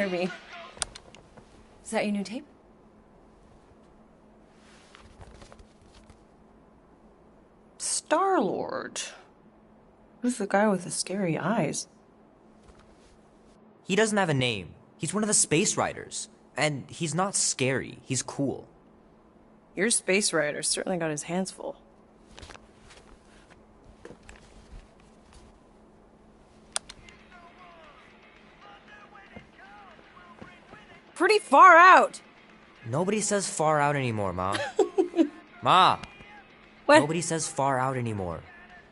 me. Is that your new tape? Star-Lord. Who's the guy with the scary eyes? He doesn't have a name. He's one of the Space Riders. And he's not scary. He's cool. Your Space Rider certainly got his hands full. Pretty far out! Nobody says far out anymore, Ma. Ma! What? Nobody says far out anymore.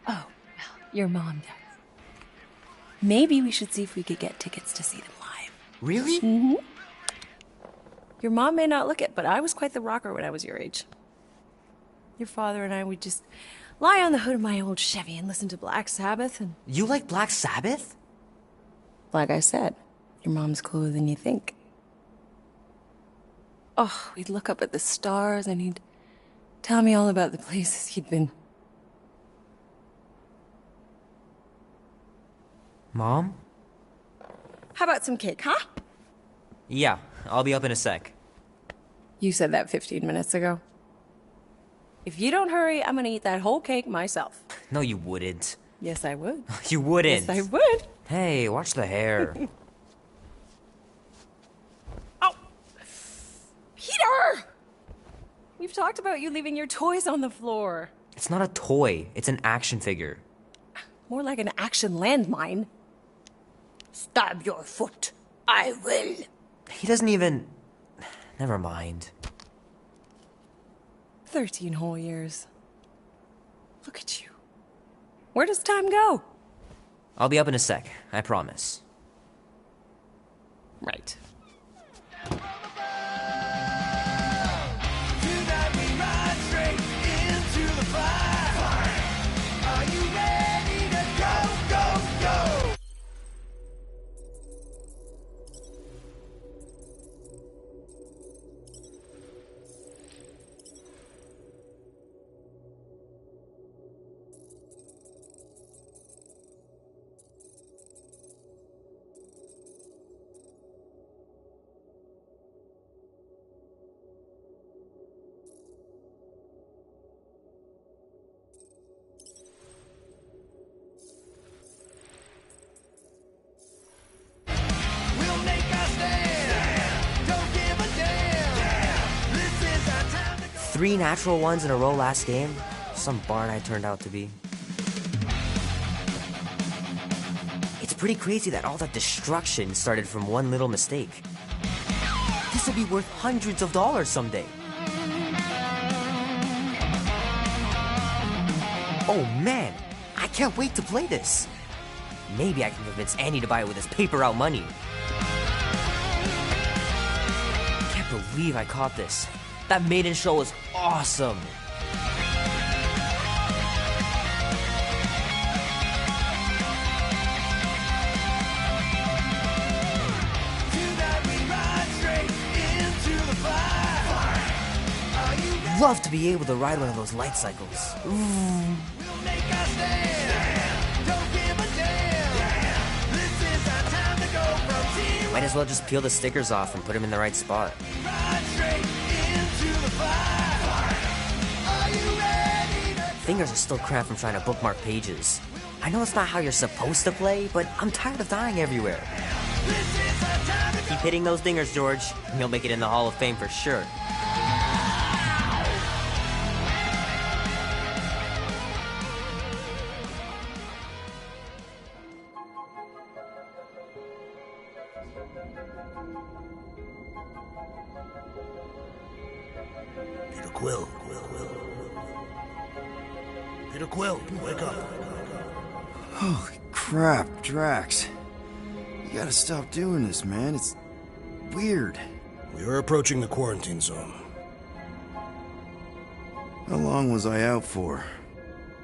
Oh, well, your mom does. Maybe we should see if we could get tickets to see them live. Really? Mm-hmm. Your mom may not look it, but I was quite the rocker when I was your age. Your father and I would just lie on the hood of my old Chevy and listen to Black Sabbath and... You like Black Sabbath? Like I said, your mom's cooler than you think. Oh, we'd look up at the stars and he'd tell me all about the places he'd been. Mom? How about some cake, huh? Yeah, I'll be up in a sec. You said that 15 minutes ago. If you don't hurry, I'm gonna eat that whole cake myself. No, you wouldn't. Yes, I would. You wouldn't. Yes, I would. Hey, watch the hair. Oh! Peter! We've talked about you leaving your toys on the floor. It's not a toy. It's an action figure. More like an action landmine. Stab your foot. I will. He doesn't even... Never mind. 13 whole years. Look at you. Where does time go? I'll be up in a sec, I promise. Right. Three natural ones in a row last game? Some barn I turned out to be. It's pretty crazy that all that destruction started from one little mistake. This will be worth hundreds of dollars someday. Oh man, I can't wait to play this. Maybe I can convince Annie to buy it with his paper route money. Can't believe I caught this. That maiden show was awesome. Love to be able to ride one of those light cycles. Ooh. Might as well just peel the stickers off and put them in the right spot. Fingers are still cramped from trying to bookmark pages. I know it's not how you're supposed to play, but I'm tired of dying everywhere. Keep hitting those dingers, George, and you'll make it in the Hall of Fame for sure. Peter Quill. Peter Quill, wake up. Holy crap, Drax. You gotta stop doing this, man. It's weird. We are approaching the quarantine zone. How long was I out for?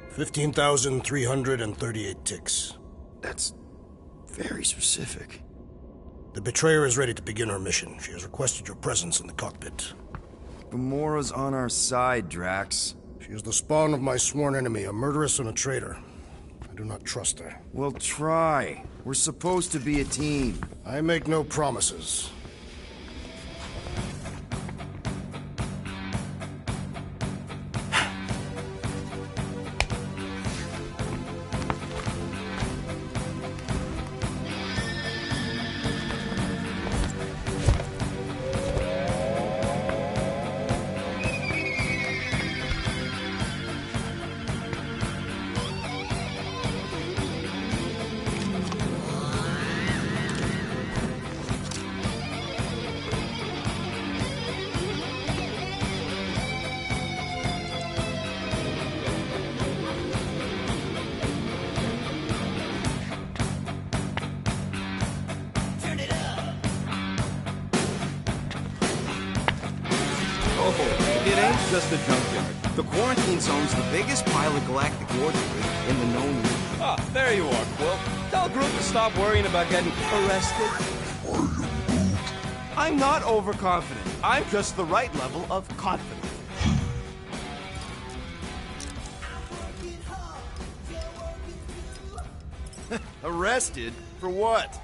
15,338 ticks. That's very specific. The betrayer is ready to begin her mission. She has requested your presence in the cockpit. Gamora's on our side, Drax. She is the spawn of my sworn enemy, a murderess and a traitor. I do not trust her. Well, try. We're supposed to be a team. I make no promises. Oh, it ain't just a junkyard. The quarantine zone's the biggest pile of galactic ordnance in the known universe. Ah, there you are, Quill. Tell Groot to stop worrying about getting arrested. I'm not overconfident. I'm just the right level of confident. Arrested? For what?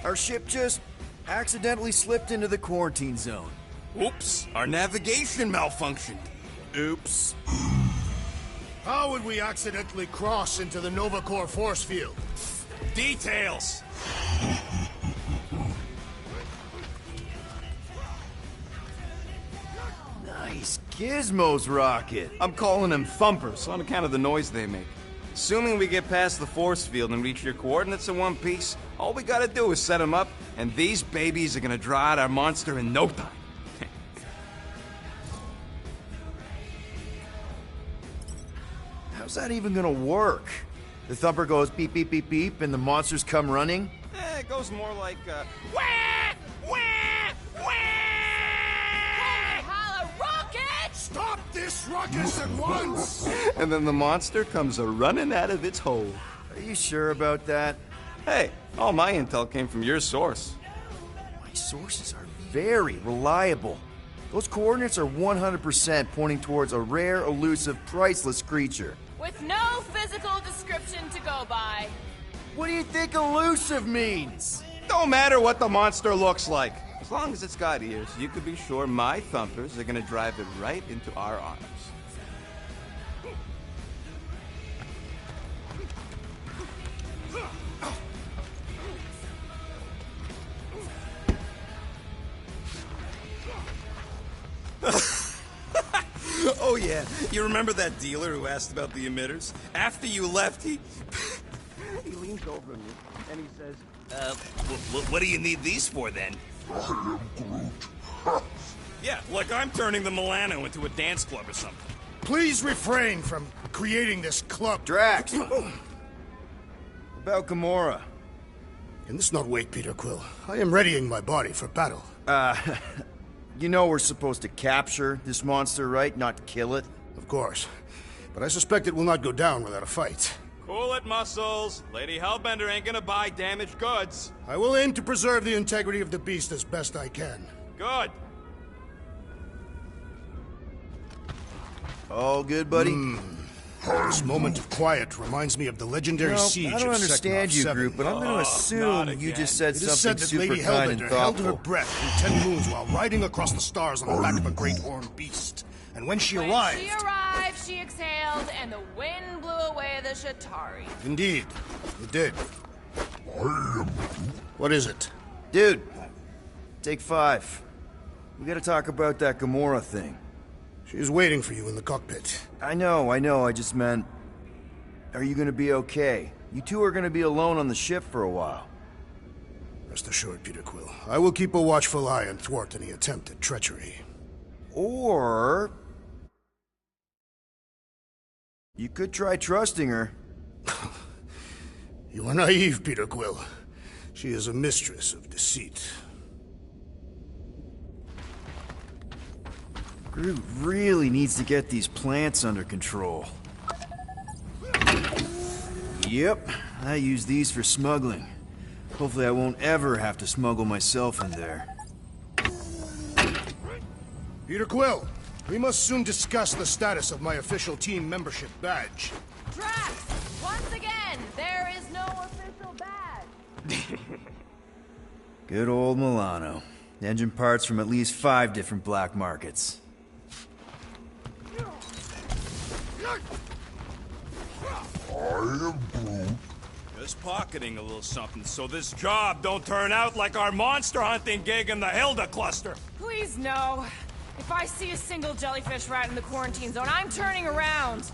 Our ship just accidentally slipped into the quarantine zone. Oops, our navigation malfunctioned. Oops. How would we accidentally cross into the Nova Corps force field? Details. Nice gizmos, Rocket. I'm calling them thumpers on account of the noise they make. Assuming we get past the force field and reach your coordinates in one piece, all we gotta do is set them up, and these babies are gonna draw out our monster in no time. How's that even gonna work? The thumper goes beep, beep, beep, beep, and the monsters come running? It goes more like, wah! Wah! Wah! Holla, rocket! Stop this ruckus at once! And then the monster comes a-running out of its hole. Are you sure about that? Hey, all my intel came from your source. My sources are very reliable. Those coordinates are 100% pointing towards a rare, elusive, priceless creature. With no physical description to go by. What do you think elusive means? Don't matter what the monster looks like. As long as it's got ears, you could be sure my thumpers are gonna drive it right into our arms. Oh yeah, you remember that dealer who asked about the emitters? After you left, he leans over me and he says, what do you need these for then? Yeah, like I'm turning the Milano into a dance club or something. Please refrain from creating this club. Drax! About Gamora. In this not wait, Peter Quill. I am readying my body for battle. You know we're supposed to capture this monster, right? Not kill it? Of course. But I suspect it will not go down without a fight. Cool it, Muscles. Lady Hellbender ain't gonna buy damaged goods. I will aim to preserve the integrity of the beast as best I can. Good. All good, buddy? This moment of quiet reminds me of the legendary siege I don't of understand Seknov you, 7. Groot, but I'm going to not assume you again. just said It is said something that super Lady kind and Hellbender held her thoughtful. breath through 10 moons while riding across the stars on the back of a great horned beast. And when she arrived... When she arrived, she exhaled, and the wind blew away the Shatari. Indeed, it did. What is it? Dude, take 5. We got to talk about that Gamora thing. She's waiting for you in the cockpit. I know, I just meant... Are you going to be okay? You two are going to be alone on the ship for a while. Rest assured, Peter Quill. I will keep a watchful eye and thwart any attempt at treachery. Or... you could try trusting her. You are naive, Peter Quill. She is a mistress of deceit. Groot really needs to get these plants under control. Yep, I use these for smuggling. Hopefully I won't ever have to smuggle myself in there. Peter Quill, we must soon discuss the status of my official team membership badge. Drax! Once again, there is no official badge. Good old Milano. Engine parts from at least 5 different black markets. Just pocketing a little something so this job don't turn out like our monster hunting gig in the Hilda cluster. Please no. If I see a single jellyfish rat in the quarantine zone, I'm turning around.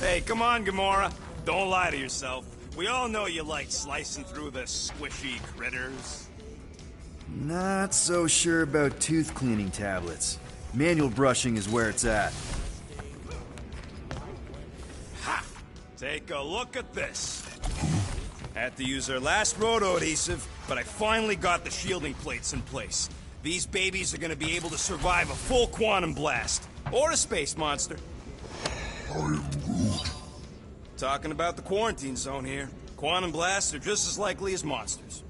Hey, come on, Gamora. Don't lie to yourself. We all know you like slicing through the squishy critters. Not so sure about tooth cleaning tablets. Manual brushing is where it's at. Ha! Take a look at this. Had to use our last roto adhesive, but I finally got the shielding plates in place. These babies are gonna be able to survive a full quantum blast. Or a space monster. Talking about the quarantine zone here. Quantum blasts are just as likely as monsters.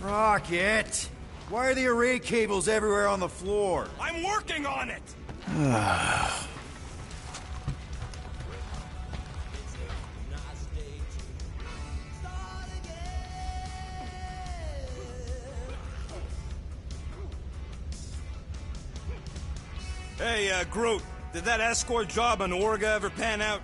Rocket! Why are the array cables everywhere on the floor? I'm working on it! Hey, Groot, did that escort job on Orga ever pan out?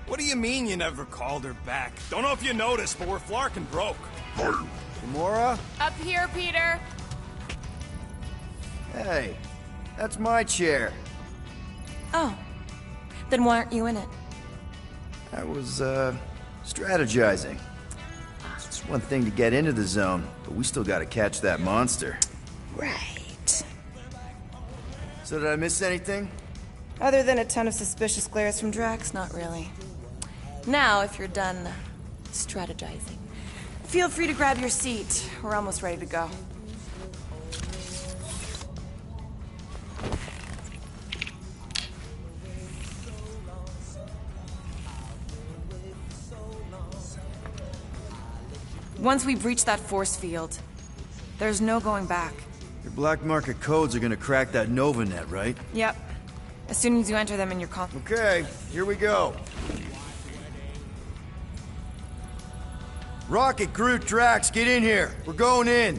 What do you mean you never called her back? Don't know if you noticed, but we're flarkin' broke. Gamora? Up here, Peter. Hey, that's my chair. Oh. Then why aren't you in it? I was, strategizing. It's one thing to get into the zone, but we still gotta catch that monster. Right. So did I miss anything? Other than a ton of suspicious glares from Drax, not really. Now, if you're done strategizing, feel free to grab your seat. We're almost ready to go. Once we breach that force field, there's no going back. Your black market codes are gonna crack that Nova net, right? Yep. As soon as you enter them in your con- Okay, here we go. Rocket, Groot, Drax, get in here. We're going in.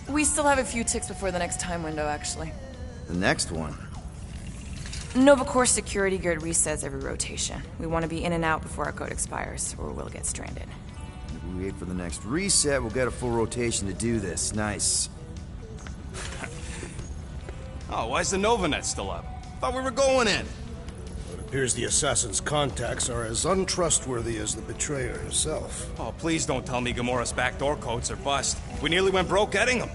We still have a few ticks before the next time window, actually. The next one? Nova Corps security grid resets every rotation. We want to be in and out before our code expires, or we'll get stranded. If we wait for the next reset, we'll get a full rotation to do this. Nice. Oh, why's the Novanet still up? Thought we were going in. It appears the assassin's contacts are as untrustworthy as the betrayer herself. Oh, please don't tell me Gamora's backdoor codes are bust. We nearly went broke getting them.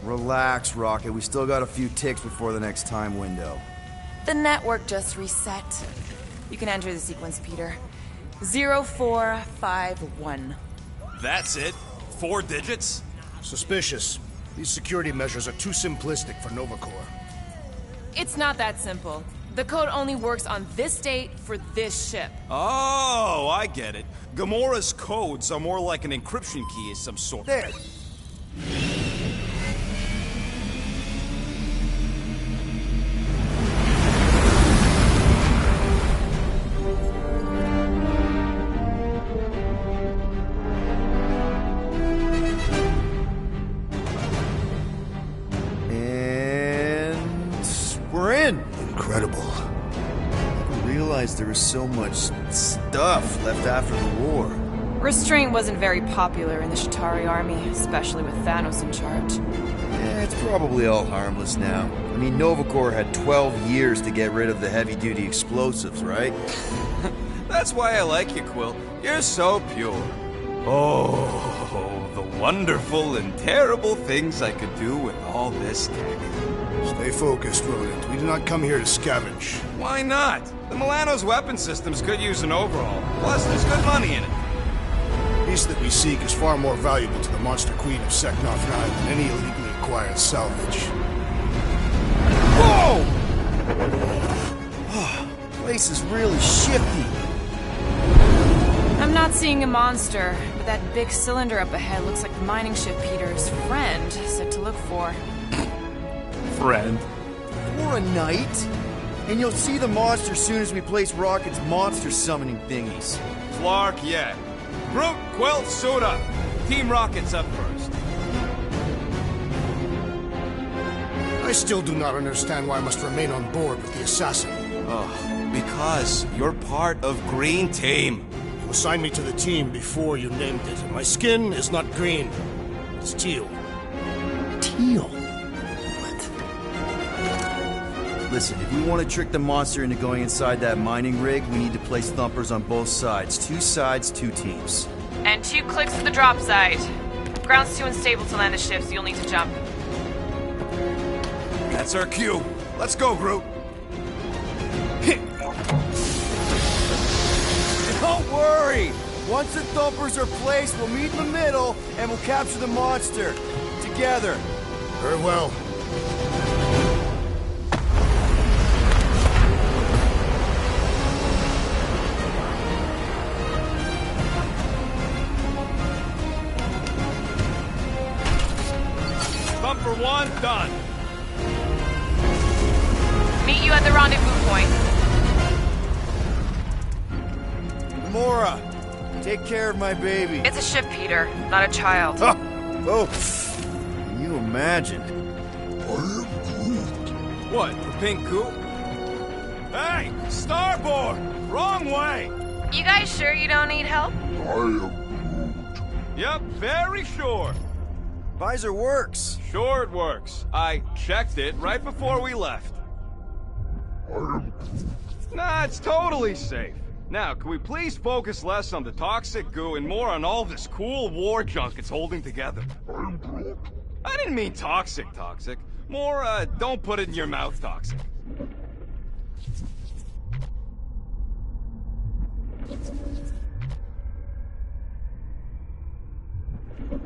Relax, Rocket. We still got a few ticks before the next time window. The network just reset. You can enter the sequence, Peter. 0451. That's it? 4 digits? Suspicious. These security measures are too simplistic for Nova Corps. It's not that simple. The code only works on this date for this ship. Oh, I get it. Gamora's codes are more like an encryption key of some sort. There. Incredible. I didn't realize there was so much stuff left after the war. Restraint wasn't very popular in the Chitauri army, especially with Thanos in charge. Yeah, it's probably all harmless now. I mean, Nova Corps had 12 years to get rid of the heavy-duty explosives, right? That's why I like you, Quill. You're so pure. Oh, the wonderful and terrible things I could do with all this tech. Stay focused, Rodent. We do not come here to scavenge. Why not? The Milano's weapon systems could use an overhaul. Plus, there's good money in it. The piece that we seek is far more valuable to the Monster Queen of Seknarf 9 than any illegally acquired salvage. Whoa! Place is really shifty. I'm not seeing a monster, but that big cylinder up ahead looks like the mining ship Peter's friend said to look for. Friend. For a night? And you'll see the monster soon as we place Rocket's monster summoning thingies. Clark, yeah. Groot, Quill, suit up. Team Rocket's up first. I still do not understand why I must remain on board with the assassin. Oh, because you're part of Green Team. You assigned me to the team before you named it, and my skin is not green. It's teal. Teal? Listen, if we want to trick the monster into going inside that mining rig, we need to place thumpers on both sides. 2 sides, 2 teams. And 2 clicks to the drop side. Ground's too unstable to land the ship, so you'll need to jump. That's our cue. Let's go, Groot. Don't worry! Once the thumpers are placed, we'll meet in the middle, and we'll capture the monster. Together. Very well. Thumper 1, done. Meet you at the rendezvous point. Gamora, take care of my baby. It's a ship, Peter, not a child. Oh, can you imagine? What, the pink coupe? Hey, starboard! Wrong way! You guys sure you don't need help? Yep, very sure. Visor works. Sure it works. I checked it right before we left. Nah, it's totally safe. Now, can we please focus less on the toxic goo and more on all this cool war junk it's holding together? I didn't mean toxic. More, don't put it in your mouth toxic.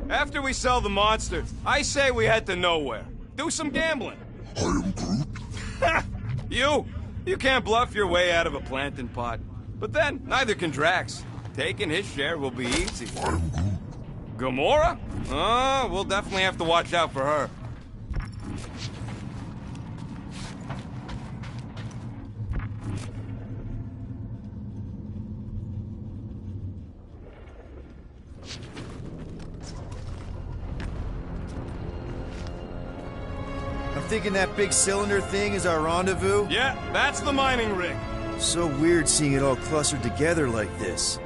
After we sell the monster, I say we head to nowhere. Do some gambling. I am Groot. You can't bluff your way out of a plantain pot. But then, neither can Drax. Taking his share will be easy. I'm Groot. Gamora? We'll definitely have to watch out for her. I'm thinking that big cylinder thing is our rendezvous. Yeah, that's the mining rig. So weird seeing it all clustered together like this.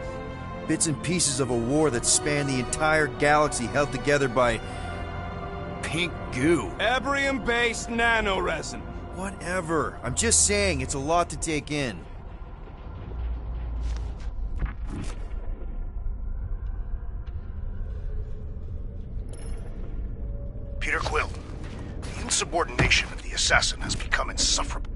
Bits and pieces of a war that spanned the entire galaxy held together by pink goo. Ebrium-based nanoresin. Whatever. I'm just saying, it's a lot to take in. Peter Quill, the insubordination of the assassin has become insufferable.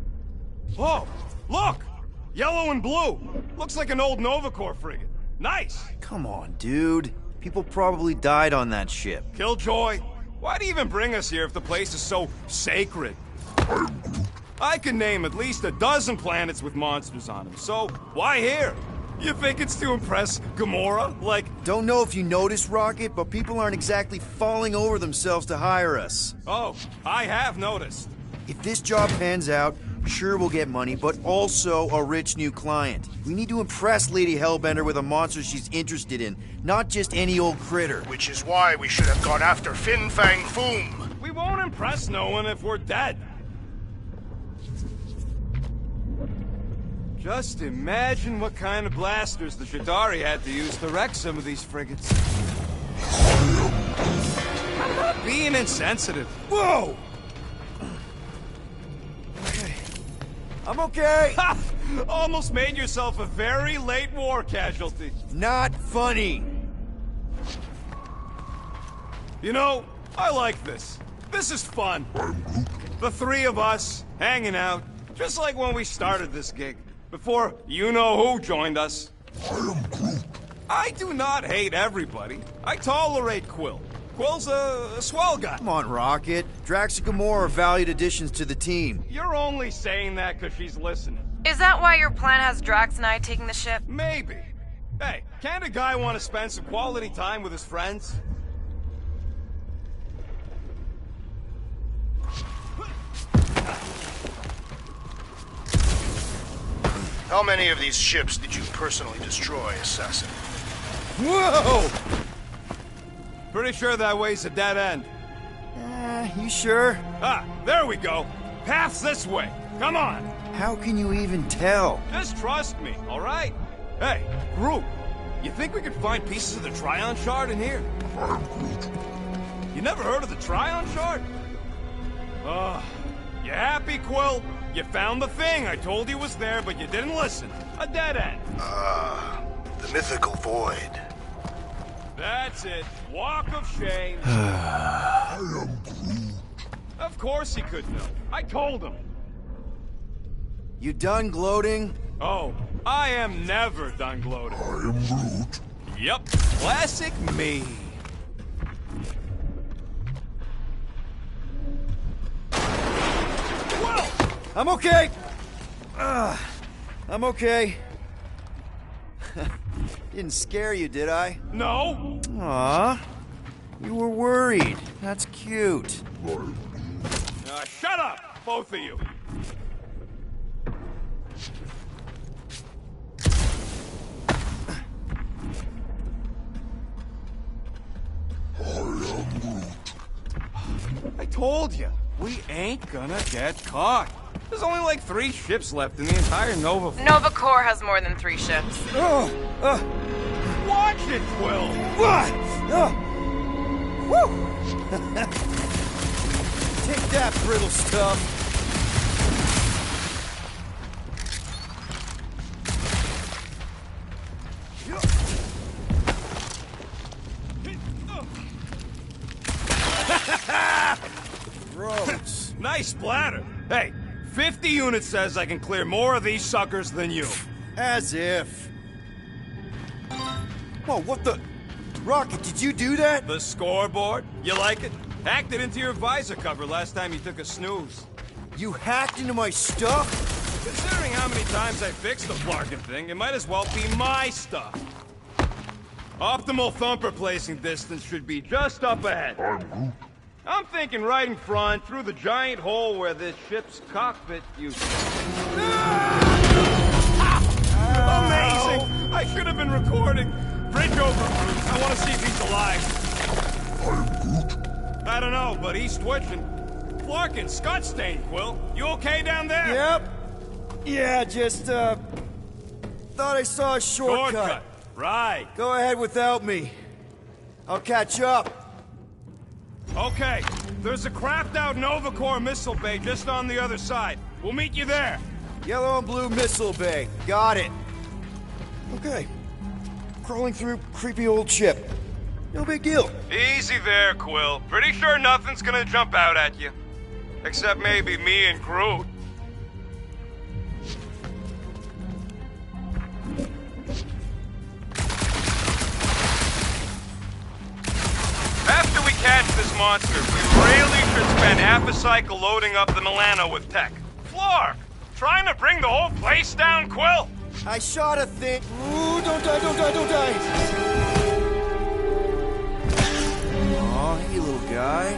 Oh, look! Yellow and blue. Looks like an old Nova Corps frigate. Nice! Come on, dude. People probably died on that ship. Killjoy, why do you even bring us here if the place is so sacred? I can name at least a dozen planets with monsters on them, so why here? You think it's to impress Gamora? Like... Don't know if you noticed, Rocket, but people aren't exactly falling over themselves to hire us. Oh, I have noticed. If this job pans out, sure we'll get money, but also a rich new client. We need to impress Lady Hellbender with a monster she's interested in, not just any old critter. Which is why we should have gone after Fin Fang Foom. We won't impress no one if we're dead. Just imagine what kind of blasters the Chitauri had to use to wreck some of these frigates. I'm not being insensitive. Whoa! I'm okay. Ha! Almost made yourself a very late war casualty. Not funny. You know, I like this. This is fun. The 3 of us, hanging out, just like when we started this gig. Before you-know-who joined us. I do not hate everybody. I tolerate Quill. Quill's a swell guy. Come on, Rocket. Drax and Gamora are valued additions to the team. You're only saying that because she's listening. Is that why your plan has Drax and I taking the ship? Maybe. Hey, can't a guy want to spend some quality time with his friends? How many of these ships did you personally destroy, Assassin? Whoa! Pretty sure that way's a dead end. You sure? Ah, there we go. Path's this way. Come on. How can you even tell? Just trust me, all right? Hey, Groot, you think we could find pieces of the Tryon Shard in here? You never heard of the Tryon Shard? You happy, Quill? You found the thing I told you was there, but you didn't listen. A dead end. The mythical void. That's it. Walk of shame. I am Groot. Of course he could know. I told him. You done gloating? Oh, I am never done gloating. I am Groot. Yep, classic me. Whoa! I'm okay! I'm okay. Didn't scare you, did I? No? Aw. You were worried. That's cute. Shut up, both of you. I told you, we ain't gonna get caught. There's only like 3 ships left in the entire Nova fleet. Nova Corps has more than 3 ships. Watch it, Quill! What? Woo! Take that, brittle stuff. Gross. Nice splatter. Hey, 50 units says I can clear more of these suckers than you. As if. Whoa, what the? Rocket, did you do that? The scoreboard? You like it? Hacked it into your visor cover last time you took a snooze. You hacked into my stuff? Considering how many times I fixed the flarkin' thing, it might as well be my stuff. Optimal thumper placing distance should be just up ahead. I'm thinking right in front, through the giant hole where this ship's cockpit used to be. Amazing! I should have been recording. Bridge over, Bruce. I want to see if he's alive. I don't know, but he's twitching. Flarkin, Scott stain, Quill. You okay down there? Yep. Yeah, just, thought I saw a shortcut. Right. Go ahead without me. I'll catch up. Okay, there's a crapped-out Nova Corps missile bay just on the other side. We'll meet you there. Yellow and blue missile bay. Got it. Okay. Crawling through creepy old ship. No big deal. Easy there, Quill. Pretty sure nothing's gonna jump out at you. Except maybe me and Groot. After we catch this monster, we really should spend half a cycle loading up the Milano with tech. Flark! Trying to bring the whole place down, Quill? I shot a thing. Ooh, don't die, don't die, don't die. Aw, hey, little guy.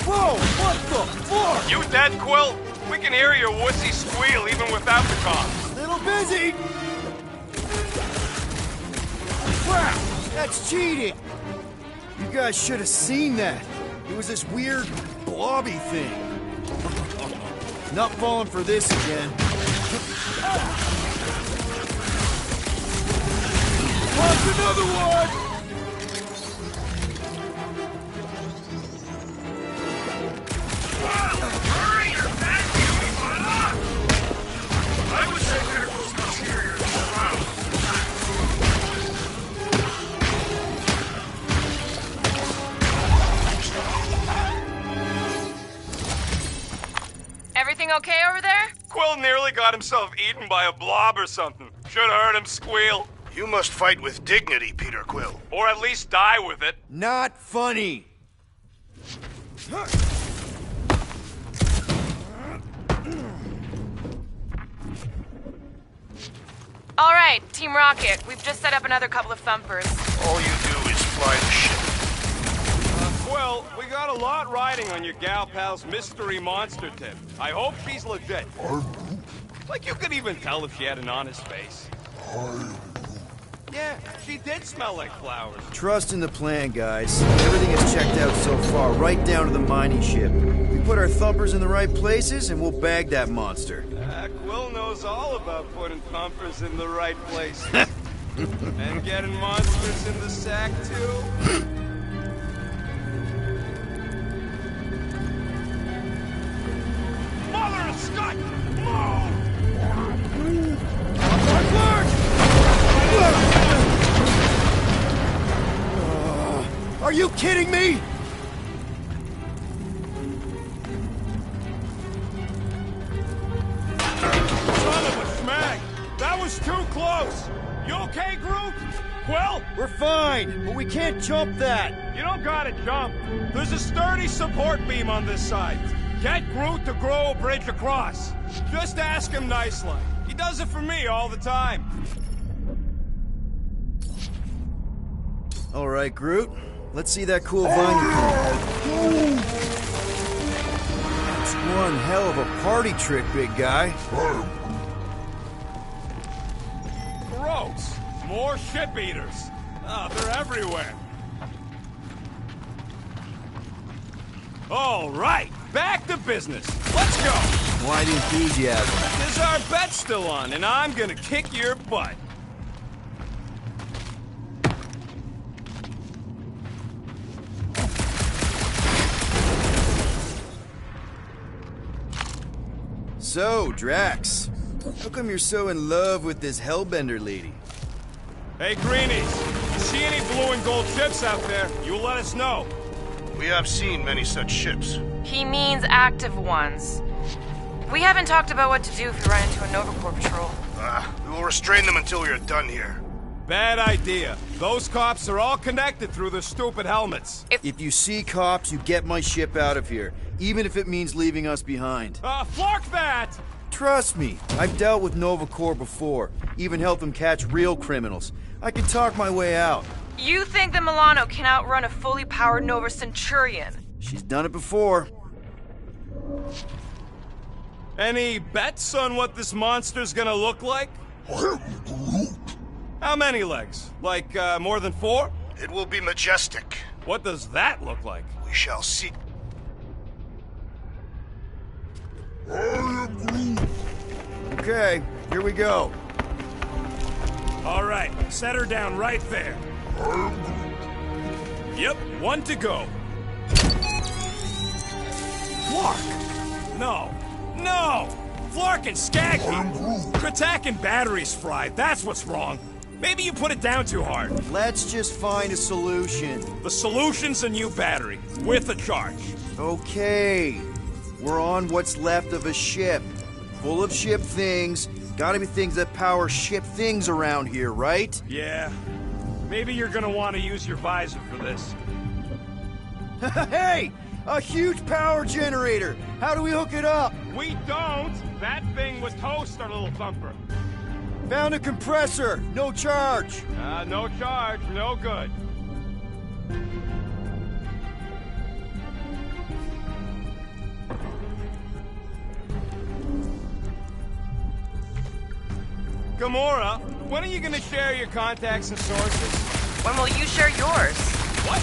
Whoa, what the fuck? You dead, Quill? We can hear your wussy squeal even without the comms. Little busy. Crap, that's cheating. You guys should have seen that. It was this weird blobby thing. Not falling for this again. What's another one? I would say Pinnacle's interior is around. Everything okay over there? Quill nearly got himself eaten by a blob or something. Should have heard him squeal. You must fight with dignity, Peter Quill. Or at least die with it. Not funny. All right, Team Rocket, we've just set up another couple of thumpers. All you do is fly the ship. Quill, we got a lot riding on your gal pal's mystery monster tip. I hope she's legit. Like you could even tell if she had an honest face. Yeah, she did smell like flowers. Trust in the plan, guys. Everything is checked out so far, right down to the mining ship. We put our thumpers in the right places, and we'll bag that monster. Quill knows all about putting thumpers in the right places. And getting monsters in the sack, too. Mother of Scott! Move! Are you kidding me? Son of a schmag! That was too close! You okay, Groot? Quill? We're fine, but we can't jump that. You don't gotta jump. There's a sturdy support beam on this side. Get Groot to grow a bridge across. Just ask him nicely. He does it for me all the time. All right, Groot. Let's see that cool vine. That's one hell of a party trick, big guy. Gross. More ship eaters. Oh, they're everywhere. All right, back to business. Let's go. Why the enthusiasm? Because our bet's still on, and I'm gonna kick your butt. So, Drax, how come you're so in love with this Hellbender lady? Hey, Greenies, you see any blue and gold ships out there, you let us know. We have seen many such ships. He means active ones. We haven't talked about what to do if we run into a Nova Corps patrol. We will restrain them until we are done here. Bad idea. Those cops are all connected through their stupid helmets. If you see cops, you get my ship out of here, even if it means leaving us behind. Flark that! Trust me, I've dealt with Nova Corps before, even helped them catch real criminals. I can talk my way out. You think that Milano can outrun a fully powered Nova Centurion? She's done it before. Any bets on what this monster's gonna look like? How many legs? Like, more than 4? It will be majestic. What does that look like? We shall see. Okay, here we go. All right, set her down right there. Yep, 1 to go. Flark! No! No! Flark and Skaggy! Kratak and batteries fried, that's what's wrong. Maybe you put it down too hard. Let's just find a solution. The solution's a new battery, with a charge. Okay. We're on what's left of a ship. Full of ship things. Gotta be things that power ship things around here, right? Yeah. Maybe you're gonna want to use your visor for this. Hey! A huge power generator! How do we hook it up? We don't! That thing was toast, our little thumper. Found a compressor! No charge! No charge, no good. Gamora, when are you gonna share your contacts and sources? When will you share yours? What?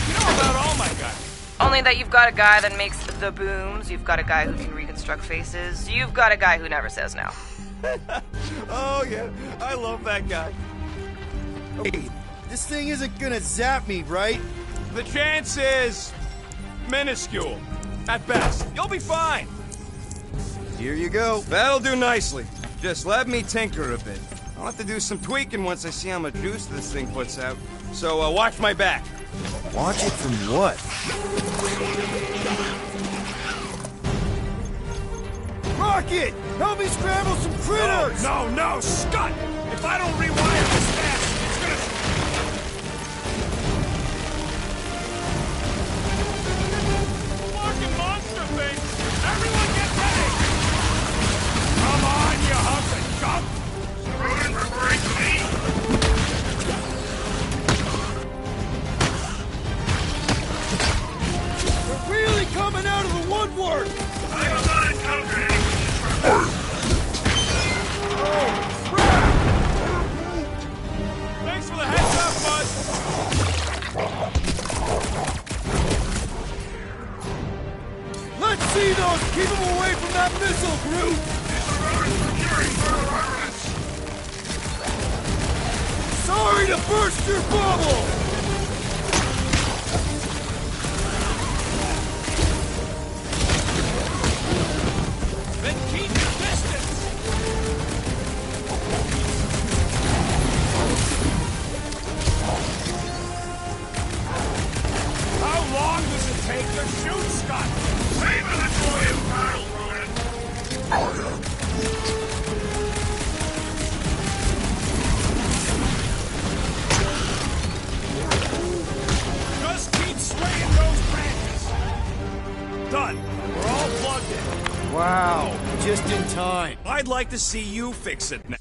You know about all my guys. Only that you've got a guy that makes the booms, you've got a guy who can reconstruct faces, you've got a guy who never says no. Oh yeah, I love that guy. Hey, this thing isn't gonna zap me, right? The chance is minuscule, at best. You'll be fine. Here you go. That'll do nicely. Just let me tinker a bit. I'll have to do some tweaking once I see how much juice this thing puts out. So watch my back. Watch it from what? Rocket! Help me scramble some critters! No, Scott! If I don't rewire this fast, it's gonna... missile, Groot! Sorry to burst your bubble! Then keep your distance! How long does it take to shoot, Scott? Save it until you battle, Ronan! Just keep swaying those branches! Done. We're all plugged in. Wow, just in time. I'd like to see you fix it now.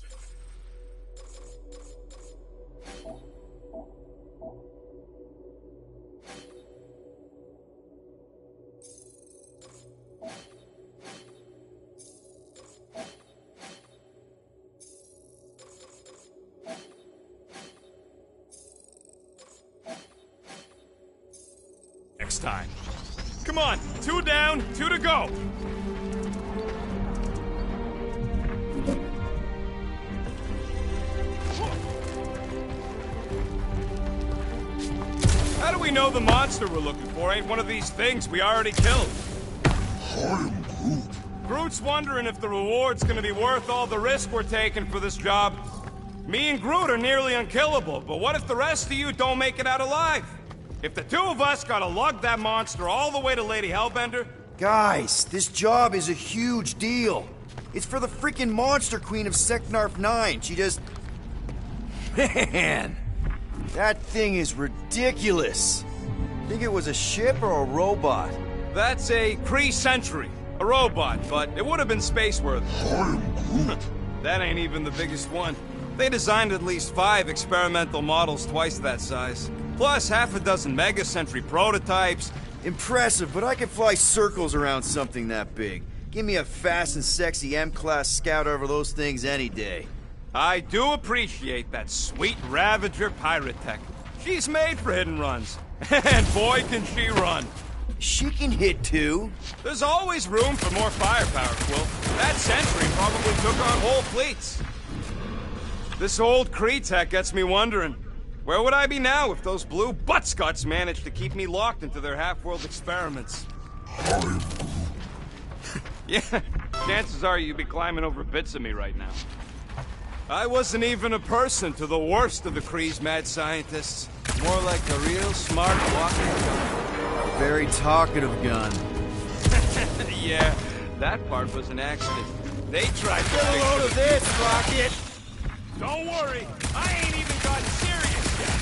Next time. Come on, 2 down, 2 to go. How do we know the monster we're looking for ain't one of these things we already killed? I'm Groot. Groot's wondering if the reward's gonna be worth all the risk we're taking for this job. Me and Groot are nearly unkillable, but what if the rest of you don't make it out alive? If the 2 of us gotta lug that monster all the way to Lady Hellbender... Guys, this job is a huge deal. It's for the freaking Monster Queen of Seknarf 9. She just... Man! That thing is ridiculous. Think it was a ship or a robot? That's a Kree Sentry. A robot, but it would have been space-worthy. That ain't even the biggest one. They designed at least 5 experimental models twice that size. Plus half a dozen Mega Sentry prototypes. Impressive, but I can fly circles around something that big. Give me a fast and sexy M-Class Scout over those things any day. I do appreciate that sweet Ravager pirate tech. She's made for hidden runs. And boy, can she run. She can hit too. There's always room for more firepower, Quill. That Sentry probably took on whole fleets. This old Kree tech gets me wondering. Where would I be now if those blue buttscuts managed to keep me locked into their half-world experiments? Yeah, chances are you'd be climbing over bits of me right now. I wasn't even a person to the worst of the Kree's mad scientists. More like a real smart walking gun. A very talkative gun. Yeah, that part was an accident. They tried to Get a load of this, Rocket! Don't worry, I ain't even gotten serious yet.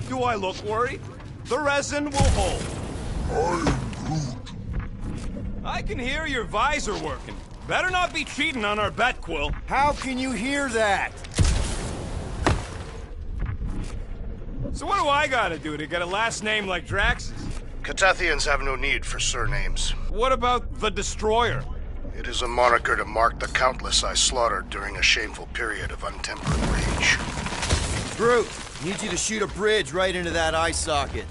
Do I look worried? The resin will hold. I can hear your visor working. Better not be cheating on our bet, Quill. How can you hear that? So what do I gotta do to get a last name like Drax's? Catathians have no need for surnames. What about the Destroyer? It is a moniker to mark the countless I slaughtered during a shameful period of untempered rage. Groot, need you to shoot a bridge right into that eye socket.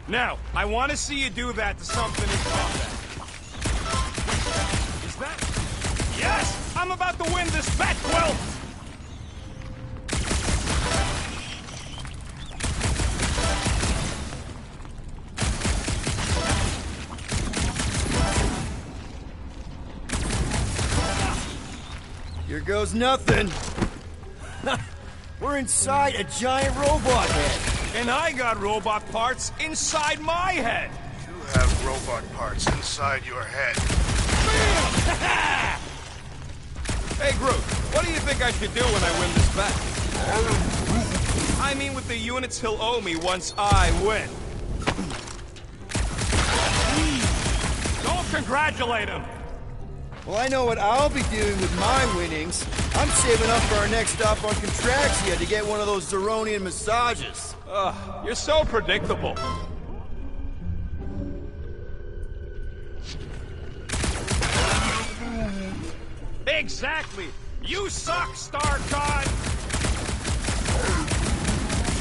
Now, I want to see you do that to something in combat. Is that... Yes! I'm about to win this bet, Quill! Here goes nothing. We're inside a giant robot head. And I got robot parts inside my head. You have robot parts inside your head. Hey, Groot, what do you think I should do when I win this bet? I mean with the units he'll owe me once I win. Don't congratulate him. Well, I know what I'll be doing with my winnings. I'm saving up for our next stop on Contraxia to get one of those Zeronian massages. Ugh, you're so predictable. Exactly. You suck, StarCon!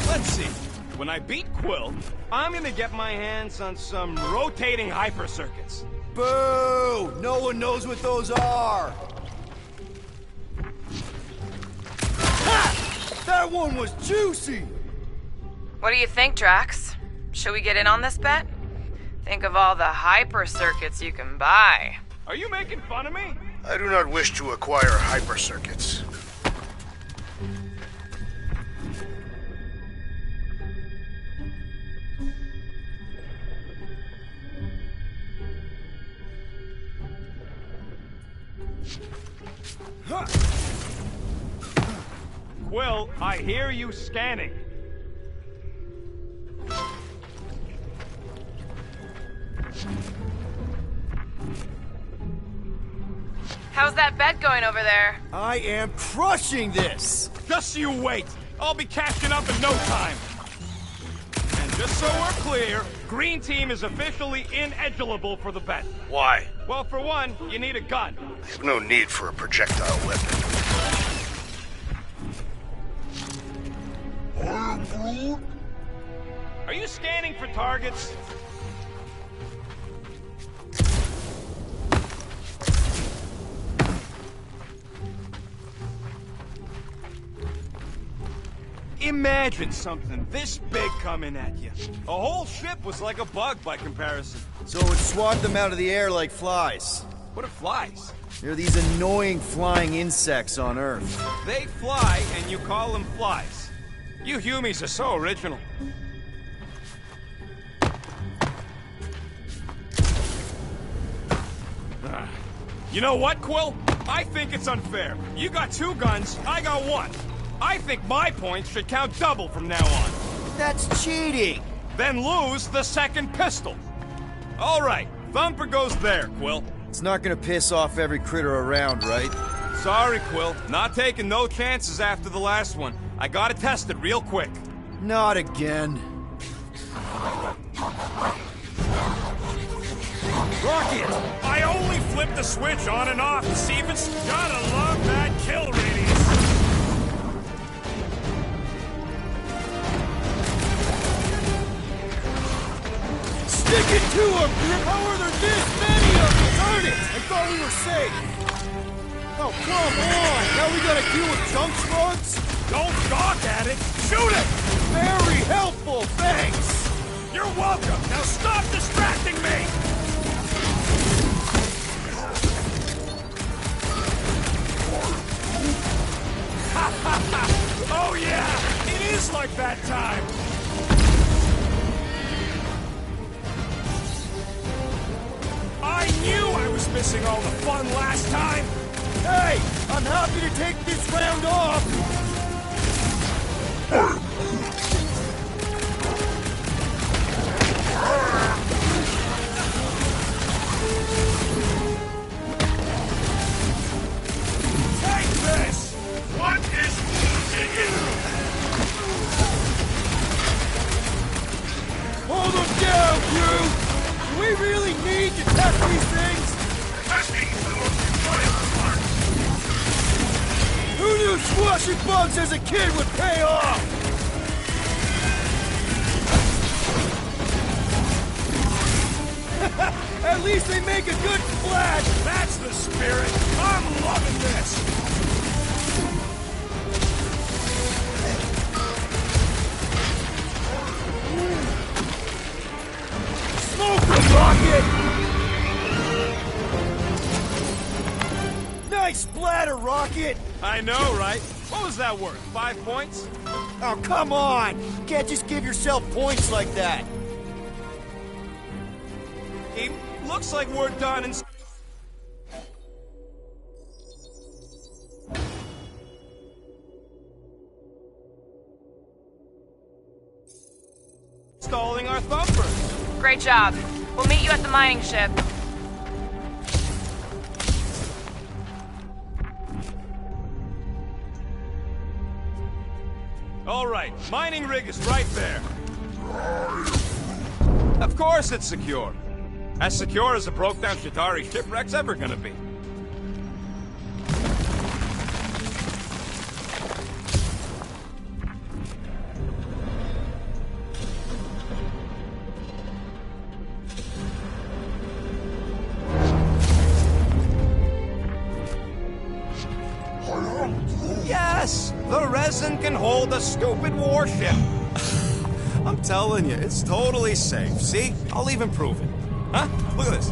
Let's see. When I beat Quill, I'm gonna get my hands on some rotating hyper circuits. Boo! No one knows what those are! Ha! That one was juicy! What do you think, Drax? Should we get in on this bet? Think of all the hyper circuits you can buy. Are you making fun of me? I do not wish to acquire hyper circuits. Quill, I hear you scanning. How's that bet going over there? I am crushing this! Just you wait. I'll be catching up in no time. And just so we're clear, Green Team is officially ineligible for the bet. Why? Well, for one, you need a gun. I have no need for a projectile weapon. Iron Groot? Are you scanning for targets? Imagine something this big coming at you. A whole ship was like a bug by comparison. So it swat them out of the air like flies. What are flies? They're these annoying flying insects on Earth. They fly, and you call them flies. You Humies are so original. You know what, Quill? I think it's unfair. You got 2 guns, I got 1. I think my points should count double from now on. That's cheating! Then lose the second pistol. All right, Thumper goes there, Quill. It's not gonna piss off every critter around, right? Sorry, Quill. Not taking no chances after the last one. I gotta test it real quick. Not again. Rocket! I only flipped the switch on and off to see if it's... Gotta love that kill radius. Stick it to him! How are there this many of them? Darn it! I thought we were safe. Oh, come on! Now we gotta deal with junk slugs? Don't gawk at it! Shoot it! Very helpful, thanks! You're welcome! Now stop distracting me! Ha ha ha! Oh yeah! It is like that time! I knew I was missing all the fun last time! Hey! I'm happy to take this round off! Take this! What is Hold them down, crew! Do we really need to test these things? testing the most important part? Who knew squashing bugs as a kid would pay off? At least they make a good splash! That's the spirit! I'm loving this! Smoke them, Rocket! Nice splatter, Rocket! I know, right? What was that worth? 5 points? Oh, come on! You can't just give yourself points like that! It looks like we're done installing our Thumper. Great job. We'll meet you at the mining ship. All right, mining rig is right there. Of course it's secure. As secure as a broke-down Shatari shipwreck's ever gonna be. prison can hold a stupid warship. I'm telling you, it's totally safe. See? I'll even prove it. Huh? Look at this.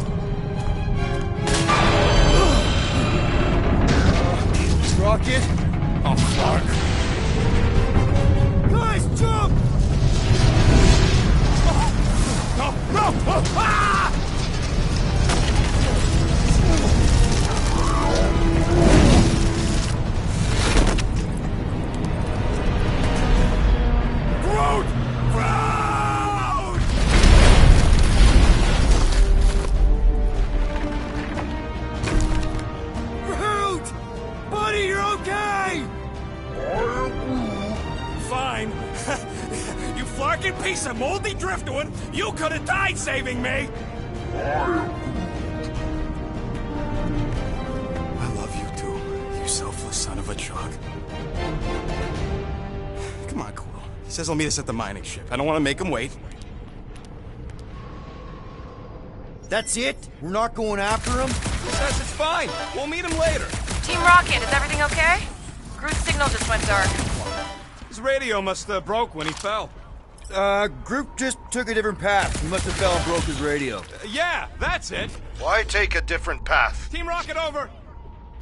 Rocket? Oh, Clark. Guys, jump! No! No! Ah! Groot! Groot! Groot! Buddy, you're okay! Fine. You flarking piece of moldy driftwood! You could have died saving me! I love you too, you selfless son of a truck. Come on, Quill. He says he'll meet us at the mining ship. I don't want to make him wait. That's it? We're not going after him? He says it's fine. We'll meet him later. Team Rocket, is everything okay? Groot's signal just went dark. His radio must have broke when he fell. Groot just took a different path. He must have fell and broke his radio. Yeah, that's it. Why take a different path? Team Rocket over.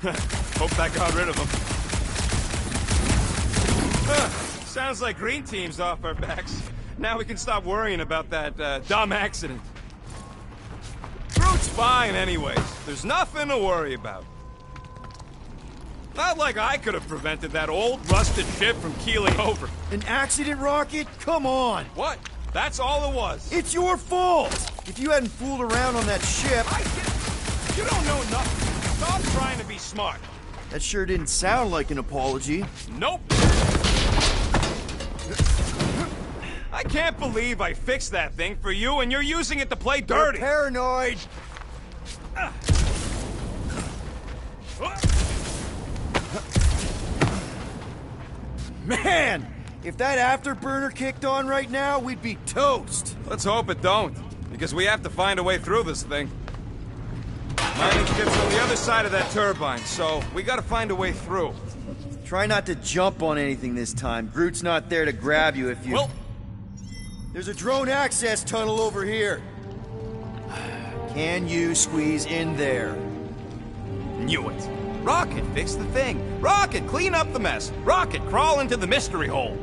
Hope that got rid of him. Sounds like Green Team's off our backs. Now we can stop worrying about that dumb accident. Groot's fine anyways. There's nothing to worry about. Not like I could have prevented that old rusted ship from keeling over. An accident, Rocket? Come on! What? That's all it was. It's your fault! If you hadn't fooled around on that ship... You don't know nothing. Stop trying to be smart. That sure didn't sound like an apology. Nope. I can't believe I fixed that thing for you and you're using it to play dirty. You're paranoid! Man! If that afterburner kicked on right now, we'd be toast! Let's hope it don't, because we have to find a way through this thing. Mining ship's on the other side of that turbine, so we gotta find a way through. Try not to jump on anything this time. Groot's not there to grab you if you... Well... There's a drone access tunnel over here. Can you squeeze in there? Knew it. Rocket, fix the thing. Rocket, clean up the mess. Rocket, crawl into the mystery hole.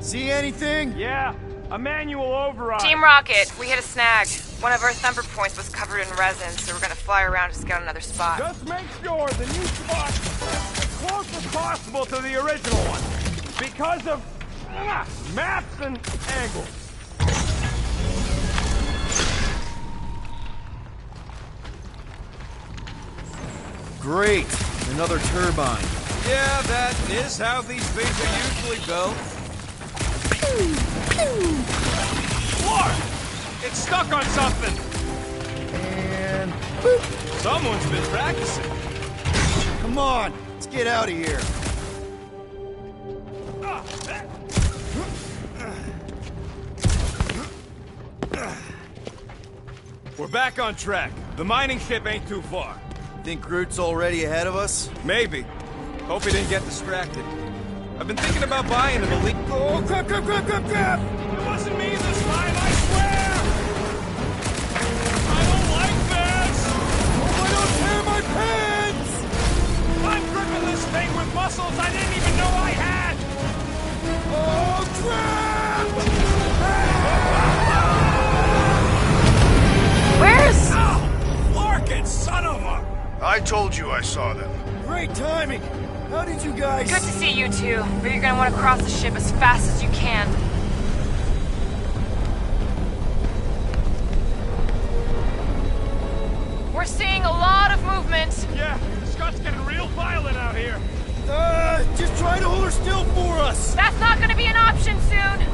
See anything? Yeah, a manual override. Team Rocket, we hit a snag. One of our thumper points was covered in resin, so we're gonna fly around to scout another spot. Just make sure the new spot's as close as possible to the original one. Because of maps and angles. Great. Another turbine. Yeah, that is how these things are usually built. Clark! It's stuck on something! And... Someone's been practicing. Come on, let's get out of here. We're back on track. The mining ship ain't too far. Think Groot's already ahead of us? Maybe. Hope he didn't get distracted. I've been thinking about buying an elite... Oh, crap! It wasn't me this time, I swear! I don't like this! I don't tear my pants! I'm gripping this thing with muscles I didn't even know I had! Oh, crap! Where's... Oh, Larkin, son of a... I told you I saw them. Great timing! How did you guys... Good to see you two, but you're gonna want to cross the ship as fast as you can. We're seeing a lot of movement. Yeah, Scott's getting real violent out here. Just try to hold her still for us! That's not gonna be an option soon.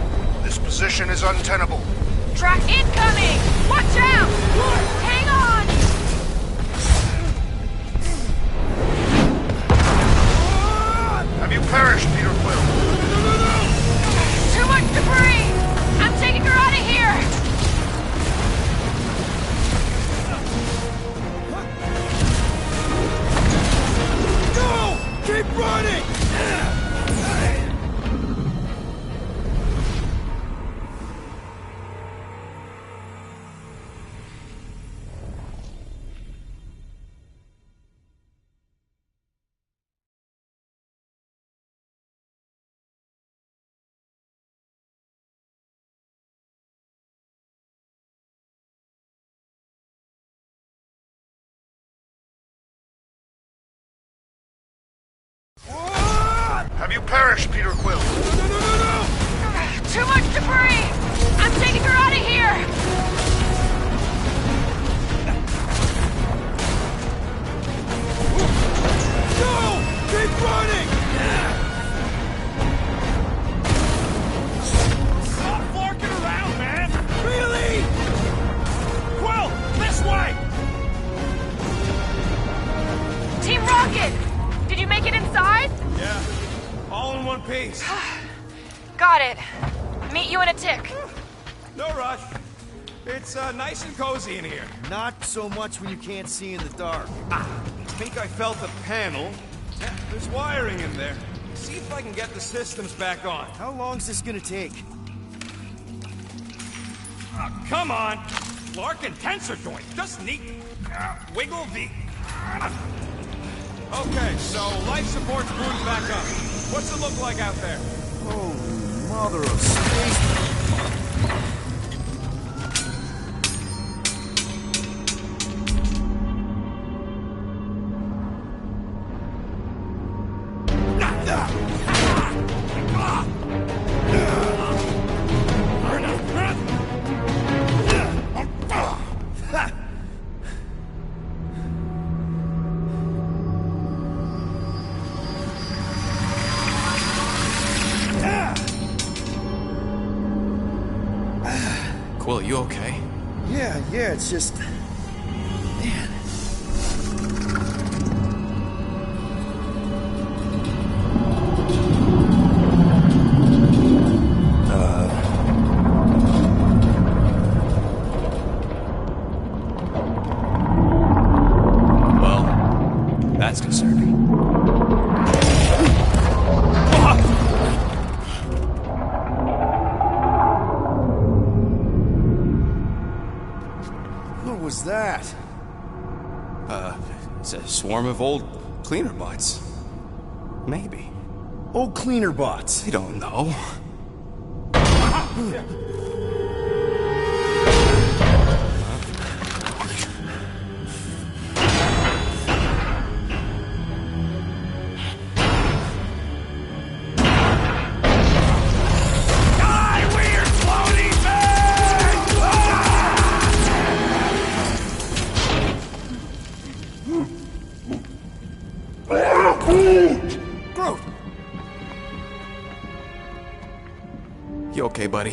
This position is untenable. Track incoming! Watch out! Hang on! Have you perished, Peter Quill? Too much debris! I'm taking her out of here! Go! Keep running! perish, Peter Quill. Too much debris! I'm taking her out of here! No! Keep running! Stop forking around, man! Really? Quill, this way! Team Rocket! Did you make it inside? Yeah, all in one piece. Got it. Meet you in a tick. No rush. It's nice and cozy in here. Not so much when you can't see in the dark. I think I felt a panel. Yeah, there's wiring in there. See if I can get the systems back on. How long's this gonna take? Come on! Clark and tensor joint. Just neat. Wiggle the... Okay, so life support's booted back up. What's it look like out there? Oh, mother of space. Quill, you okay? Yeah, it's just... Man. Well, that's concerning. What was that? It's a swarm of old cleaner bots. Maybe. Old cleaner bots. I don't know. Groot! You okay, buddy?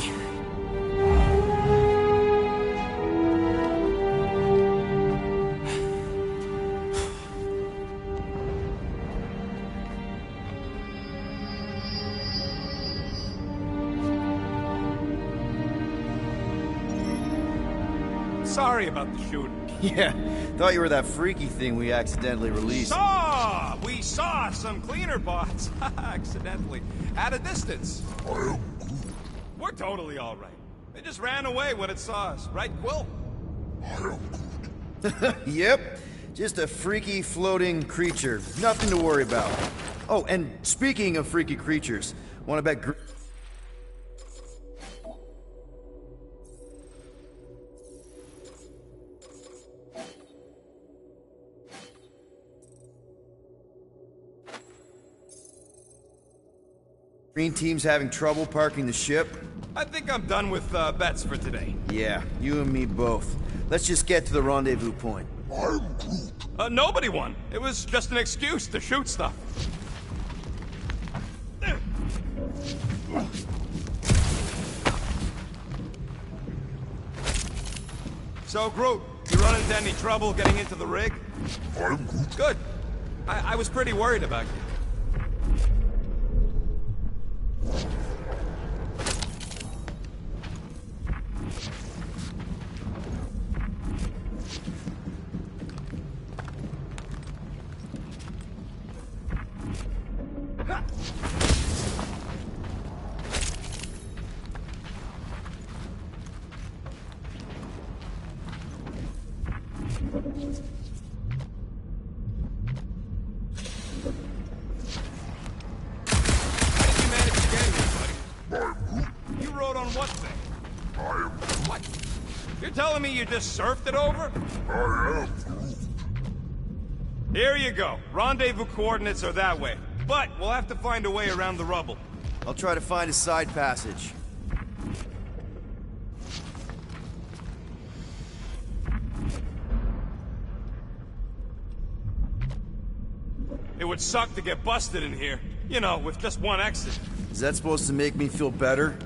Sorry about the shooting. Yeah, thought you were that freaky thing we accidentally released. We saw some cleaner bots, accidentally, at a distance. We're totally all right. They just ran away when it saw us, right, Quill? Yep, just a freaky floating creature. Nothing to worry about. Oh, and speaking of freaky creatures, wanna bet Green Team's having trouble parking the ship? I think I'm done with bets for today. Yeah, you and me both. Let's just get to the rendezvous point. Nobody won. It was just an excuse to shoot stuff. So, Groot, you run into any trouble getting into the rig? Good. I was pretty worried about you. Telling me you just surfed it over? I am. Here you go. Rendezvous coordinates are that way. But we'll have to find a way around the rubble. I'll try to find a side passage. It would suck to get busted in here. You know, with just one exit. Is that supposed to make me feel better?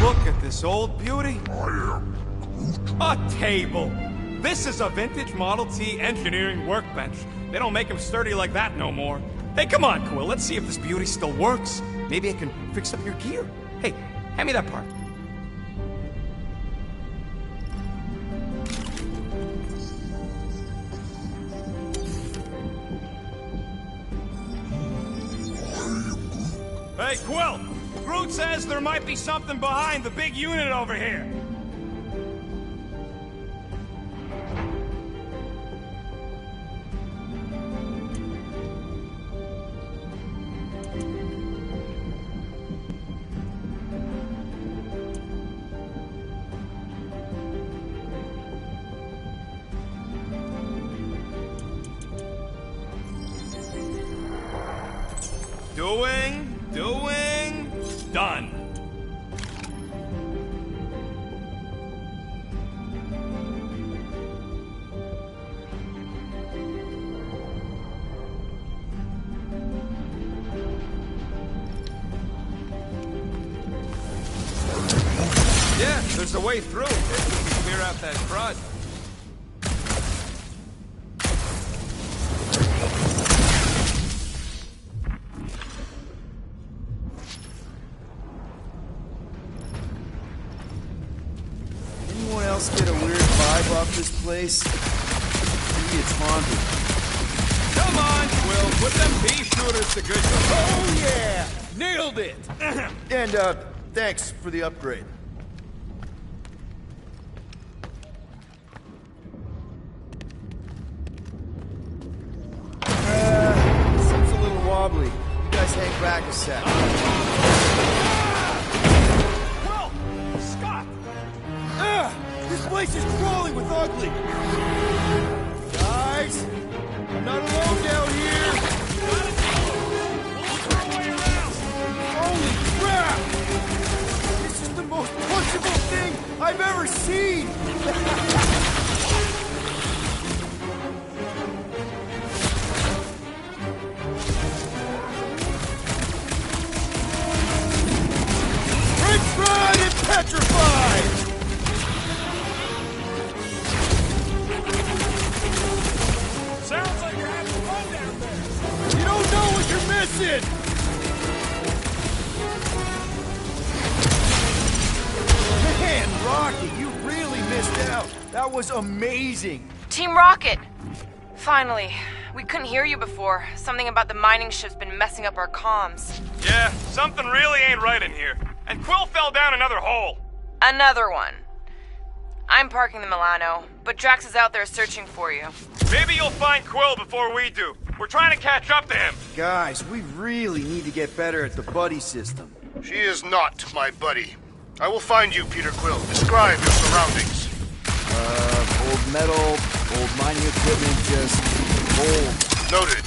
Look at this old beauty. A table. This is a vintage Model T engineering workbench. They don't make them sturdy like that no more. Hey, come on, Quill. Let's see if this beauty still works. Maybe I can fix up your gear. Hey, hand me that part. Hey, Quill! Groot says there might be something behind the big unit over here. Doing, done. Yeah, there's a way through. If we can clear out that crud. Anyone else get a weird vibe off this place? Maybe it's haunted. Come on, Quill, put them pea shooters to good use. Oh yeah! Nailed it! And, thanks for the upgrade. Seems a little wobbly. You guys hang back a sec. Quill! Scott! This place is crawling with ugly! Guys! I'm not alone down here! Holy crap! This is the most punchable thing I've ever seen! French fried and petrified! Sounds like you're having fun down there. You don't know what you're missing! Man, Rocky, you really missed out. That was amazing. Team Rocket! Finally. We couldn't hear you before. Something about the mining ship's been messing up our comms. Yeah, something really ain't right in here. And Quill fell down another hole. Another one. I'm parking the Milano, but Drax is out there searching for you. Maybe you'll find Quill before we do. We're trying to catch up to him. Guys, we really need to get better at the buddy system. She is not my buddy. I will find you, Peter Quill. Describe your surroundings. Old metal, old mining equipment, just old. Noted.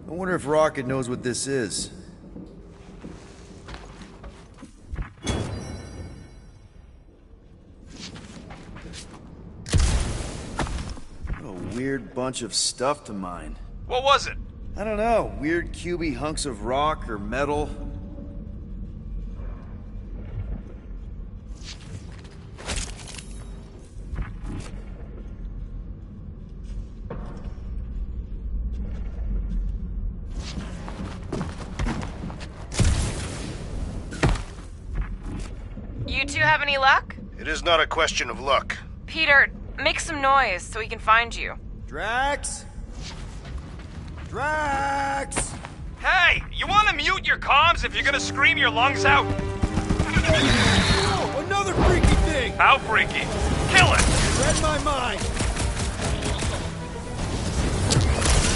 I wonder if Rocket knows what this is. What a weird bunch of stuff to mine. What was it? I don't know, weird cubey hunks of rock or metal. You two have any luck? It is not a question of luck. Peter, make some noise so we can find you. Drax? Drax! Hey, you want to mute your comms if you're gonna scream your lungs out? Oh, another freaky thing! How freaky? Kill it! Read my mind!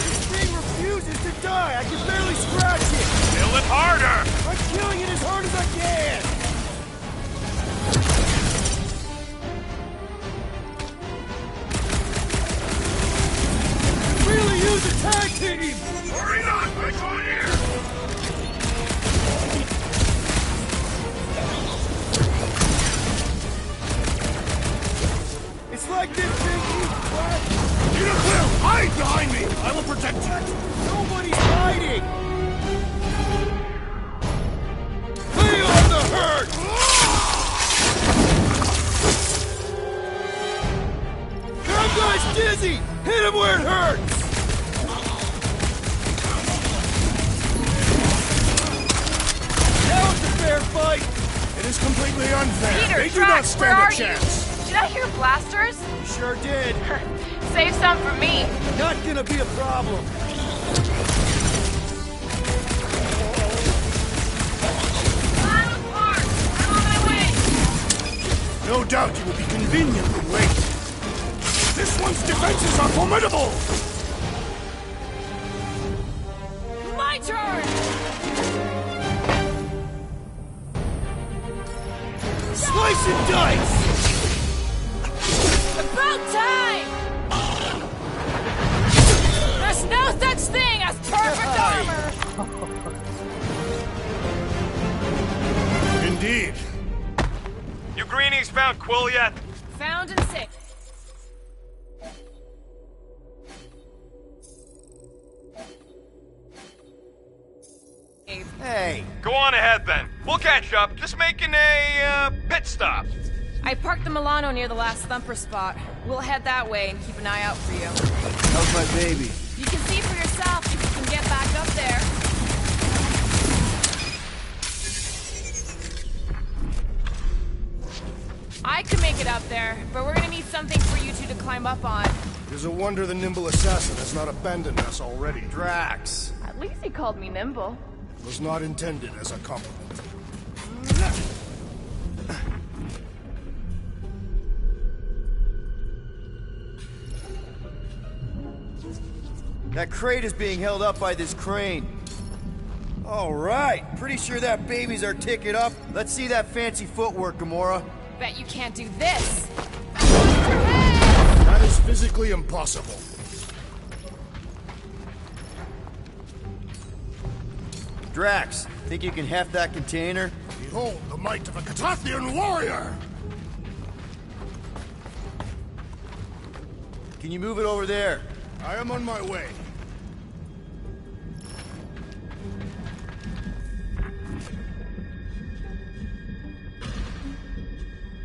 This thing refuses to die! I can barely scratch it! Kill it harder! I Peter Quill, hide behind me! I will protect you! Nobody's hiding! Lay on the hurt! That guy's dizzy! Hit him where it hurts! Now it's a fair fight! It is completely unfair. Peter, They do not Drax, where stand are a chance. you? Did I hear blasters? You sure did. Save some for me. Not gonna be a problem. I'm apart. I'm on my way. No doubt you will be conveniently late. This one's defenses are formidable! My turn. Slice and dice! About time! There's no such thing as perfect armor! Indeed. You greenies found Quill yet? Found and safe. Hey, Go on ahead then. We'll catch up. Just making a pit stop. I parked the Milano near the last thumper spot. We'll head that way and keep an eye out for you. how's my baby? You can see for yourself if you can get back up there. I could make it up there, but we're gonna need something for you two to climb up on. It is a wonder the nimble assassin has not abandoned us already. Drax. At least he called me nimble. It was not intended as a compliment. That crate is being held up by this crane. All right, pretty sure that baby's our ticket up. Let's see that fancy footwork, Gamora. Bet you can't do this. That is physically impossible. Drax, think you can heft that container? Behold the might of a Catathian warrior! Can you move it over there? I am on my way.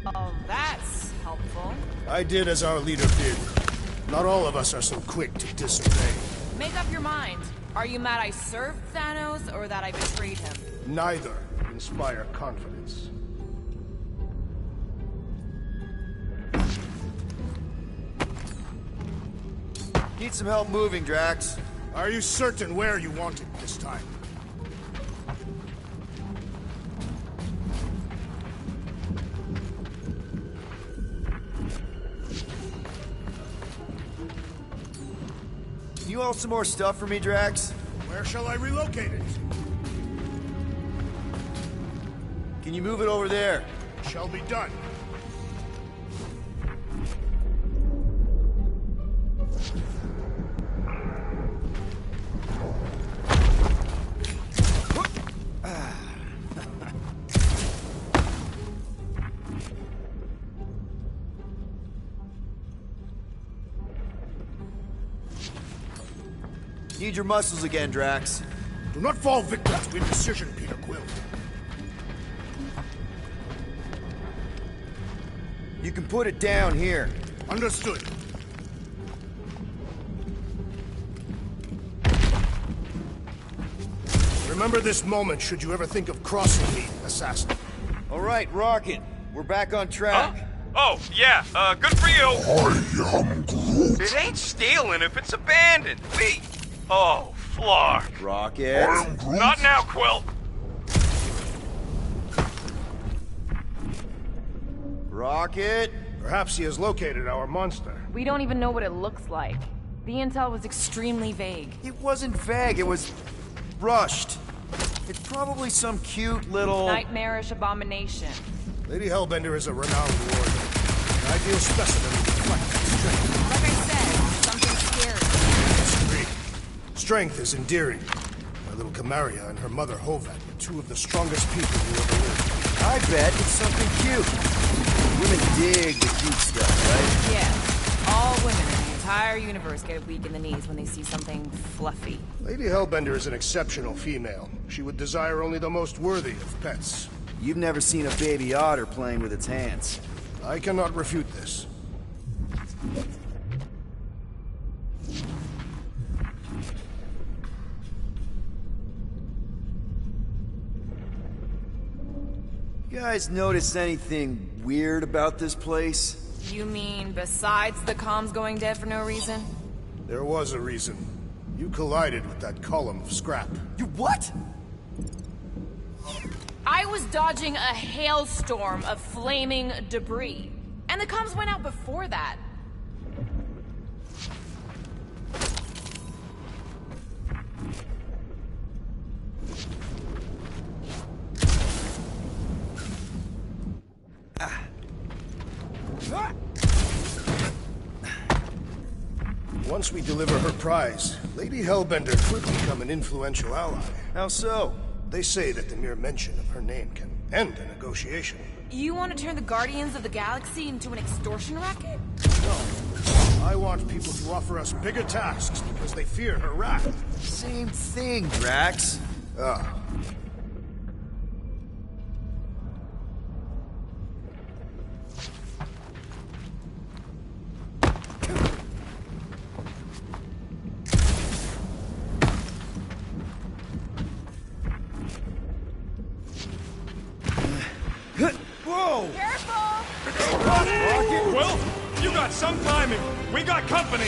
Oh, that's helpful. I did as our leader bid. Not all of us are so quick to disobey. Make up your mind. Are you mad I served Thanos or that I betrayed him? Neither inspire confidence. Need some help moving, Drax. Are you certain where you want it this time? Can you haul some more stuff for me, Drax? Where shall I relocate it? Can you move it over there? Shall be done. Need your muscles again, Drax. Do not fall victim to indecision, Peter Quill. You can put it down here. Understood. Remember this moment should you ever think of crossing me, assassin. All right, Rocket. We're back on track. Huh? Oh, yeah, good for you. I am Groot. It ain't stealing if it's abandoned. Oh, Flark. Rocket. I am Groot. Not now, Quill. Rocket. Perhaps he has located our monster. We don't even know what it looks like. The intel was extremely vague. It wasn't vague, it was rushed. It's probably some cute little... Nightmarish abomination. Lady Hellbender is a renowned warrior. An ideal specimen of reflective strength. Like I said, something scary. Disagree. Strength is endearing. My little Camaria and her mother Hovat were two of the strongest people who ever lived. I bet it's something cute. Women dig the cute stuff, right? Yeah. entire universe get weak in the knees when they see something fluffy. Lady Hellbender is an exceptional female. She would desire only the most worthy of pets. You've never seen a baby otter playing with its hands. I cannot refute this. You guys notice anything weird about this place? You mean besides the comms going dead for no reason? There was a reason. You collided with that column of scrap. You what? I was dodging a hailstorm of flaming debris. And the comms went out before that. Once we deliver her prize, Lady Hellbender could become an influential ally. How so? They say that the mere mention of her name can end a negotiation. You want to turn the Guardians of the Galaxy into an extortion racket? No. I want people to offer us bigger tasks because they fear her wrath. Same thing, Drax. Ah. Whoa! Careful! Rocket! Well, you got some timing. We got company.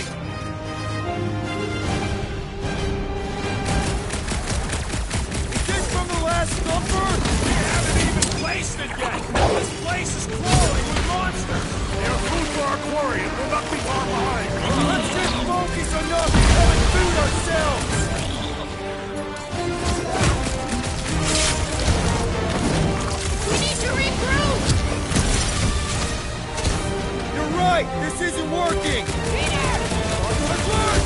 Kick from the last number? We haven't even placed it yet. This place is crawling with monsters. They are food for our quarry and will not be far behind. Let's just focus on not becoming food ourselves! We need to regroup! You're right! This isn't working! Peter! Look!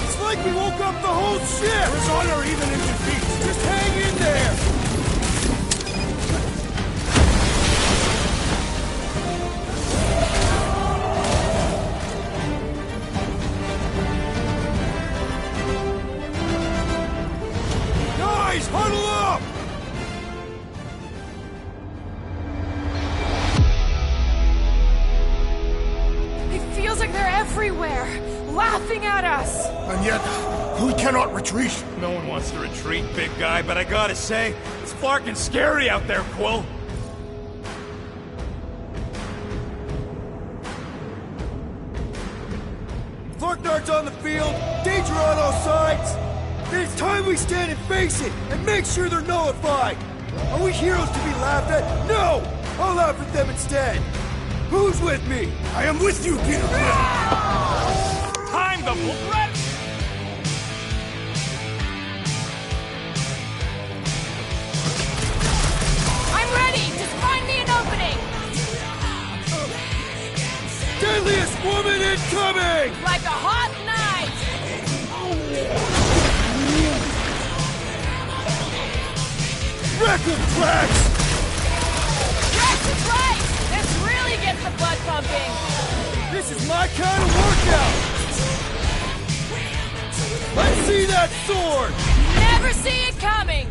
It's like we woke up the whole ship! There is honor even in defeat. Just hang in there! Guys, huddle up! It feels like they're everywhere, laughing at us! And yet, we cannot retreat. No one wants to retreat, big guy, but I gotta say, it's fucking scary out there, Quill. Vorknart's on the field, danger on all sides! Then it's time we stand and face it, and make sure they're nullified! Are we heroes to be laughed at? No! I'll laugh at them instead! Who's with me? I am with you, Peter Quill. Time the threat! I'm ready! Just find me an opening! Deadliest woman incoming! Like a hot knife! Wreck 'em, Drax! Drax is right! This really gets the blood pumping! This is my kind of workout! Let's see that sword! Never see it coming!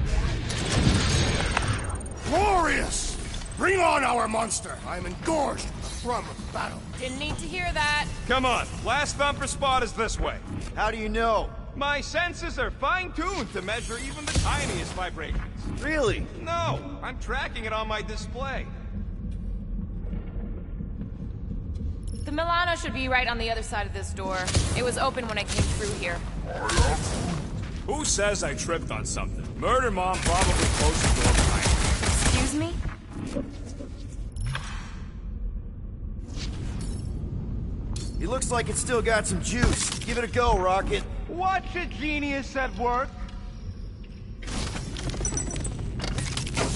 Glorious! Bring on our monster. I am engorged with the thrum of battle. Didn't need to hear that. Come on, last thumper spot is this way. How do you know? My senses are fine-tuned to measure even the tiniest vibrations. Really? No, I'm tracking it on my display. The Milano should be right on the other side of this door. It was open when I came through here. Who says I tripped on something? Murder Mom probably closed the door behind me. Excuse me? He looks like it's still got some juice. Give it a go, Rocket. Watch a genius at work.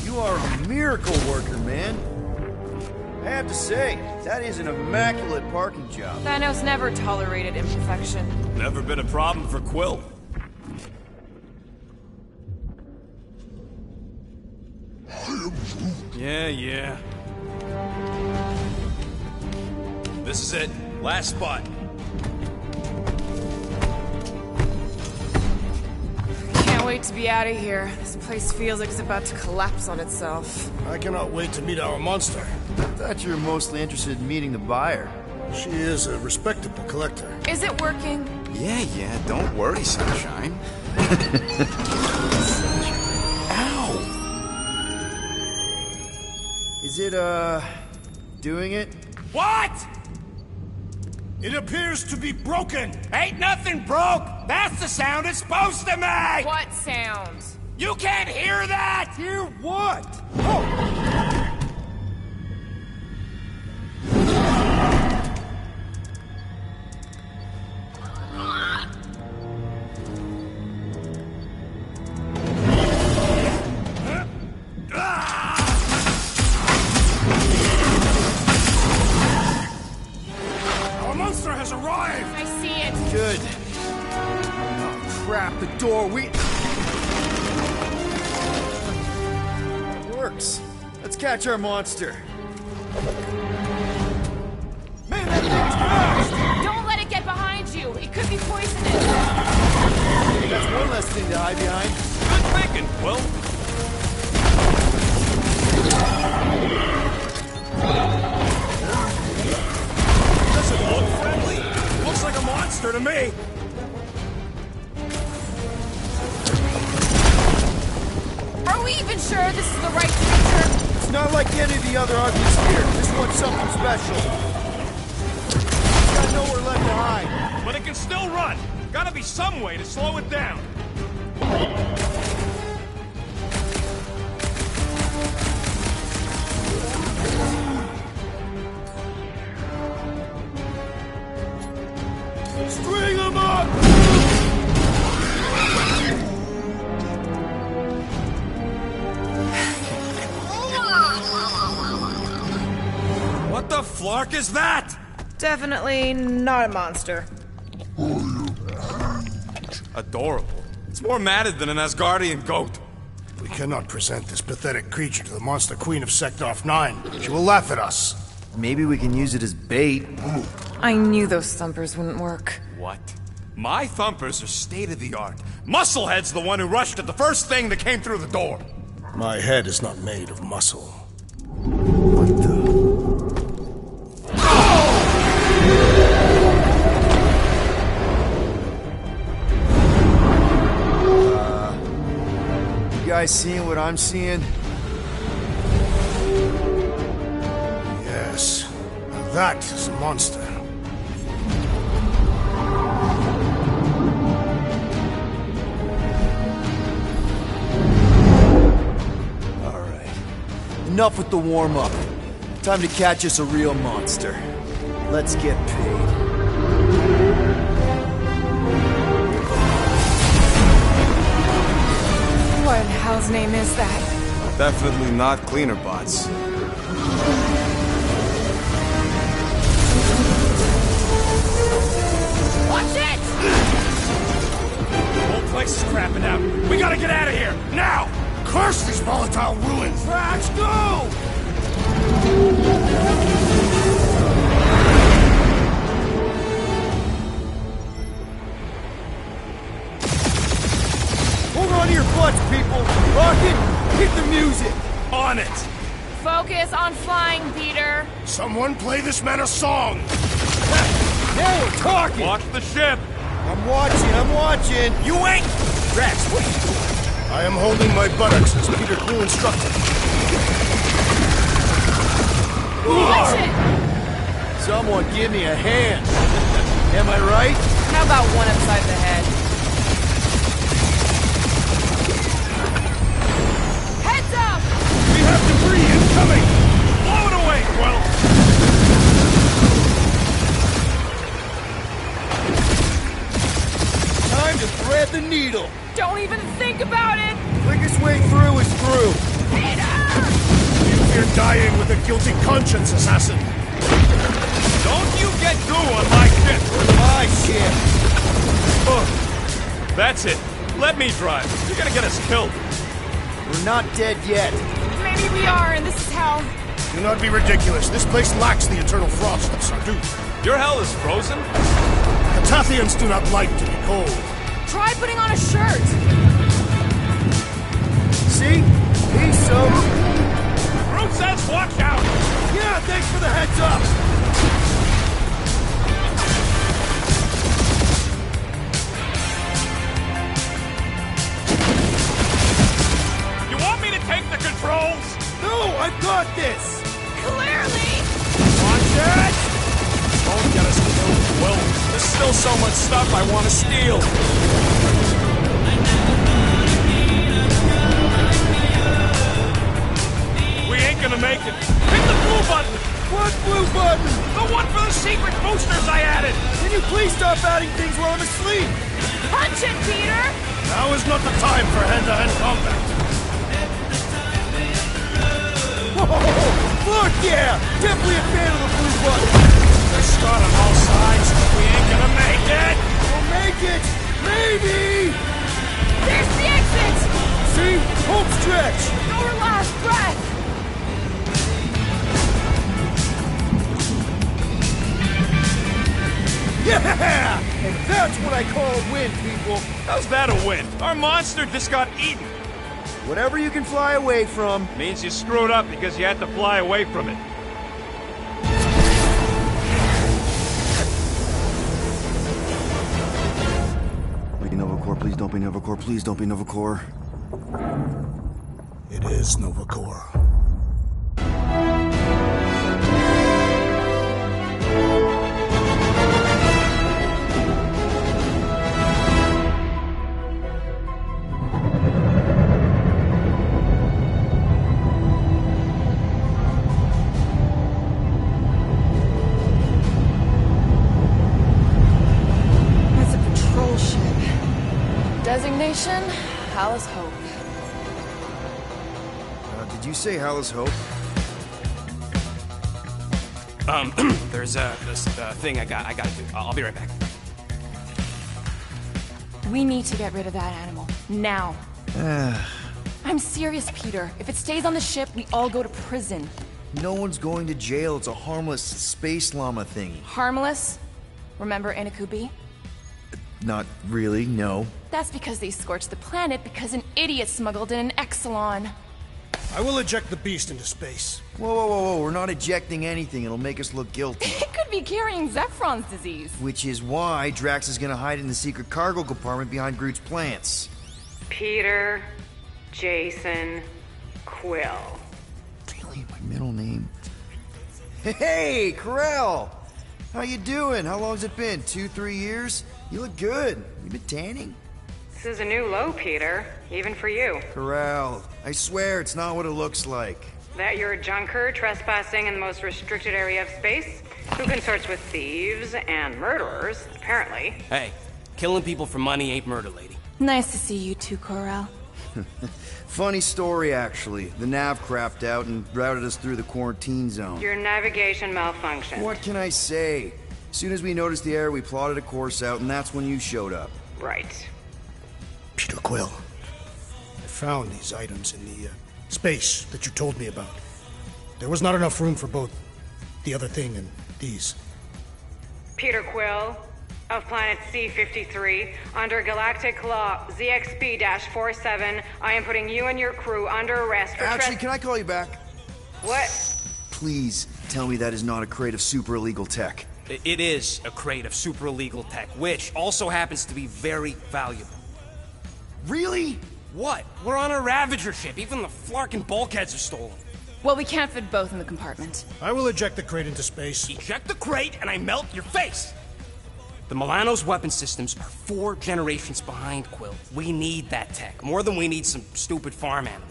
You are a miracle worker, man. I have to say, that is an immaculate parking job. Thanos never tolerated imperfection. Never been a problem for Quill. Yeah. This is it. Last spot. wait to be out of here. This place feels like it's about to collapse on itself. I cannot wait to meet our monster. I thought you were mostly interested in meeting the buyer. She is a respectable collector. Is it working? Yeah, don't worry, Sunshine. Ow! Is it, doing it? What? It appears to be broken! Ain't nothing broke! That's the sound it's supposed to make! What sound? You can't hear that! Hear what? Our monster has arrived! I see it. Good. Oh, crap, the door, It works. Let's catch our monster. Man, that thing's fast! Don't let it get behind you. It could be poisonous. That's one less thing to hide behind. Good thinking, Quill. Doesn't look friendly. Looks like a monster to me. Are we even sure this is the right creature? It's not like any of the other uglies here. This one's something special. It's got nowhere left to hide. But it can still run. Gotta be some way to slow it down. String 'em up! What the flark is that? Definitely not a monster. Adorable. It's more matted than an Asgardian goat. We cannot present this pathetic creature to the monster queen of Seknarf 9. She will laugh at us. Maybe we can use it as bait. I knew those thumpers wouldn't work. What? My thumpers are state-of-the-art. Musclehead's the one who rushed at the first thing that came through the door. My head is not made of muscle. What the? You guys seeing what I'm seeing? Yes. That is a monster. Enough with the warm-up. Time to catch us a real monster. Let's get paid. What in hell's name is that? Definitely not cleaner bots. Watch it! The whole place is crapping out. We gotta get out of here, now! Curse these volatile ruins! Let's go! Hold on to your butts, people! Rocket, hit the music! On it! Focus on flying, Peter. Someone play this man a song! Now we're talking! Watch the ship! I'm watching! You ain't! Drax, what are you doing? I am holding my buttocks as Peter Quill instructed. Watch it! Someone give me a hand! Am I right? How about one upside the head? Heads up! We have debris incoming! Blow it away, Quill! Time to thread the needle! Don't even think about it! Quickest way through is through! Peter! You fear dying with a guilty conscience, assassin! Don't you get goo on my ship! My shit! Oh, that's it. Let me drive. You're gonna get us killed. We're not dead yet. Maybe we are, and this is hell. Do not be ridiculous. This place lacks the eternal frost of Sardu. Your hell is frozen? The Tathians do not like to be cold. Try putting on a shirt. see? He's some... Groot says watch out! Yeah, thanks for the heads up! You want me to take the controls? No, I've got this! Clearly! Watch it! Don't get us killed, Will. There's still so much stuff I want to steal. We ain't gonna make it. Hit the blue button! What blue button? The one for the secret boosters I added! Can you please stop adding things while I'm asleep? Punch it, Peter! Now is not the time for hand-to-hand combat. Whoa! Look, yeah! Definitely a fan of the blue button! There's Scott on all sides. We ain't gonna make it! We'll make it! Maybe! There's the exit! See? Home stretch! Your last breath! Yeah! And that's what I call a win, people! How's that a win? Our monster just got eaten. Whatever you can fly away from. Means you screwed up because you had to fly away from it. Be Novacore, please don't be Novacore, please don't be Novacore. It is Novacore. It's a patrol ship. Designation, Hal's Hope. Did you say Hal's Hope? There's this thing I gotta do. I'll be right back. We need to get rid of that animal. Now. I'm serious, Peter. If it stays on the ship, we all go to prison. No one's going to jail. It's a harmless space llama thing. Harmless? Remember Inakubi? Not really, no. That's because they scorched the planet because an idiot smuggled in an Exelon. I will eject the beast into space. Whoa, whoa, whoa, whoa. We're not ejecting anything. It'll make us look guilty. It could be carrying Zephron's disease. Which is why Drax is gonna hide in the secret cargo compartment behind Groot's plants. Peter, Jason, Quill. Really? My middle name? Hey, Corell! How you doing? How long's it been? 2-3 years? You look good. You been tanning? This is a new low, Peter. Even for you. Corral, I swear it's not what it looks like. That you're a junker trespassing in the most restricted area of space, who consorts with thieves and murderers, apparently. Hey, killing people for money ain't murder, lady. Nice to see you too, Corral. Funny story, actually. The nav crapped out and routed us through the quarantine zone. Your navigation malfunctioned. What can I say? As soon as we noticed the error, we plotted a course out, and that's when you showed up. Right. Peter Quill, I found these items in the space that you told me about. There was not enough room for both the other thing and these. Peter Quill, of planet C-53, under Galactic Law ZXB-47, I am putting you and your crew under arrest for Actually, can I call you back? What? Please tell me that is not a crate of super illegal tech. It is a crate of super illegal tech, which also happens to be very valuable. Really? What? We're on a Ravager ship. Even the Flarkin bulkheads are stolen. Well, we can't fit both in the compartment. I will eject the crate into space. Eject the crate and I melt your face! The Milano's weapon systems are 4 generations behind, Quill. We need that tech, more than we need some stupid farm animal.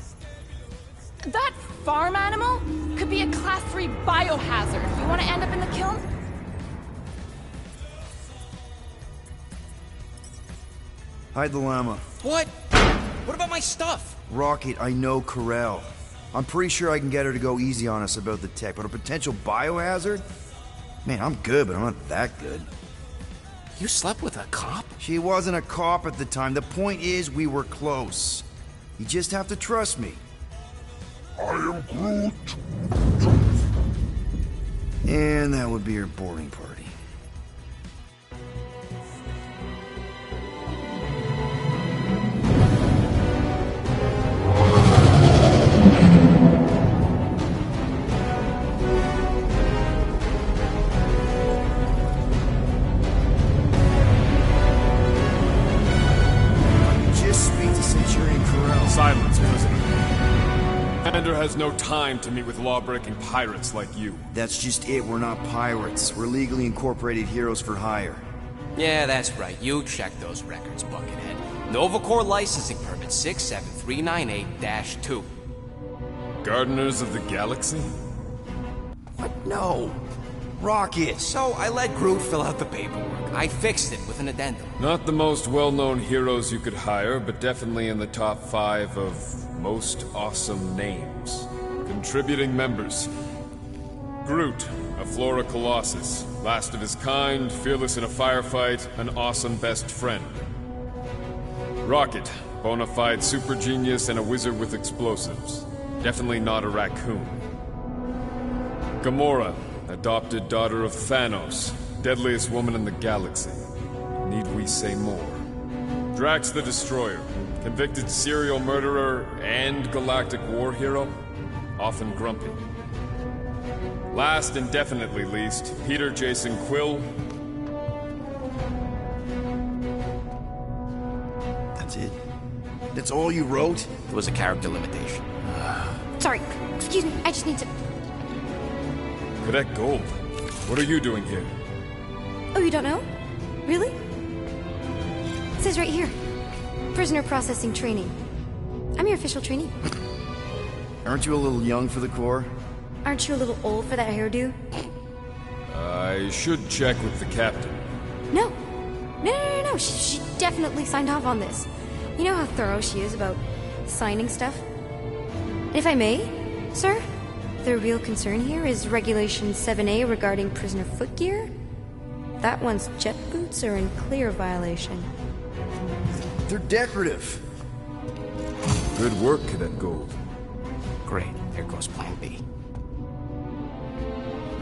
That farm animal could be a Class 3 biohazard. You want to end up in the kiln? Hide the llama. What? What about my stuff? Rocket, I know Corell. I'm pretty sure I can get her to go easy on us about the tech, but a potential biohazard? Man, I'm good, but I'm not that good. You slept with a cop? She wasn't a cop at the time. The point is, we were close. You just have to trust me. I am Groot. And that would be your boarding party. Commander has no time to meet with law-breaking pirates like you. That's just it, we're not pirates. We're legally incorporated heroes for hire. Yeah, that's right. You check those records, Buckethead. Novacore licensing permit 67398-2. Gardeners of the Galaxy? What? No. Rocket! So I let Groot fill out the paperwork. I fixed it with an addendum. Not the most well-known heroes you could hire, but definitely in the top 5 of most awesome names. Contributing members. Groot, a Flora Colossus. Last of his kind, fearless in a firefight, an awesome best friend. Rocket, bona fide super genius and a wizard with explosives. Definitely not a raccoon. Gamora, adopted daughter of Thanos, deadliest woman in the galaxy. Need we say more? Drax the Destroyer, convicted serial murderer and galactic war hero, often grumpy. Last and definitely least, Peter Jason Quill. That's it? That's all you wrote? It was a character limitation. Sorry, excuse me, I just need to... Cadet Gold, what are you doing here? Oh, you don't know? Really? It says right here. Prisoner processing training. I'm your official trainee. Aren't you a little young for the Corps? Aren't you a little old for that hairdo? I should check with the captain. No. No. She definitely signed off on this. You know how thorough she is about signing stuff? And if I may, sir, the real concern here is Regulation 7A regarding prisoner footgear. That one's jet boots are in clear violation. They're decorative. Good work, Cadet Gold. Great. Here goes Plan B.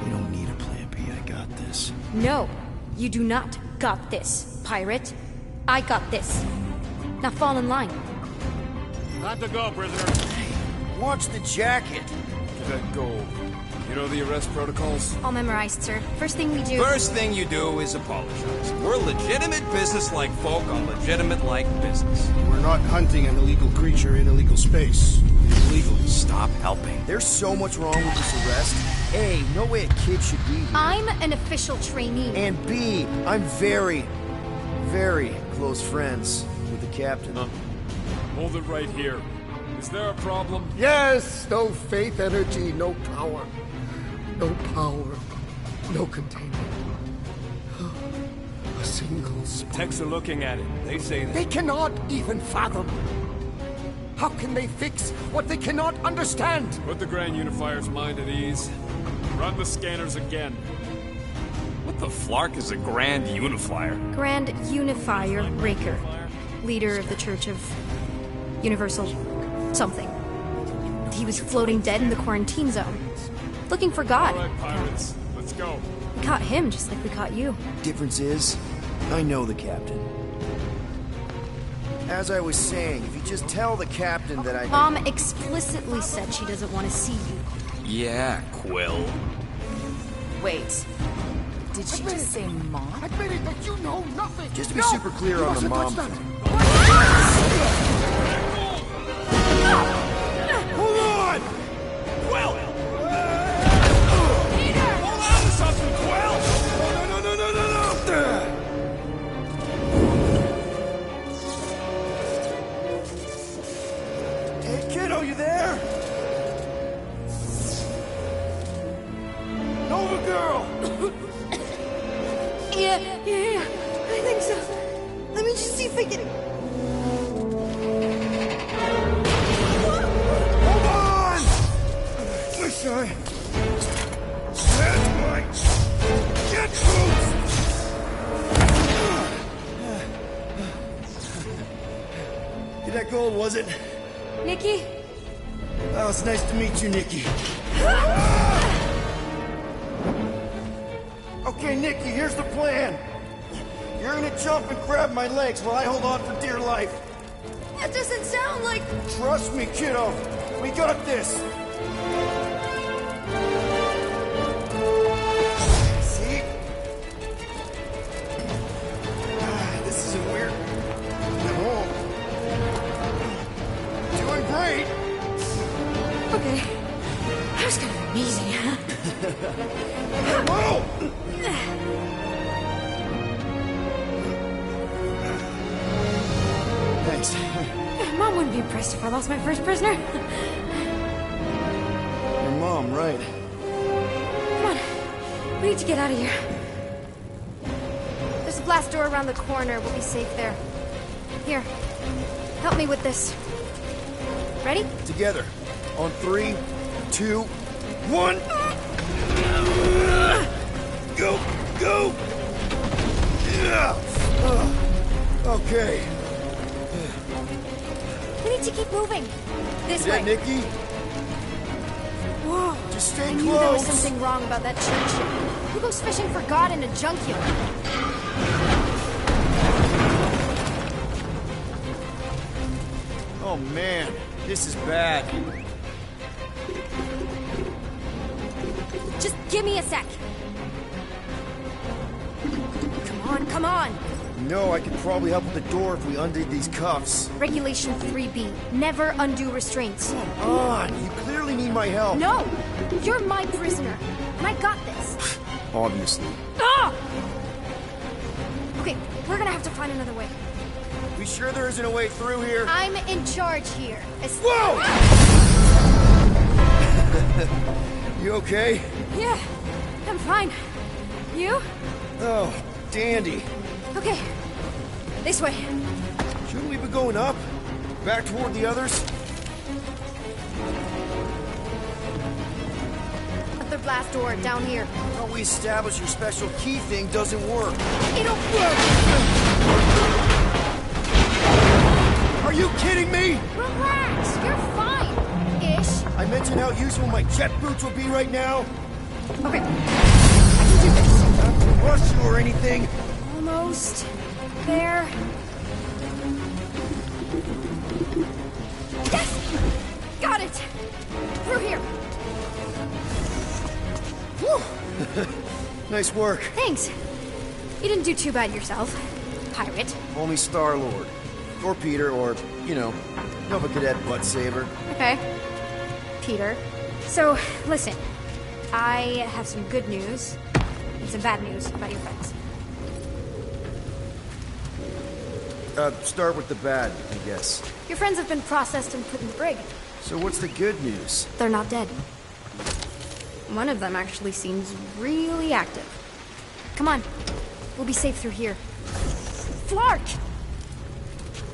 We don't need a Plan B. I got this. No, you do not got this, pirate. I got this. Now fall in line. Time to go, prisoner. Watch the jacket. Cadet Gold. You know the arrest protocols? All memorized, sir. First thing we do... First thing you do is apologize. We're legitimate business-like folk on legitimate-like business. We're not hunting an illegal creature in illegal space. Illegally. Stop helping. There's so much wrong with this arrest. A, no way a kid should be here. I'm an official trainee. And B, I'm very, very close friends with the captain. Hold it right here. Is there a problem? Yes, no faith energy, no power. No power, no containment. A single spark. Techs are looking at it. They say that. They cannot even fathom. How can they fix what they cannot understand? Put the Grand Unifier's mind at ease. Run the scanners again. What the flark is a Grand Unifier? Grand Unifier Raker. Leader of the Church of Universal something. He was floating dead in the quarantine zone. Looking for God. All right, pirates. Let's go. We caught him just like we caught you. Difference is, I know the captain. As I was saying, if you just tell the captain that I... Mom explicitly said she doesn't want to see you. Yeah, Quill. Wait. Did she just say Mom? Admit it that you know nothing. Just to be super clear on the mom thing. Hold on! Quill! Peter! Hold on to something, Quill! No! Hey, kiddo, you there? Nova girl! Yeah, I think so. Let me just see if I can... Hold on! Wish I had my jet boots! Cadet Gold, was it? Nikki? Oh, it's nice to meet you, Nikki. Okay, Nikki, here's the plan. You're gonna jump and grab my legs while I hold on for dear life. That doesn't sound like... Trust me, kiddo. We got this. See? This isn't weird at all. Doing great. Okay. Whoa! Thanks. Mom wouldn't be impressed if I lost my first prisoner. Your mom, right? Come on. We need to get out of here. There's a blast door around the corner. We'll be safe there. Here. Help me with this. Ready? Together. On 3, 2, 1. Go! Go! Okay. We need to keep moving. This Yeah, way. Nikki? Whoa. Just stay I knew there was close. something wrong about that church. Who goes fishing for God in a junkyard? Oh man, this is bad. Just give me a sec. Come on, come on. You know, I could probably help with the door if we undid these cuffs. Regulation 3B. Never undo restraints. Come on, you clearly need my help. No! You're my prisoner. And I got this. Obviously. Ah! Okay, we're gonna have to find another way. We sure there isn't a way through here? I'm in charge here. Whoa! You okay? Yeah, I'm fine. You? Oh, dandy. Okay, this way. Shouldn't we be going up? Back toward the others? Another blast door down here. Thought we established your special key thing doesn't work. It'll work! Are you kidding me? Relax, you're fine. Ish. I mentioned how useful my jet boots will be right now. Okay, I can do this. Not to rush you or anything. Almost there. Yes! Got it! Through here. Whew. Nice work. Thanks. You didn't do too bad yourself, pirate. Only Star-Lord. Or Peter, or, you know, Nova Cadet Butt Saver. Okay. Peter. So, listen. I have some good news and some bad news about your friends. Start with the bad, I guess. Your friends have been processed and put in the brig. So what's the good news? They're not dead. One of them actually seems really active. Come on. We'll be safe through here. Flark!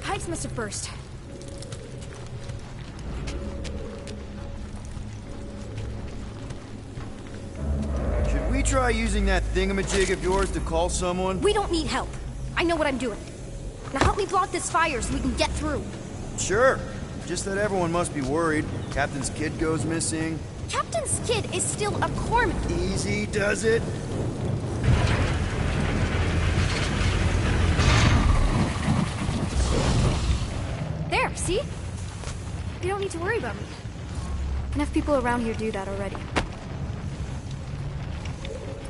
Pipes must have burst. Should we try using that thingamajig of yours to call someone? We don't need help. I know what I'm doing. Now help me block this fire so we can get through. Sure. Just that everyone must be worried. Captain's kid goes missing. Captain's kid is still a corpsman. Easy does it. There, see? You don't need to worry about me. Enough people around here do that already.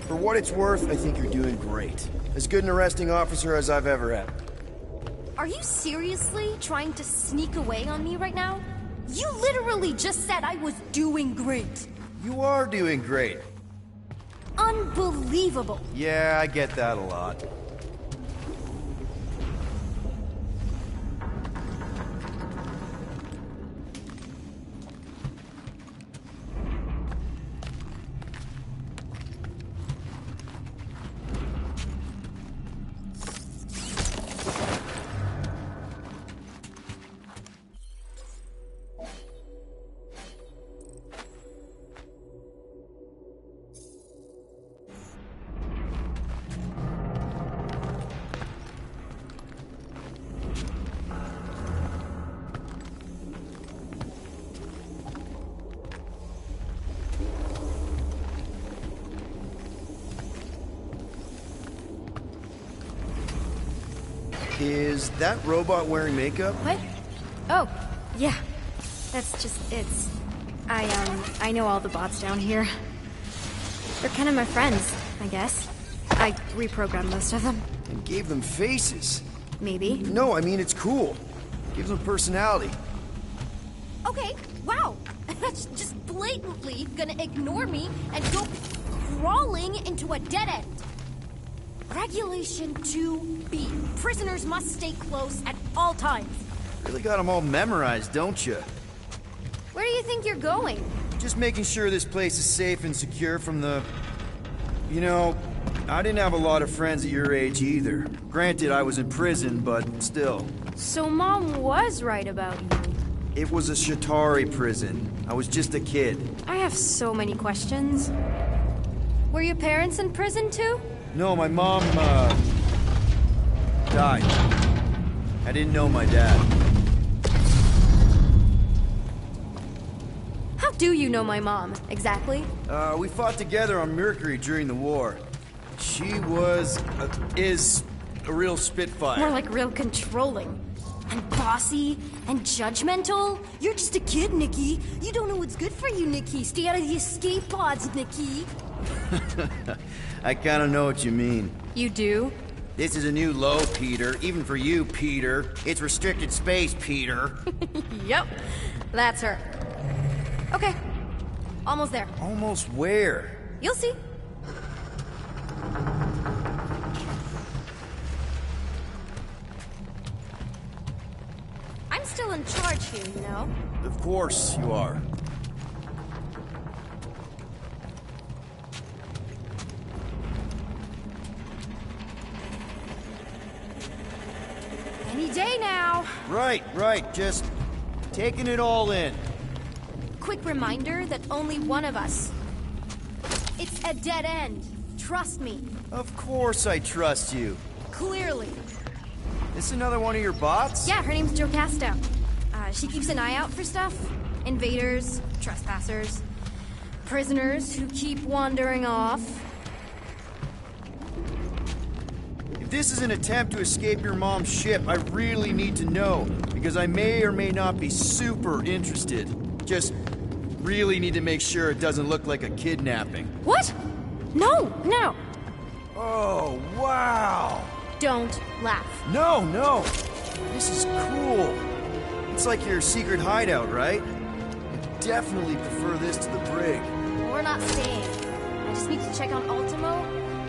For what it's worth, I think you're doing great. As good an arresting officer as I've ever had. Are you seriously trying to sneak away on me right now? You literally just said I was doing great. You are doing great. Unbelievable. Yeah, I get that a lot. Is that robot wearing makeup? What? Oh, yeah. That's just it's. I know all the bots down here. They're kind of my friends, I guess. I reprogrammed most of them. And gave them faces. Maybe. No, I mean, it's cool. Gives them personality. Okay, wow. That's just blatantly gonna ignore me and go crawling into a dead end. Regulation 2B. Prisoners must stay close at all times. Really got them all memorized, don't you? Where do you think you're going? Just making sure this place is safe and secure from the... You know, I didn't have a lot of friends at your age either. Granted, I was in prison, but still. So Mom was right about you. It was a Shatari prison. I was just a kid. I have so many questions. Were your parents in prison too? No, my mom, died. I didn't know my dad. How do you know my mom, exactly? We fought together on Mercury during the war. She was, is a real spitfire. More like real controlling. And bossy and judgmental. You're just a kid, Nikki. You don't know what's good for you, Nikki. Stay out of the escape pods, Nikki. I kinda know what you mean. You do? This is a new low, Peter. Even for you, Peter. It's restricted space, Peter. Yep, that's her. Okay, almost there. Almost where? You'll see. I'm still in charge here, you know? Of course you are. Any day now. Right. Just taking it all in. Quick reminder that only one of us. It's a dead end. Trust me. Of course I trust you. Clearly. This another one of your bots? Yeah, her name's Joe Casto. She keeps an eye out for stuff. Invaders, trespassers, prisoners who keep wandering off. If this is an attempt to escape your mom's ship, I really need to know, because I may or may not be super interested. Just really need to make sure it doesn't look like a kidnapping. What? No. Oh, wow! Don't laugh. No! This is cool. It's like your secret hideout, right? I definitely prefer this to the brig. We're not staying. I just need to check on Ultimo.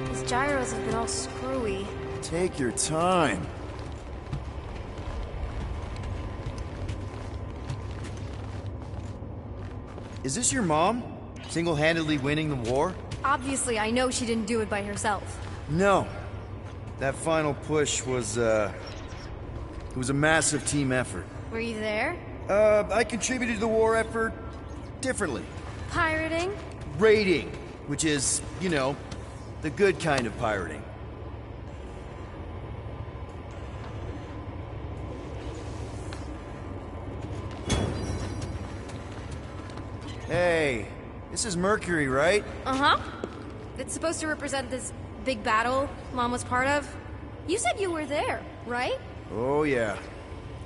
His gyros have been all screwy. Take your time. Is this your mom? Single-handedly winning the war? Obviously, I know she didn't do it by herself. No. That final push was, it was a massive team effort. Were you there? I contributed to the war effort differently. Pirating? Raiding, which is, you know, the good kind of pirating. Hey, this is Mercury, right? Uh-huh. It's supposed to represent this big battle Mom was part of. You said you were there, right? Oh, yeah.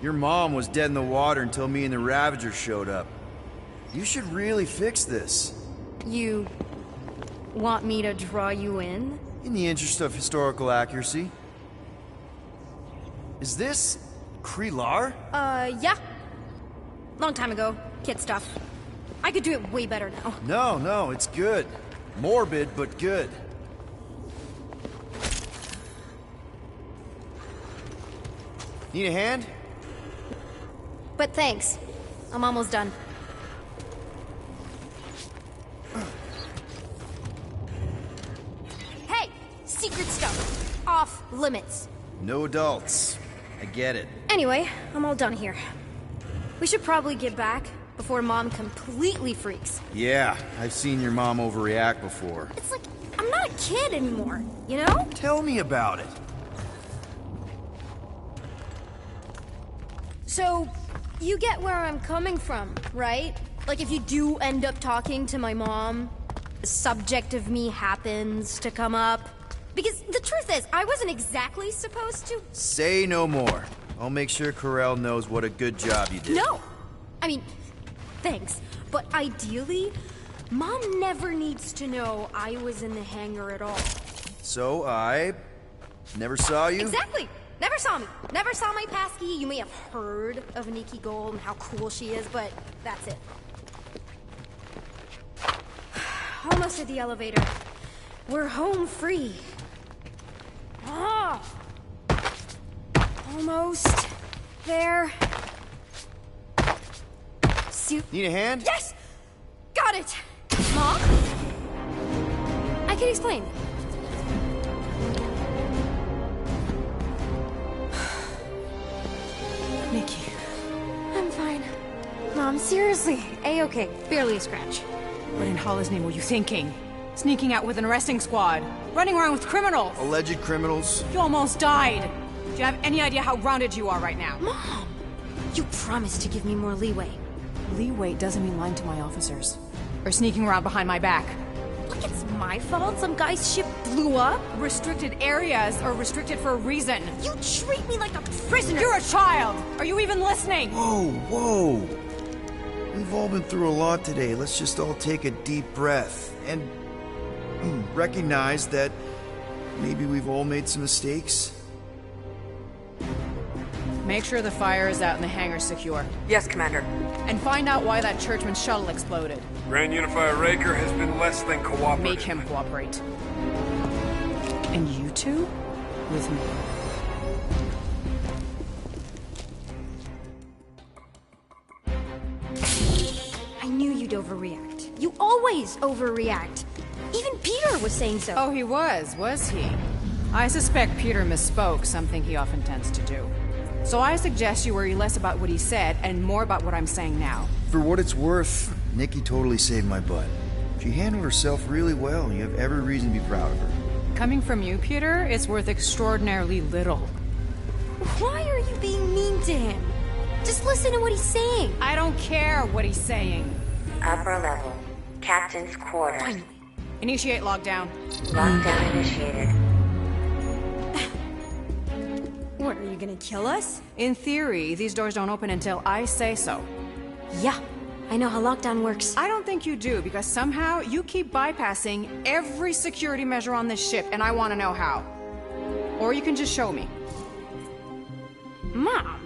Your mom was dead in the water until me and the Ravager showed up. You should really fix this. You want me to draw you in? In the interest of historical accuracy. Is this Krelar? Yeah. Long time ago. Kid stuff. I could do it way better now. No, it's good. Morbid, but good. Need a hand? But thanks. I'm almost done. Hey! Secret stuff. Off limits. No adults. I get it. Anyway, I'm all done here. We should probably get back before Mom completely freaks. Yeah, I've seen your mom overreact before. It's like, I'm not a kid anymore, you know? Tell me about it. So, you get where I'm coming from, right? Like if you do end up talking to my mom, the subject of me happens to come up. Because the truth is, I wasn't exactly supposed to. Say no more. I'll make sure Corell knows what a good job you did. No! I mean, thanks. But ideally, Mom never needs to know I was in the hangar at all. So I never saw you? Exactly! Never saw me. Never saw my passkey. You may have heard of Nikki Gold and how cool she is, but that's it. Almost at the elevator. We're home free. Ah! Almost there. Need a hand? Yes! Got it! Mom? I can explain. Nikki. I'm fine. Mom, seriously. A-okay. Barely a scratch. What in Hollis' name were you thinking? Sneaking out with an arresting squad? Running around with criminals? Alleged criminals? You almost died. Do you have any idea how grounded you are right now? Mom! You promised to give me more leeway. Leeway doesn't mean lying to my officers. Or sneaking around behind my back. Look, it's my fault some guy's ship blew up. Restricted areas are restricted for a reason. You treat me like a prisoner. You're a child! Are you even listening? Whoa, whoa. We've all been through a lot today. Let's just all take a deep breath and recognize that maybe we've all made some mistakes. Make sure the fire is out and the hangar's secure. Yes, Commander. And find out why that churchman's shuttle exploded. Grand Unifier Raker has been less than cooperative. Make him cooperate. And you two? With me. I knew you'd overreact. You always overreact. Even Peter was saying so. Oh, he was he? I suspect Peter misspoke, something he often tends to do. So I suggest you worry less about what he said and more about what I'm saying now. For what it's worth, Nikki totally saved my butt. She handled herself really well. You have every reason to be proud of her. Coming from you, Peter, it's worth extraordinarily little. Why are you being mean to him? Just listen to what he's saying. I don't care what he's saying. Upper level. Captain's quarters. Finally. Initiate lockdown. Lockdown initiated. What, are you gonna kill us? In theory, these doors don't open until I say so. Yeah, I know how lockdown works. I don't think you do, because somehow you keep bypassing every security measure on this ship, and I want to know how. Or you can just show me. Mom!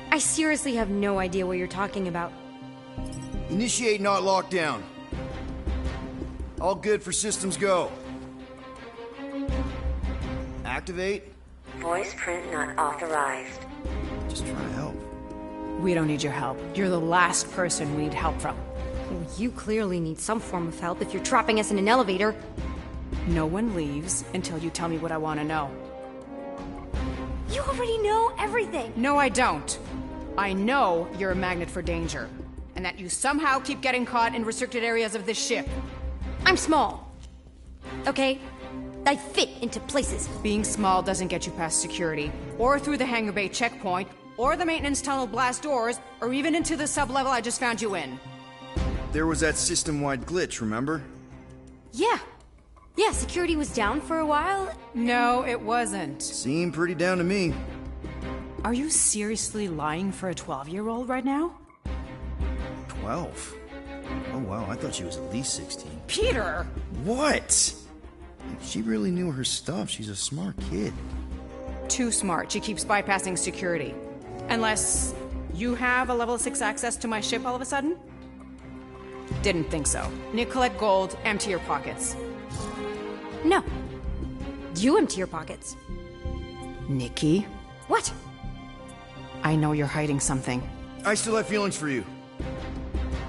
I seriously have no idea what you're talking about. Initiate not lockdown. All good for systems go. Activate. Voice print not authorized. Just trying to help. We don't need your help. You're the last person we need help from. Well, you clearly need some form of help if you're trapping us in an elevator. No one leaves until you tell me what I want to know. You already know everything. No, I don't. I know you're a magnet for danger, and that you somehow keep getting caught in restricted areas of this ship. I'm small. Okay? I fit into places. Being small doesn't get you past security, or through the hangar bay checkpoint, or the maintenance tunnel blast doors, or even into the sub-level I just found you in. There was that system-wide glitch, remember? Yeah. Yeah, security was down for a while. No, it wasn't. Seemed pretty down to me. Are you seriously lying for a 12-year-old right now? 12? Oh wow, I thought she was at least 16. Peter! What? She really knew her stuff. She's a smart kid. Too smart. She keeps bypassing security. Unless you have a level 6 access to my ship all of a sudden? Didn't think so. Collect gold, empty your pockets. No. You empty your pockets. Nikki? What? I know you're hiding something. I still have feelings for you.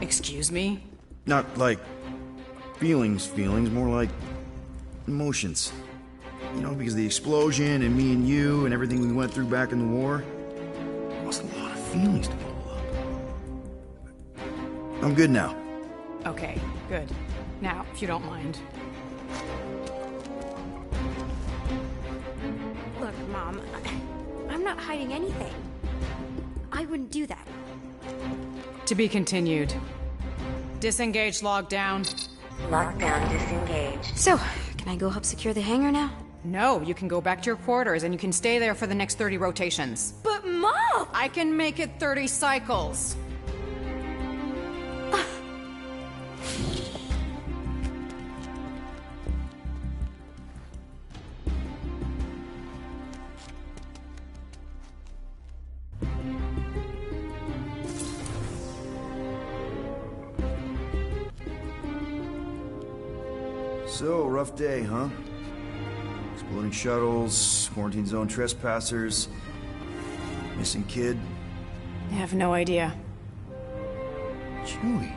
Excuse me? Not like feelings, more like emotions. You know, because of the explosion and me and you and everything we went through back in the war. There was a lot of feelings to bubble up. I'm good now. Okay, good. Now, if you don't mind. Look, Mom, I'm not hiding anything. I wouldn't do that. To be continued. Disengage lockdown. Lockdown disengaged. So, can I go help secure the hangar now? No, you can go back to your quarters and you can stay there for the next 30 rotations. But Mom! I can make it 30 cycles. So, rough day, huh? Exploding shuttles, quarantine zone trespassers, missing kid. I have no idea. Chewie.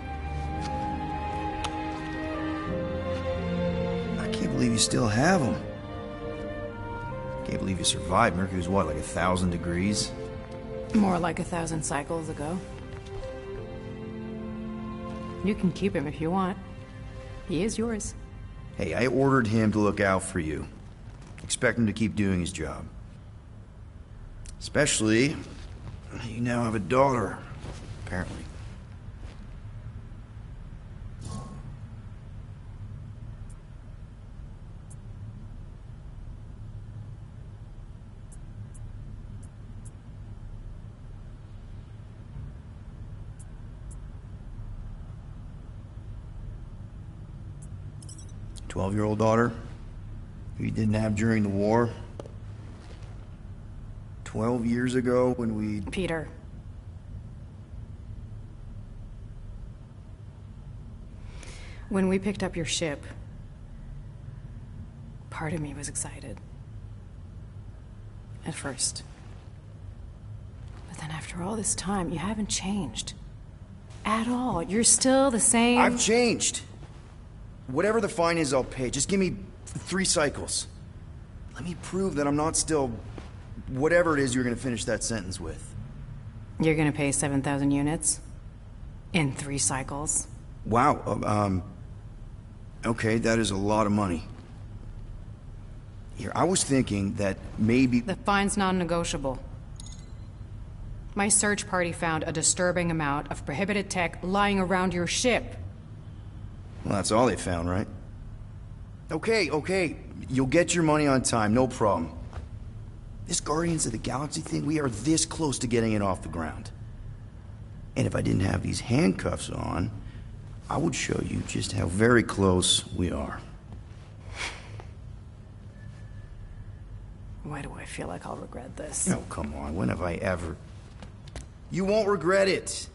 I can't believe you still have him. Can't believe you survived. Mercury's what, like 1,000 degrees? More like 1,000 cycles ago. You can keep him if you want. He is yours. Hey, I ordered him to look out for you. Expect him to keep doing his job. Especially, you now have a daughter, apparently. Twelve-year-old daughter, who you didn't have during the war. 12 years ago when we... Peter. When we picked up your ship, part of me was excited. At first. But then after all this time, you haven't changed. At all. You're still the same... I've changed. Whatever the fine is, I'll pay. Just give me 3 cycles. Let me prove that I'm not still... whatever it is you're gonna finish that sentence with. You're gonna pay 7,000 units? In 3 cycles? Wow, okay, that is a lot of money. Here, I was thinking that maybe... The fine's non-negotiable. My search party found a disturbing amount of prohibited tech lying around your ship. Well, that's all they found, right? Okay. You'll get your money on time, no problem. This Guardians of the Galaxy thing, we are this close to getting it off the ground. And if I didn't have these handcuffs on, I would show you just how very close we are. Why do I feel like I'll regret this? Oh, come on, when have I ever... You won't regret it.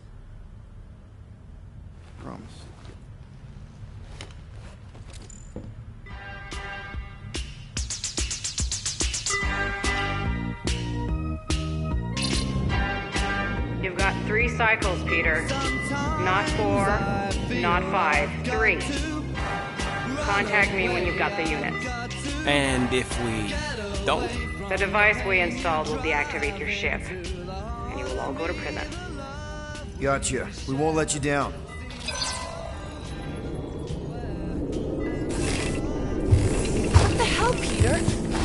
Promise. You've got 3 cycles, Peter. Not 4, not 5, 3. Contact me when you've got the unit. And if we don't? The device we installed will deactivate your ship, and you will all go to prison. Gotcha. We won't let you down. What the hell, Peter?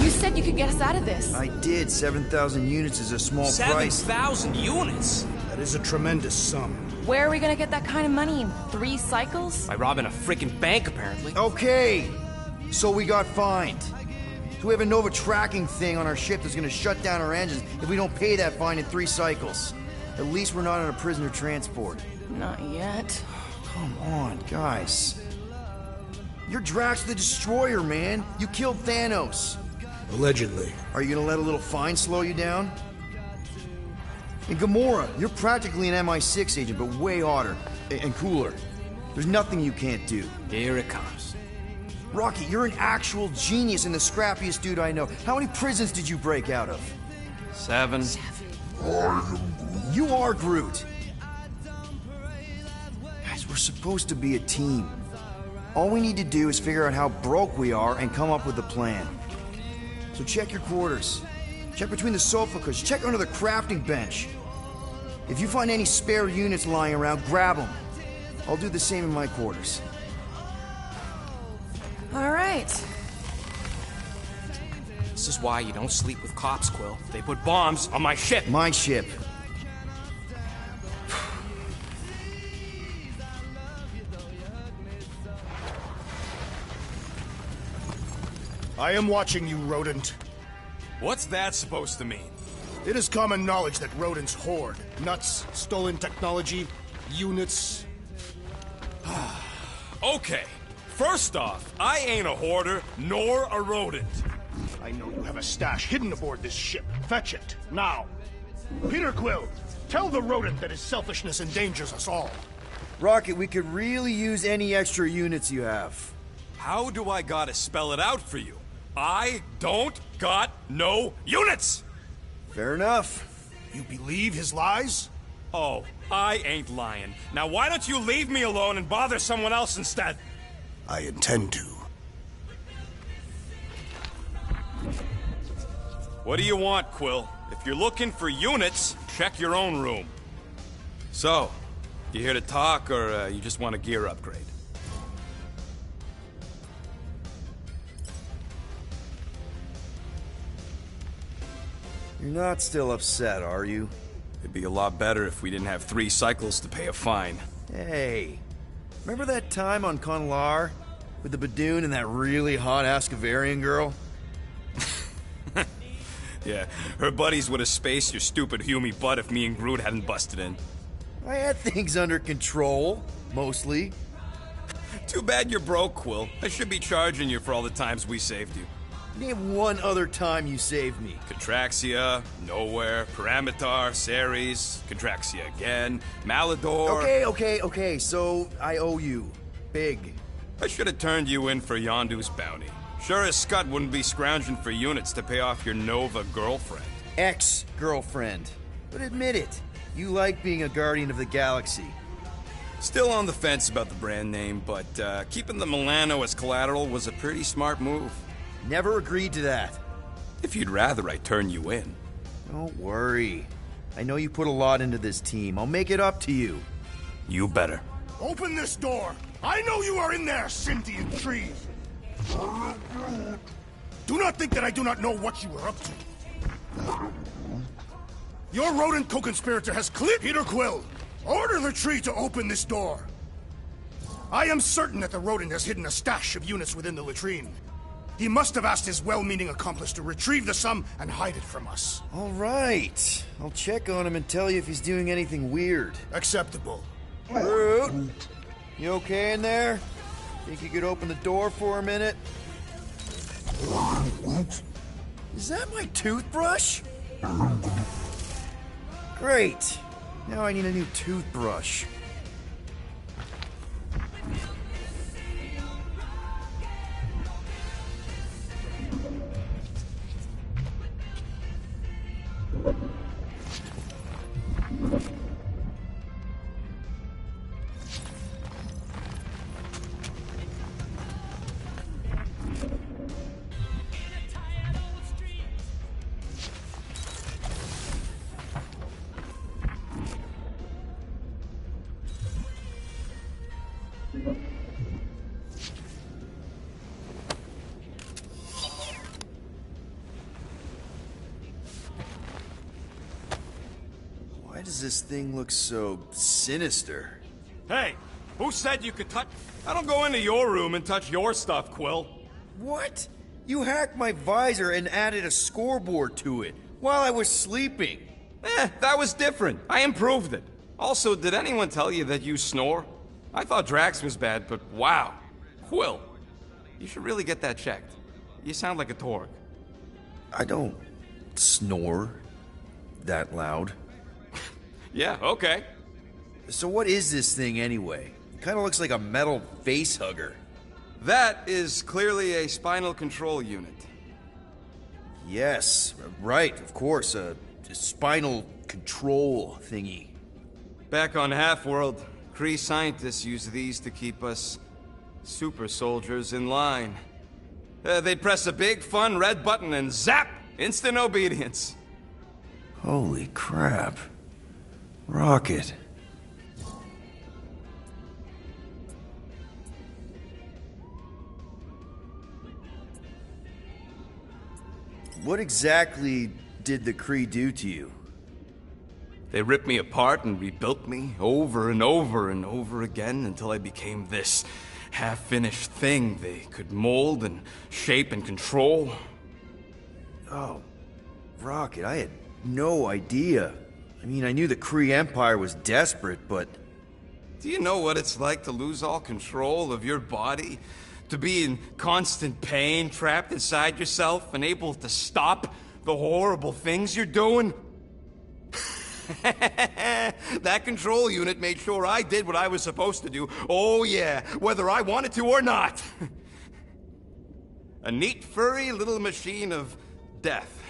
You said you could get us out of this. I did. 7,000 units is a small price. 7,000 units? That is a tremendous sum. Where are we gonna get that kind of money in 3 cycles? By robbing a freaking bank, apparently. Okay, so we got fined. So we have a Nova tracking thing on our ship that's gonna shut down our engines if we don't pay that fine in 3 cycles. At least we're not on a prisoner transport. Not yet. Come on, guys. You're Drax the Destroyer, man. You killed Thanos. Allegedly. Are you gonna let a little fine slow you down? And Gamora, you're practically an MI6 agent, but way hotter and cooler. There's nothing you can't do. Here it comes. Rocky, you're an actual genius and the scrappiest dude I know. How many prisons did you break out of? 7. You are Groot. Guys, we're supposed to be a team. All we need to do is figure out how broke we are and come up with a plan. So check your quarters. Check between the sofa cushions. Check under the crafting bench. If you find any spare units lying around, grab them. I'll do the same in my quarters. All right. This is why you don't sleep with cops, Quill. They put bombs on my ship. My ship. I am watching you, rodent. What's that supposed to mean? It is common knowledge that rodents hoard nuts, stolen technology, units. Okay, first off, I ain't a hoarder nor a rodent. I know you have a stash hidden aboard this ship. Fetch it, now. Peter Quill, tell the rodent that his selfishness endangers us all. Rocket, we could really use any extra units you have. How do I gotta spell it out for you? I don't got no units! Fair enough. You believe his lies? Oh, I ain't lying. Now why don't you leave me alone and bother someone else instead? I intend to. What do you want, Quill? If you're looking for units, check your own room. So, you here to talk, or you just want a gear upgrade? You're not still upset, are you? It'd be a lot better if we didn't have 3 cycles to pay a fine. Hey, remember that time on Conlar? With the Badoon and that really hot Ascavarian girl? Yeah, her buddies would have spaced your stupid Humy butt if me and Groot hadn't busted in. I had things under control, mostly. Too bad you're broke, Quill. I should be charging you for all the times we saved you. Name one other time you saved me. Contraxia, Nowhere, Paramitar, Ceres, Contraxia again, Malador... Okay, so I owe you. Big. I should have turned you in for Yondu's bounty. Sure as Scott wouldn't be scrounging for units to pay off your Nova girlfriend. Ex-girlfriend. But admit it, you like being a Guardian of the Galaxy. Still on the fence about the brand name, but keeping the Milano as collateral was a pretty smart move. Never agreed to that. If you'd rather I turn you in. Don't worry. I know you put a lot into this team. I'll make it up to you. You better. Open this door! I know you are in there, sentient tree! Do not think that I do not know what you are up to. Your rodent co-conspirator has cleared Peter Quill. Order the tree to open this door. I am certain that the rodent has hidden a stash of units within the latrine. He must have asked his well-meaning accomplice to retrieve the sum and hide it from us. All right. I'll check on him and tell you if he's doing anything weird. Acceptable. Groot, you okay in there? Think you could open the door for a minute? Is that my toothbrush? Great. Now I need a new toothbrush. Why does this thing look so sinister? Hey, who said you could touch... I don't go into your room and touch your stuff, Quill. What? You hacked my visor and added a scoreboard to it while I was sleeping. That was different. I improved it. Also, did anyone tell you that you snore? I thought Drax was bad, but wow. Quill, you should really get that checked. You sound like a Torg. I don't snore that loud. Yeah, okay. So what is this thing anyway? It kind of looks like a metal face hugger. That is clearly a spinal control unit. Yes, right, of course, a spinal control thingy. Back on Half-World, Kree scientists use these to keep us super soldiers in line. They'd press a big, fun red button and zap! Instant obedience. Holy crap. Rocket. What exactly did the Kree do to you? They ripped me apart and rebuilt me over and over and over again until I became this half-finished thing they could mold and shape and control. Oh, Rocket, I had no idea. I mean, I knew the Kree Empire was desperate, but... Do you know what it's like to lose all control of your body? To be in constant pain, trapped inside yourself, unable to stop the horrible things you're doing? That control unit made sure I did what I was supposed to do. Oh yeah, whether I wanted to or not. A neat, furry little machine of death.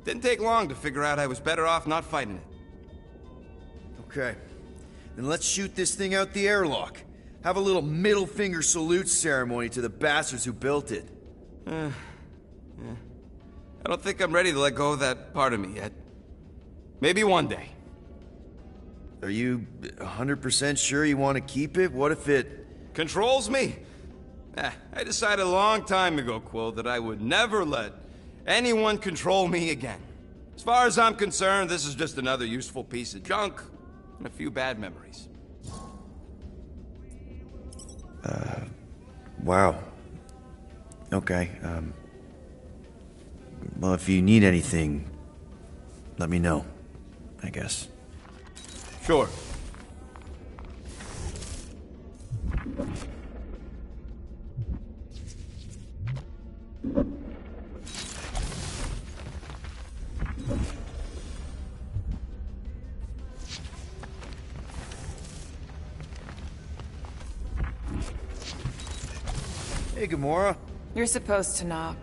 Didn't take long to figure out I was better off not fighting it. Okay. Then let's shoot this thing out the airlock. Have a little middle finger salute ceremony to the bastards who built it. Yeah. I don't think I'm ready to let go of that part of me yet. Maybe one day. Are you 100% sure you want to keep it? What if it... Controls me? I decided a long time ago, Quill, that I would never let anyone control me again. As far as I'm concerned, this is just another useful piece of junk and a few bad memories. Wow. Okay, well, if you need anything, let me know, I guess. Sure. Hey, Gamora. You're supposed to knock.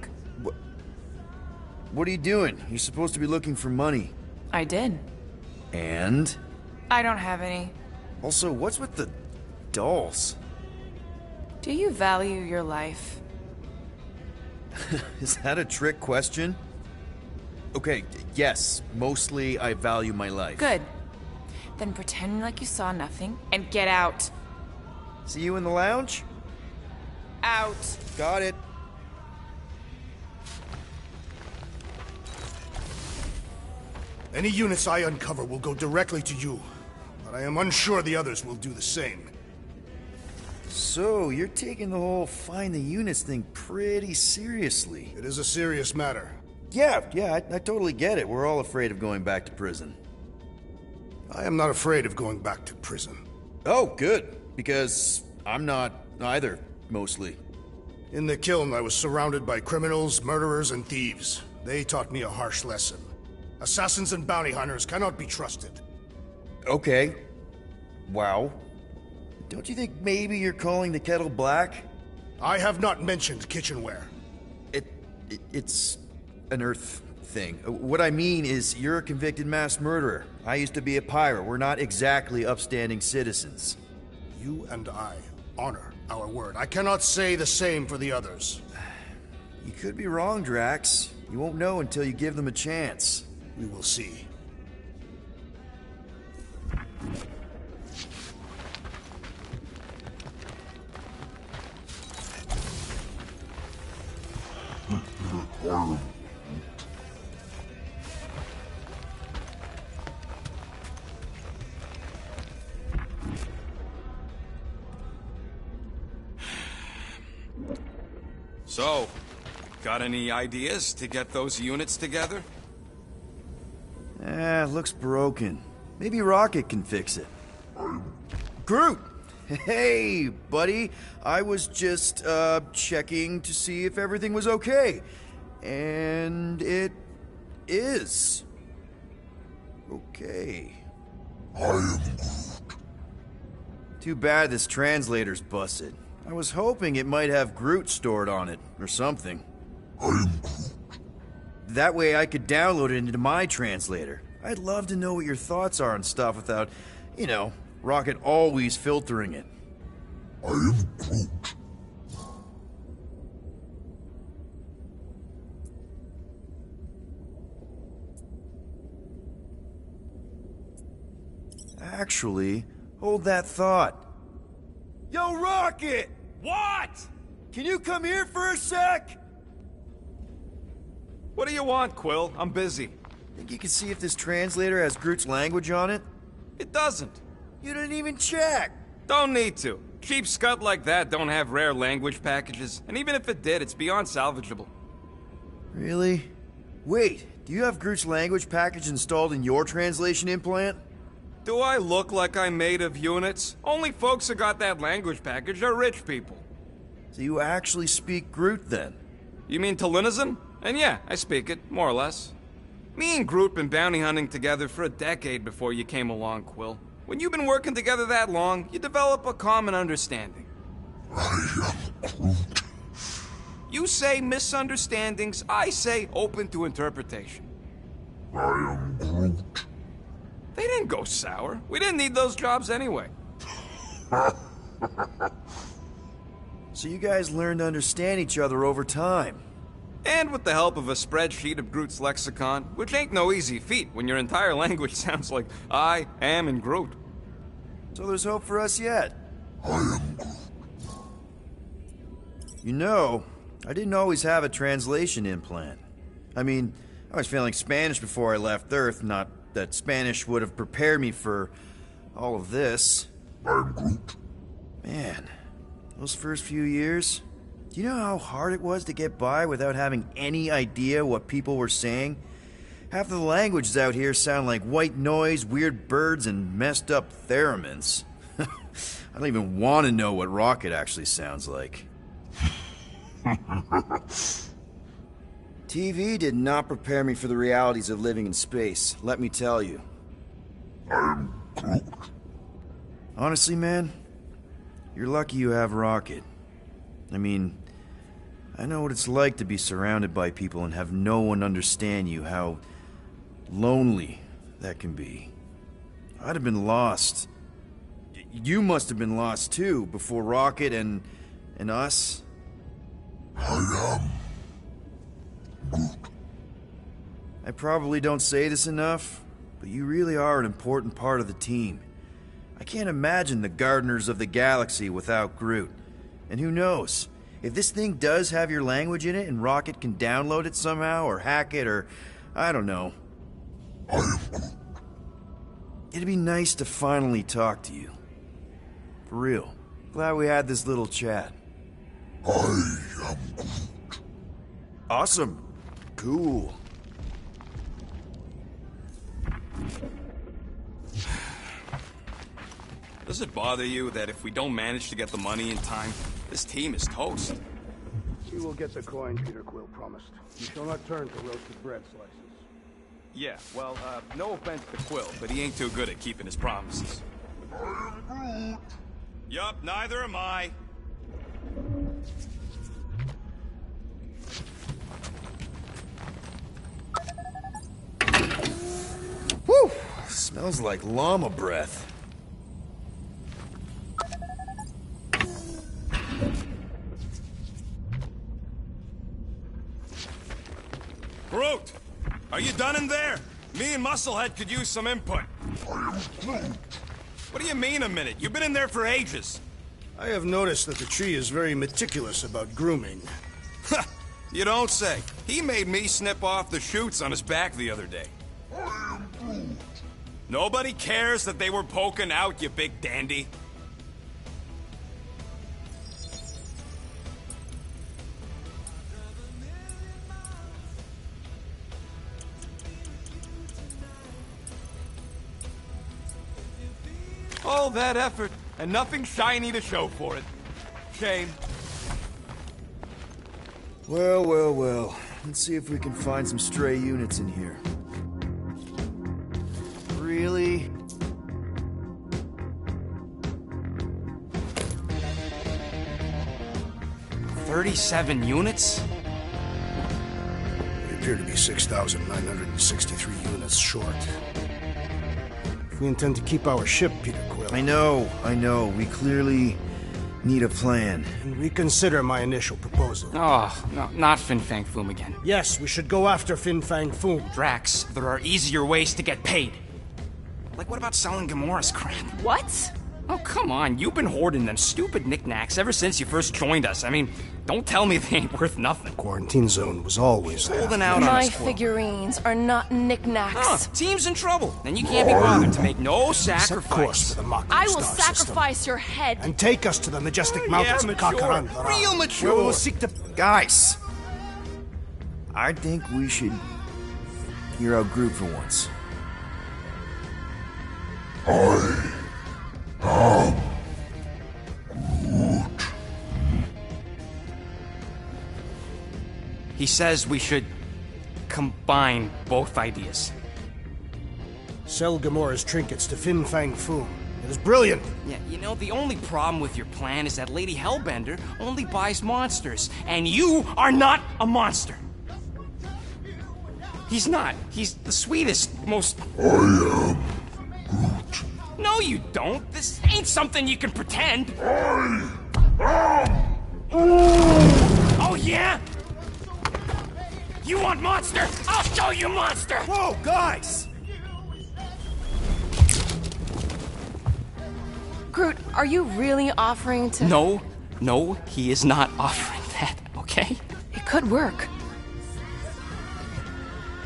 What are you doing? You're supposed to be looking for money. I did. And? I don't have any. Also, what's with the dolls? Do you value your life? Is that a trick question? Okay, yes, mostly I value my life. Good. Then pretend like you saw nothing and get out. See you in the lounge? Out. Got it. Any units I uncover will go directly to you, but I am unsure the others will do the same. So, you're taking the whole find the units thing pretty seriously. It is a serious matter. Yeah, I totally get it. We're all afraid of going back to prison. I am not afraid of going back to prison. Oh, good. Because I'm not either, mostly. In the kiln, I was surrounded by criminals, murderers, and thieves. They taught me a harsh lesson. Assassins and bounty hunters cannot be trusted. Okay. Wow. Don't you think maybe you're calling the kettle black? I have not mentioned kitchenware. It's an Earth thing. What I mean is, you're a convicted mass murderer. I used to be a pirate. We're not exactly upstanding citizens. You and I honor our word. I cannot say the same for the others. You could be wrong, Drax. You won't know until you give them a chance. We will see. So, got any ideas to get those units together? Looks broken. Maybe Rocket can fix it. Groot! Hey, buddy. I was just, checking to see if everything was okay. And it is. Okay. I am Groot. Too bad this translator's busted. I was hoping it might have Groot stored on it, or something. I am Groot. That way I could download it into my translator. I'd love to know what your thoughts are on stuff without, you know, Rocket always filtering it. I am Groot. Actually, hold that thought. Yo, Rocket! What? Can you come here for a sec? What do you want, Quill? I'm busy. Think you can see if this translator has Groot's language on it? It doesn't. You didn't even check. Don't need to. Cheap scut like that don't have rare language packages, and even if it did, it's beyond salvageable. Really? Wait, do you have Groot's language package installed in your translation implant? Do I look like I'm made of units? Only folks who got that language package are rich people. So you actually speak Groot then? You mean Talinisan? And yeah, I speak it, more or less. Me and Groot been bounty hunting together for a decade before you came along, Quill. When you've been working together that long, you develop a common understanding. I am Groot. You say misunderstandings, I say open to interpretation. I am Groot. They didn't go sour. We didn't need those jobs anyway. So you guys learned to understand each other over time. And with the help of a spreadsheet of Groot's lexicon, which ain't no easy feat when your entire language sounds like I am in Groot. So there's hope for us yet. I am Groot. You know, I didn't always have a translation implant. I mean, I was failing Spanish before I left Earth, not that Spanish would have prepared me for all of this. I'm Groot. Man, those first few years, do you know how hard it was to get by without having any idea what people were saying? Half of the languages out here sound like white noise, weird birds, and messed up theremins. I don't even want to know what Rocket actually sounds like. TV did not prepare me for the realities of living in space, let me tell you. I'm Groot. Honestly, man, you're lucky you have Rocket. I mean, I know what it's like to be surrounded by people and have no one understand you, how lonely that can be. I'd have been lost. You must have been lost too, before Rocket and us. I am Groot. I probably don't say this enough, but you really are an important part of the team. I can't imagine the Gardeners of the Galaxy without Groot. And who knows? If this thing does have your language in it and Rocket can download it somehow or hack it or I don't know. I am Groot. It'd be nice to finally talk to you. For real. Glad we had this little chat. I am Groot. Awesome. Cool. Does it bother you that if we don't manage to get the money in time, this team is toast? You will get the coin Peter Quill promised. You shall not turn to roasted bread slices. Yeah, well, no offense to Quill, but he ain't too good at keeping his promises. I am Groot. Yup, neither am I. Whew! Smells like llama breath. Groot! Are you done in there? Me and Musclehead could use some input. I am Groot. What do you mean a minute? You've been in there for ages. I have noticed that the tree is very meticulous about grooming. You don't say. He made me snip off the shoots on his back the other day. I am Groot. Nobody cares that they were poking out, you big dandy. All that effort, and nothing shiny to show for it. Shame. Well, well, well. Let's see if we can find some stray units in here. Really? $37 units? We appear to be 6,963 units short. If we intend to keep our ship, Peter Quill... I know. We clearly need a plan. And reconsider my initial proposal. Oh, no, not Fin Fang Foom again. Yes, we should go after Fin Fang Foom. Drax, there are easier ways to get paid. Like, what about selling Gamora's crap? What? Oh, come on. You've been hoarding them stupid knickknacks ever since you first joined us. I mean, don't tell me they ain't worth nothing. Quarantine zone was always there. Holding out on My us, Quill. figurines are not knickknacks. Huh, team's in trouble. Then you can't be bothered to make no Set course sacrifice. for the Mockery I will Star sacrifice system. your head. And take us to the majestic Yeah, mountains of mature. Kakaran. Real mature. Where we will seek to... Guys! I think we should hear out Groot for once. I am Groot. He says we should combine both ideas. Sell Gamora's trinkets to Fin Fang Foom. It was brilliant. Yeah, you know, the only problem with your plan is that Lady Hellbender only buys monsters, and you are not a monster. He's not. He's the sweetest, most... I am Groot. No, you don't. This ain't something you can pretend. I am Oh, yeah? You want monster? I'll show you monster! Whoa, guys! Groot, are you really offering to... No, he is not offering that, okay? It could work.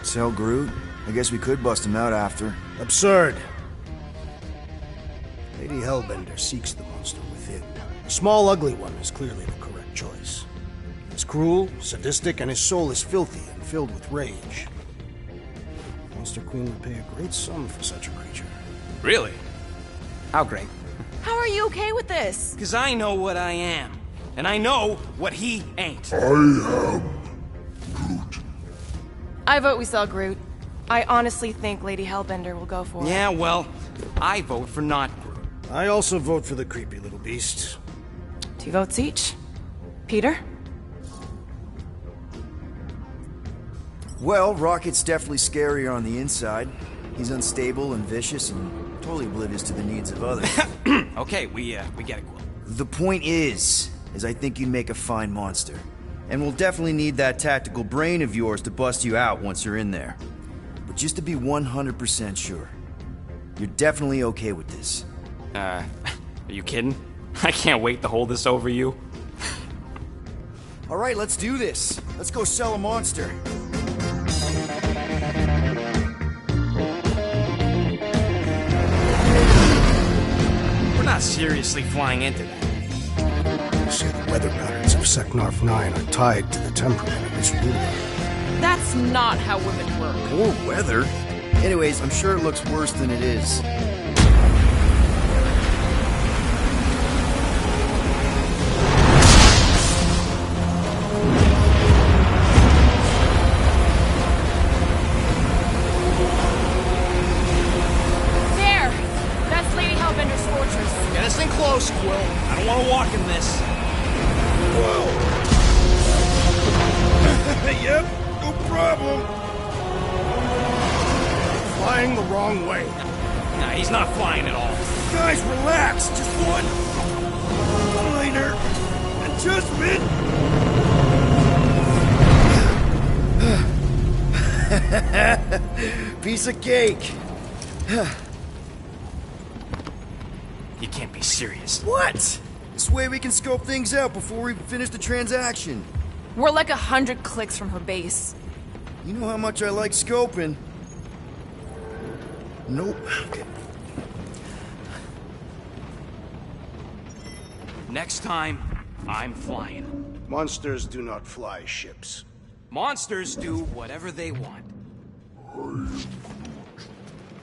Tell Groot. I guess we could bust him out after. Absurd. Lady Hellbender seeks the monster within. The small, ugly one is clearly the correct choice. He's cruel, sadistic, and his soul is filthy and filled with rage. Monster Queen would pay a great sum for such a creature. Really? How great? How are you okay with this? Because I know what I am. And I know what he ain't. I am Groot. I vote we sell Groot. I honestly think Lady Hellbender will go for it. Yeah, well, I vote for not Groot. I also vote for the creepy little beast. 2 votes each. Peter? Well, Rocket's definitely scarier on the inside. He's unstable and vicious and totally oblivious to the needs of others. Okay, we get it, Quill. The point is I think you'd make a fine monster. And we'll definitely need that tactical brain of yours to bust you out once you're in there. But just to be 100% sure, you're definitely okay with this. Are you kidding? I can't wait to hold this over you. All right, let's do this. Let's go sell a monster. We're not seriously flying into that. They say the weather patterns of Seknarf 9 are tied to the temperament of its ruler. That's not how women work. Or weather. Anyways, I'm sure it looks worse than it is. There! That's Lady Hellbender's fortress. Get us in close, Quill. I don't want to walk in this. Whoa! Yep, no problem. Flying the wrong way. Nah, he's not flying at all. Guys, relax. Just one minor adjustment. Piece of cake. You can't be serious. What? This way we can scope things out before we finish the transaction. We're like 100 clicks from her base. You know how much I like scoping. Nope. Okay. Next time, I'm flying. Monsters do not fly ships. Monsters do whatever they want.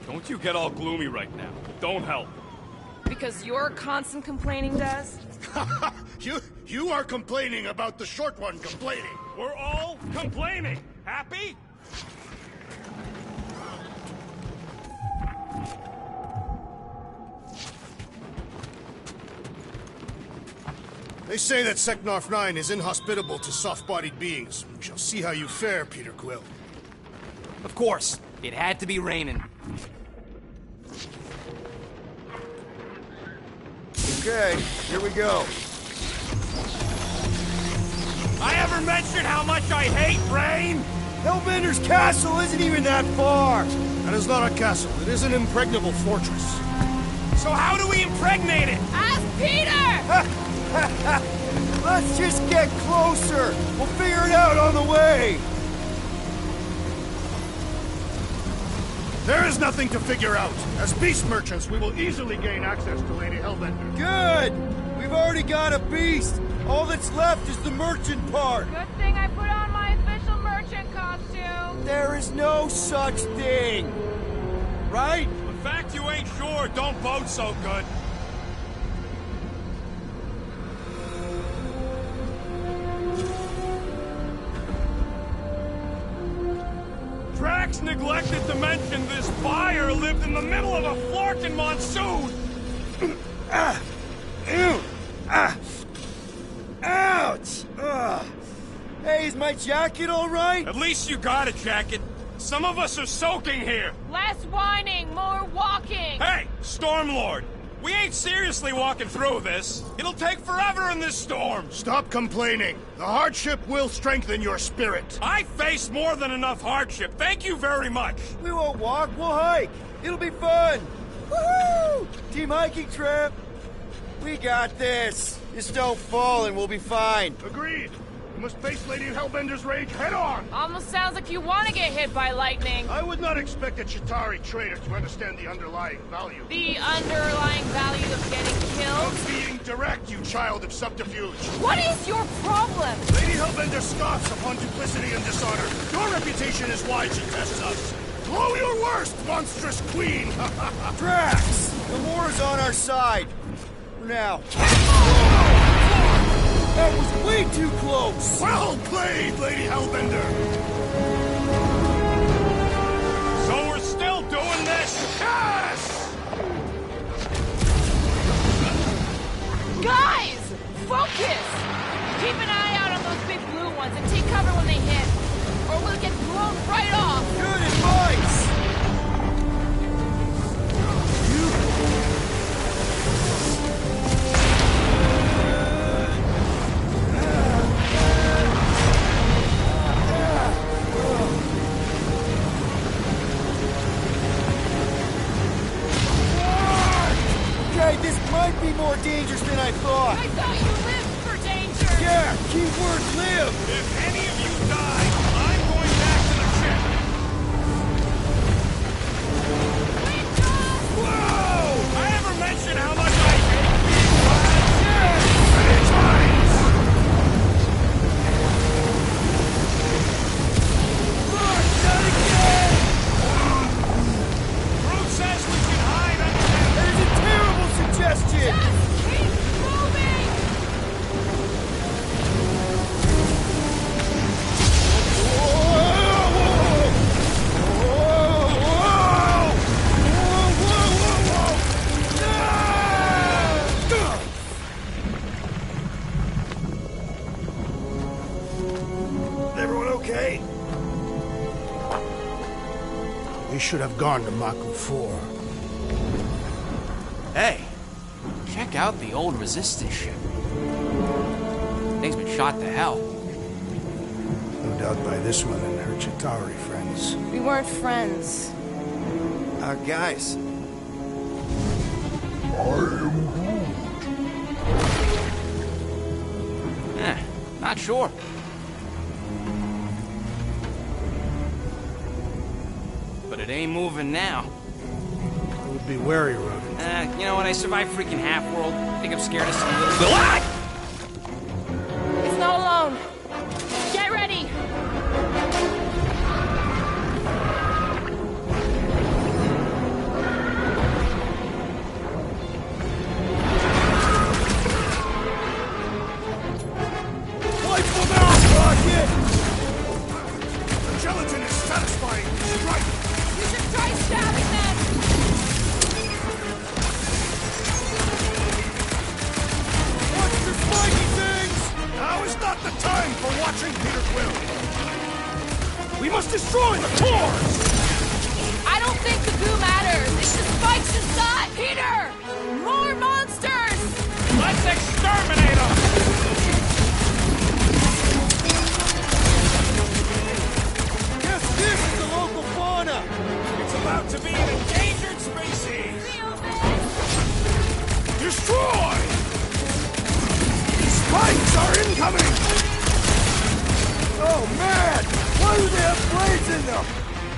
Don't you get all gloomy right now. Don't help. Because your constant complaining does? You are complaining about the short one complaining. We're all complaining. Happy? They say that Seknarf 9 is inhospitable to soft-bodied beings. We shall see how you fare, Peter Quill. Of course, it had to be raining. Okay, here we go. I ever mentioned how much I hate rain? Hellbender's castle isn't even that far. That is not a castle. It is an impregnable fortress. So how do we impregnate it? Ask Peter! Let's just get closer. We'll figure it out on the way. There is nothing to figure out. As beast merchants, we will easily gain access to Lady Hellbender. Good. We've already got a beast. All that's left is the merchant part. Good thing I put on my official merchant costume. There is no such thing. Right? The fact you ain't sure don't vote so good. Drax neglected to mention this buyer lived in the middle of a Florkin monsoon. Ew! Ouch! Hey, is my jacket all right? At least you got a jacket. Some of us are soaking here. Less whining, more walking. Hey, Stormlord. We ain't seriously walking through this. It'll take forever in this storm. Stop complaining. The hardship will strengthen your spirit. I faced more than enough hardship. Thank you very much. We won't walk, we'll hike. It'll be fun. Woohoo! Team hiking trip. We got this. Just don't fall and we'll be fine. Agreed. You must face Lady Hellbender's rage head on. Almost sounds like you want to get hit by lightning. I would not expect a Chitauri trader to understand the underlying value. The underlying value of getting killed? Of being direct, you child of subterfuge. What is your problem? Lady Hellbender scoffs upon duplicity and dishonor. Your reputation is why she tests us. Blow your worst, monstrous queen! Drax! The war is on our side. For now. That was way too close! Well played, Lady Hellbender! So we're still doing this? Yes! Guys! Focus! Keep an eye out on those big blue ones and take cover when they hit. Or we'll get blown right off! Good advice! This might be more dangerous than I thought. I thought you lived for danger. Yeah, keyword live. If any of you die, I'm going back to the ship. Whoa! I ever mentioned how much I hate being wild? Yes! Many times! Look, not again! Groot says we should hide under them. There's a terrible suggestion! Just keep moving! Everyone okay? We should have gone to Maku 4. Hey, check out the old Resistance ship. Thing's been shot to hell. No doubt by this one and her Chitauri friends. We weren't friends. Guys. Not sure. But it ain't moving now. We'll be wary, Rodent. You know what? I survived freaking Half-World. I think I'm scared of some little... Ah! It's not alone. Get ready! Wipe them out, Rocket! The gelatin is satisfying. Strike! You should try stabbing them! Watch the spiky things! Now is not the time for watching Peter Quill. We must destroy the cores! I don't think the goo matters. It's the spikes inside. Peter! More monsters! Let's exterminate them! Guess this is the local fauna! It's about to be an endangered species! Destroy! Spikes are incoming! Oh man! Why do they have blades in them?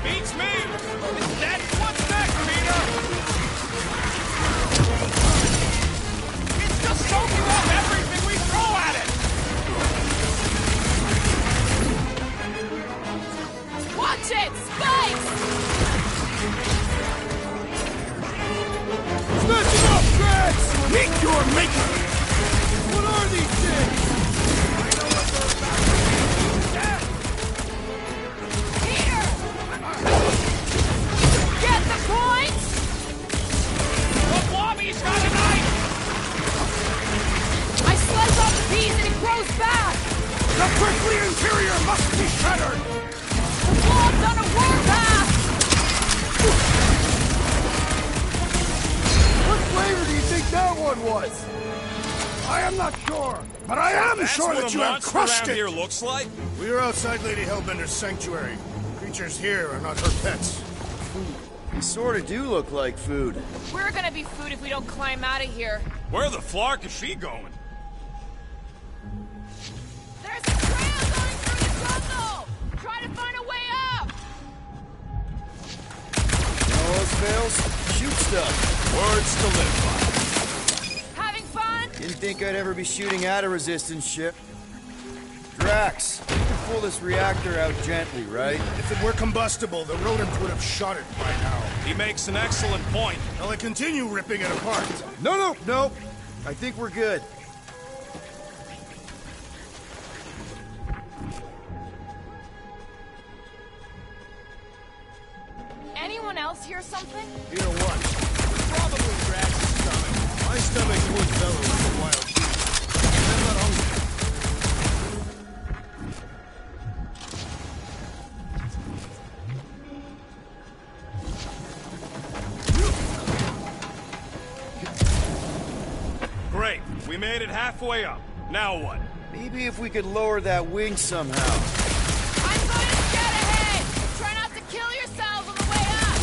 Beats me! What's next, Peter? It's just soaking up everything we throw at it! Watch it! Spikes! Smash them up, Drax! Meet your maker! What are these things? I know what they're about to be. Yeah. Peter! Get the point? The Blobby's got an eye was. I am not sure, but I am sure that you have crushed it. Here looks like. We are outside Lady Hellbender's sanctuary. Creatures here are not her pets. They sort of do look like food. We're gonna be food if we don't climb out of here. Where the flark is she going? There's a trail going through the jungle! Try to find a way up! All else fails, shoot stuff. Words to live by. Having fun? Didn't think I'd ever be shooting at a resistance ship. Drax, you can pull this reactor out gently, right? If it were combustible, the rodents would have shot it by now. He makes an excellent point. Shall I continue ripping it apart? No. I think we're good. Anyone else hear something? Hear what? Probably Drax's stomach. My stomach would bellow like a wild beast. I'm not hungry. Great. We made it halfway up. Now what? Maybe if we could lower that wing somehow. I'm going to scout ahead! Try not to kill yourselves on the way up!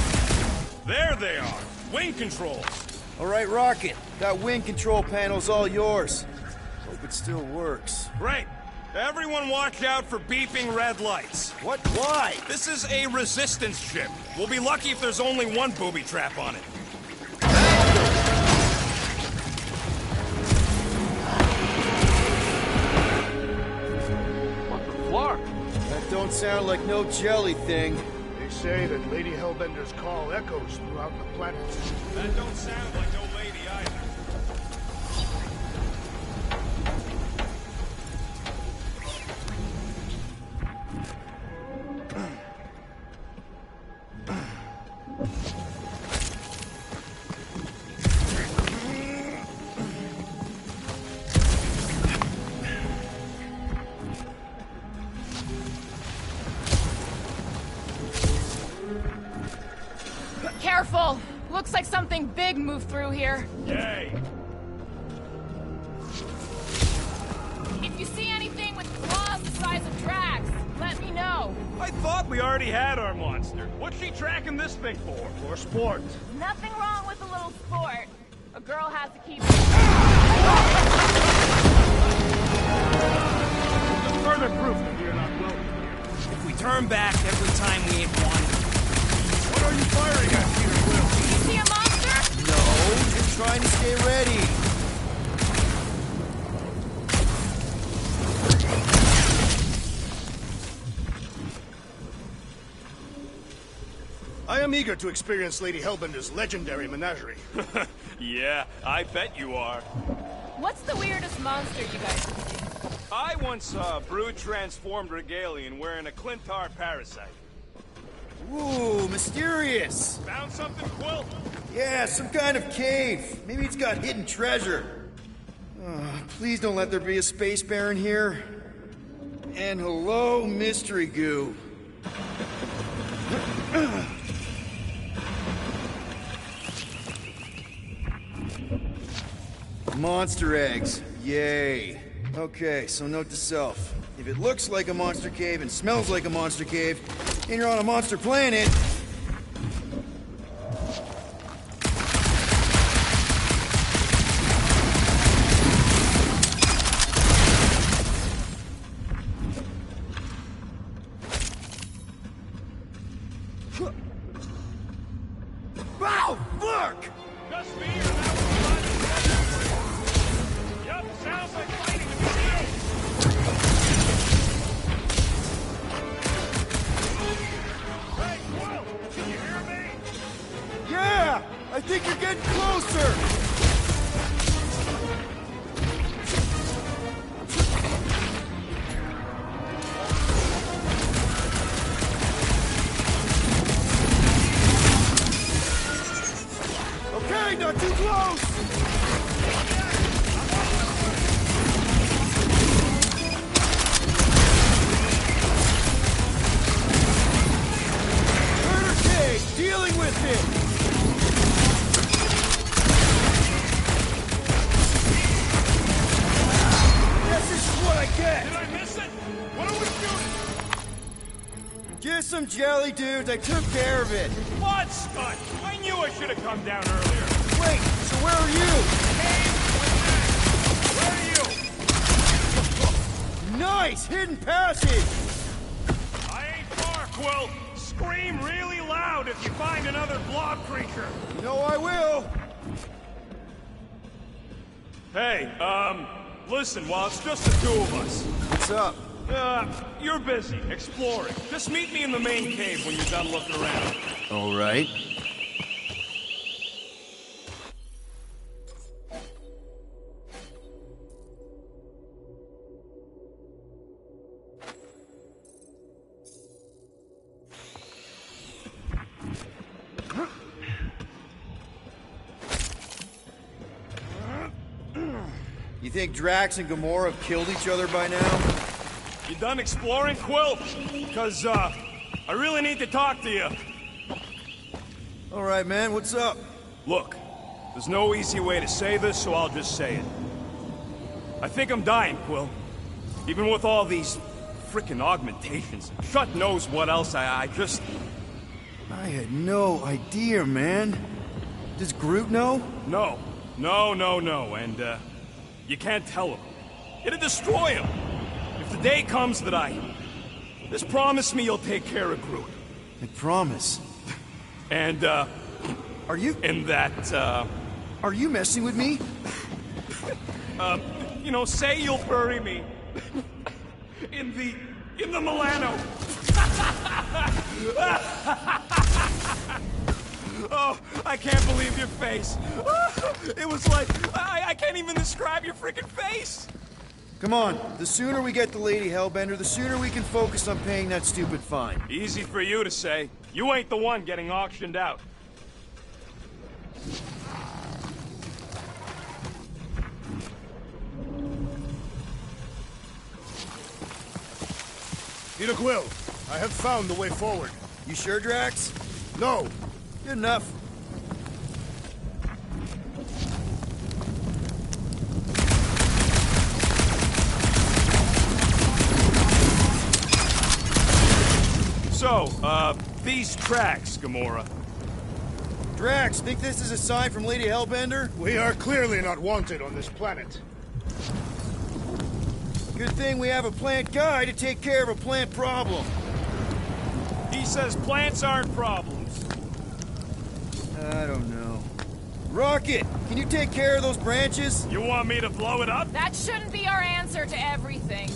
There they are. Wing controls. All right, Rocket. That wing control panel's all yours. Hope it still works. Great. Everyone watch out for beeping red lights. What? Why? This is a resistance ship. We'll be lucky if there's only one booby trap on it. That don't sound like no jelly thing. They say that Lady Hellbender's call echoes throughout the planet. That don't sound like no lady either. Careful! Looks like something big moved through here. Yay! If you see anything with claws the size of Drax, let me know. I thought we already had our monster. What's she tracking this thing for? For sport. Nothing wrong with a little sport. A girl has to keep... Just further proof that we are not welcome here. If we turn back every time we ain't wanted. What are you firing at, Peter Quill? Do you see a monster? No, just trying to stay ready. I am eager to experience Lady Hellbender's legendary menagerie. Yeah, I bet you are. What's the weirdest monster you guys have seen? I once saw a brood-transformed regalian wearing a Clintar parasite. Ooh, mysterious. Found something, Quill? Yeah, some kind of cave. Maybe it's got hidden treasure. Please don't let there be a space baron here. And hello, mystery goo. Monster eggs. Yay. Okay, so note to self. If it looks like a monster cave and smells like a monster cave, and you're on a monster planet... Wow, fuck! Just me or that one? Yup, sounds like fighting to Hey, Quill! Can you hear me? Yeah! I think you're getting closer! Okay, not too close! Murder cage, dealing with it! Just some jelly dudes. I took care of it. What, Scott? I knew I should have come down earlier. Wait, so where are you? Where are you? Nice! Hidden passage! I ain't far, Quill. Scream really loud if you find another blob creature. You know I will. Hey, listen, while it's just the two of us. What's up? You're busy, exploring. Just meet me in the main cave when you're done looking around. All right. You think Drax and Gamora have killed each other by now? You done exploring, Quill? Because, I really need to talk to you. All right, man, what's up? Look, there's no easy way to say this, so I'll just say it. I think I'm dying, Quill. Even with all these frickin' augmentations. Shut knows what else I just... I had no idea, man. Does Groot know? No. And, you can't tell him. It'd destroy him. If the day comes that just promise me you'll take care of Groot. I promise. And, Are you... And that, Are you messing with me? You know, say you'll bury me. In the Milano. Oh, I can't believe your face. It was like, I can't even describe your freaking face. Come on, the sooner we get the Lady Hellbender, the sooner we can focus on paying that stupid fine. Easy for you to say. You ain't the one getting auctioned out. Peter Quill, I have found the way forward. You sure, Drax? No. Good enough. So, these tracks, Gamora. Drax, think this is a sign from Lady Hellbender? We are clearly not wanted on this planet. Good thing we have a plant guy to take care of a plant problem. He says plants aren't problems. I don't know. Rocket, can you take care of those branches? You want me to blow it up? That shouldn't be our answer to everything.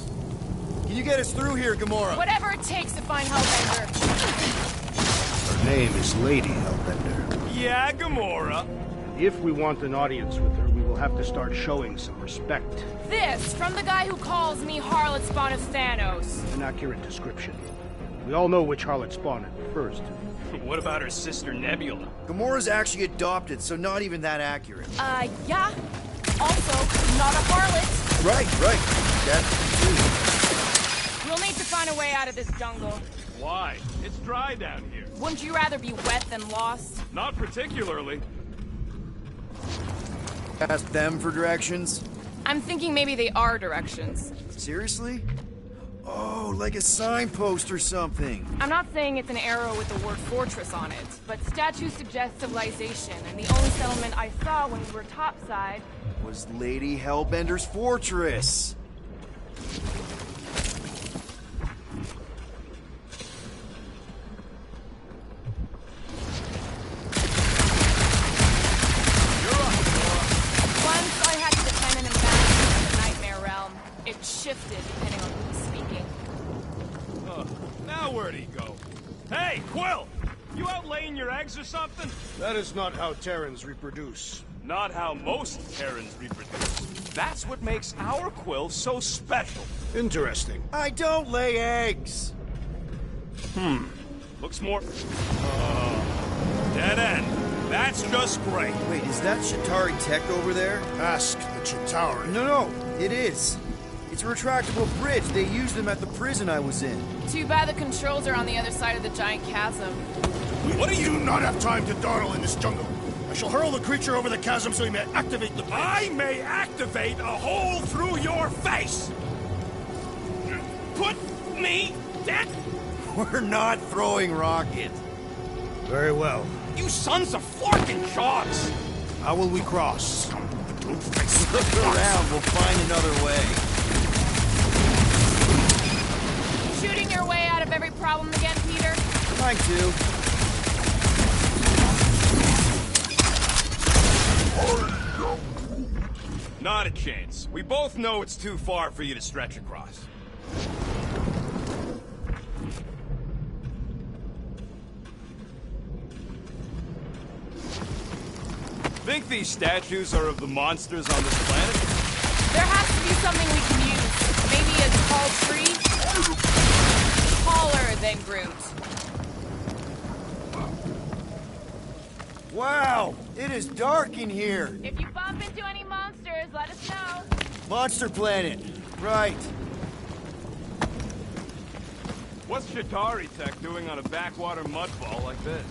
Can you get us through here, Gamora? Whatever it takes to find Hellbender. Her name is Lady Hellbender. Yeah, Gamora. If we want an audience with her, we will have to start showing some respect. This, from the guy who calls me Harlot Spawn of Thanos. An accurate description. We all know which harlot spawned it first. What about her sister Nebula? Gamora's actually adopted, so not even that accurate. Yeah. Also, not a harlot. Right. That's true. We'll need to find a way out of this jungle. Why? It's dry down here. Wouldn't you rather be wet than lost? Not particularly. Ask them for directions? I'm thinking maybe they are directions. Seriously? Oh, like a signpost or something. I'm not saying it's an arrow with the word fortress on it, but statues suggest civilization, and the only settlement I saw when we were topside was Lady Hellbender's fortress. Once I had to defend an ambassador in the Nightmare Realm. It shifted depending on who's speaking. Now where'd he go? Hey, Quill! You out laying your eggs or something? That is not how Terrans reproduce. Not how most Terrans reproduce. That's what makes our Quill so special. Interesting. I don't lay eggs. Looks more... dead end. That's just great. Wait, is that Chitauri tech over there? Ask the Chitauri. No, it is. It's a retractable bridge. They used them at the prison I was in. Too bad the controls are on the other side of the giant chasm. We do not have time to dawdle in this jungle. I shall hurl the creature over the chasm so he may activate the bridge. I may activate a hole through your face! Put me dead We're not throwing rockets. Very well. You sons of forking sharks! How will we cross? Look around, we'll find another way. Shooting your way out of every problem again, Peter? Trying to. Not a chance. We both know it's too far for you to stretch across. Think these statues are of the monsters on this planet? There has to be something we can use. Maybe a tall tree? Taller than Groot. Wow, it is dark in here. If you bump into any monsters, let us know. Monster Planet. Right. What's Shatari Tech doing on a backwater mudball like this?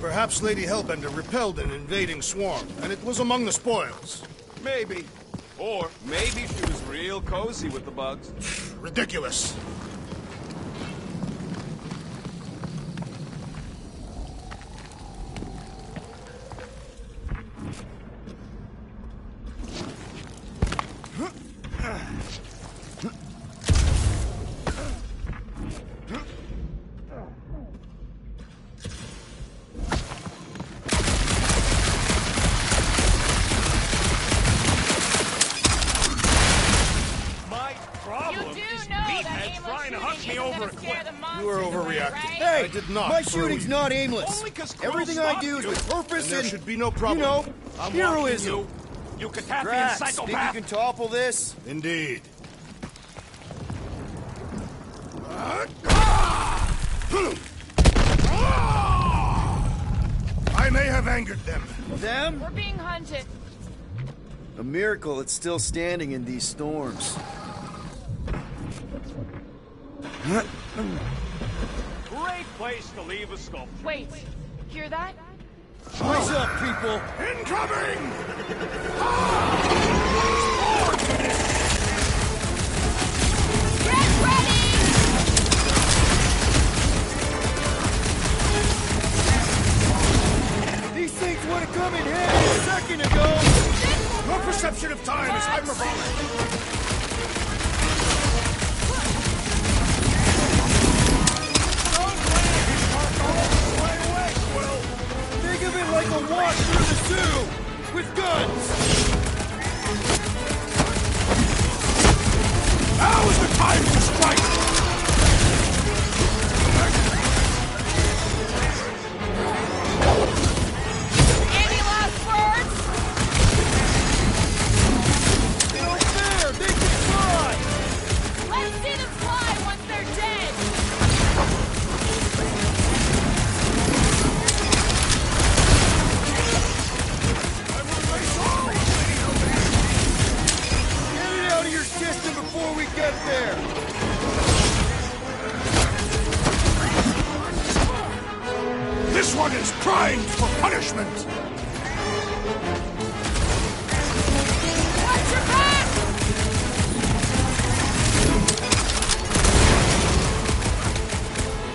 Perhaps Lady Hellbender repelled an invading swarm, and it was among the spoils. Maybe. Or maybe she was real cozy with the bugs. Ridiculous. You are overreacting. Hey, I did not. My shooting's not aimless. Everything I do is with purpose and there should be no problem. You know, I'm heroism. You Katafian Drax, think psychopath! you can topple this? Indeed. I may have angered them. Them? We're being hunted. A miracle it's still standing in these storms. Great place to leave a sculpture. Wait, hear that? Eyes up, people! Incoming! Get ready! These things would have come in handy a second ago! Your perception of time is hyperbolic. Think of it like a walk through the zoo! With guns! Now is the time to strike! Any last words? No fair! They can fly! Let's see them fly once they're dead! Get it out of your system before we get there! This one is primed for punishment! Watch your back!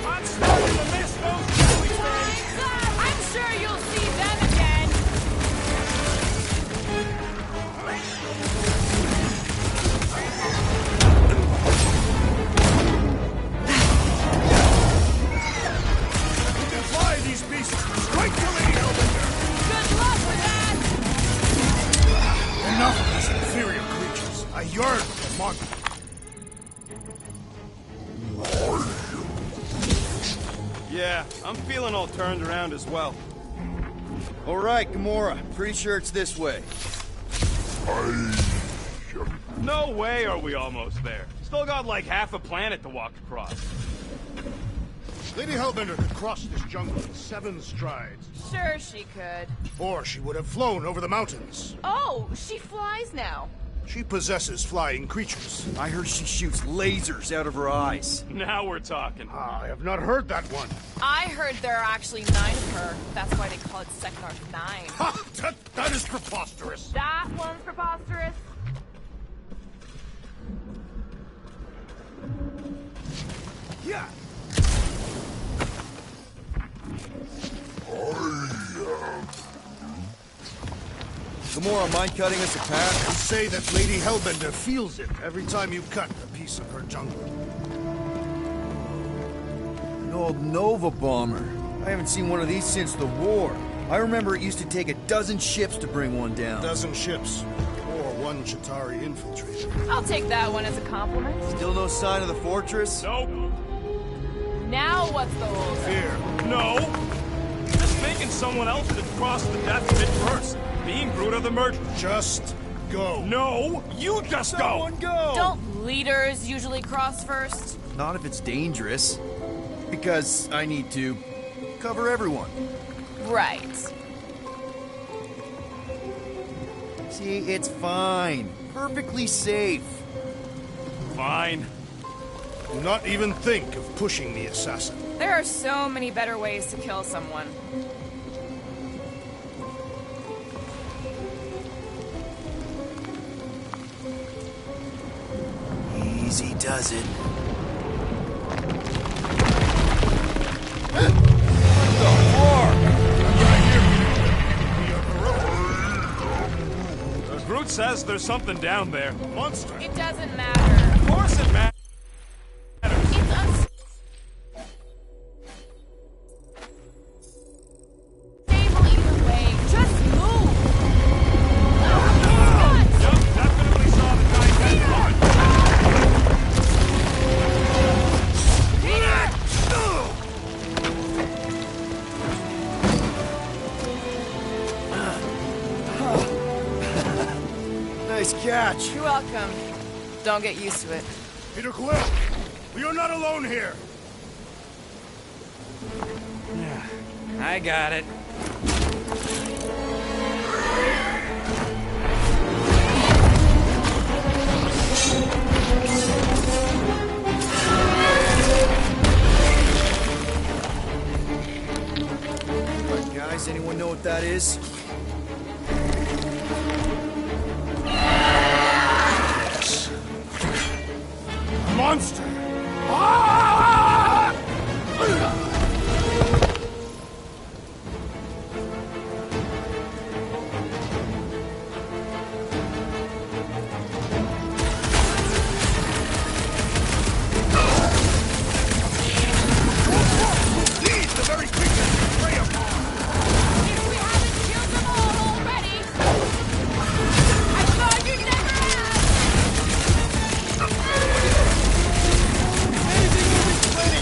I'm starting to miss those jelly things. I'm sure you'll see them again. You can fly these beasts straight to Lady Hellbender! Good luck with that! Enough of these inferior creatures. I yearn for monsters. Yeah, I'm feeling all turned around as well. All right, Gamora. Pretty sure it's this way. No way are we almost there. Still got like half a planet to walk across. Lady Hellbender could cross this jungle in 7 strides. Sure she could. Or she would have flown over the mountains. Oh, she flies now. She possesses flying creatures. I heard she shoots lasers out of her eyes. Now we're talking. I have not heard that one. I heard there are actually 9 of her. That's why they call it Second Art 9. Ha! That is preposterous. That one's preposterous. Yeah. Gamora, mind cutting us a path? They say that Lady Hellbender feels it every time you cut a piece of her jungle. An old Nova bomber. I haven't seen one of these since the war. I remember it used to take 12 ships to bring one down. 12 ships. Or one Chitauri infiltrator. I'll take that one as a compliment. Still no sign of the fortress? Nope. Now what's the whole Fear. No. Just thinking someone else should cross the death pit first. Being Groot of the merge. Just go. No, you just Someone go! Don't leaders usually cross first? Not if it's dangerous. Because I need to cover everyone. Right. See, it's fine. Perfectly safe. Fine. Do not even think of pushing the assassin. There are so many better ways to kill someone. Easy does it. Groot says there's something down there. Monster. It doesn't matter. Of course it matters. It's unstable either way. Just move. Yup, definitely saw the giant head coming. Nice catch. You're welcome. Don't get used to it. Peter Quill, we are not alone here. I got it. Guys, anyone know what that is? Monster. These the very creatures we prey upon. If we haven't killed them all already, I thought you'd never ask.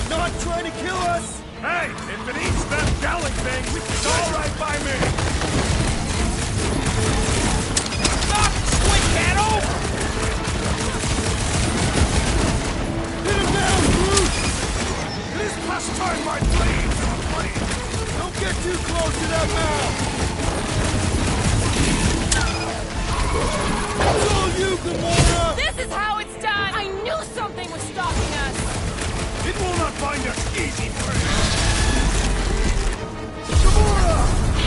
Not trying to kill us! Hey, if it eats that galley thing, it's all right by me. Knock Squid Cat over! Hit him down, Groot! It is past time my blades are aflame. Don't get too close to that mouth! It's all you, Gamora! This is how it's done. I knew something was stalking us. It will not find us easy, friend. Gamora!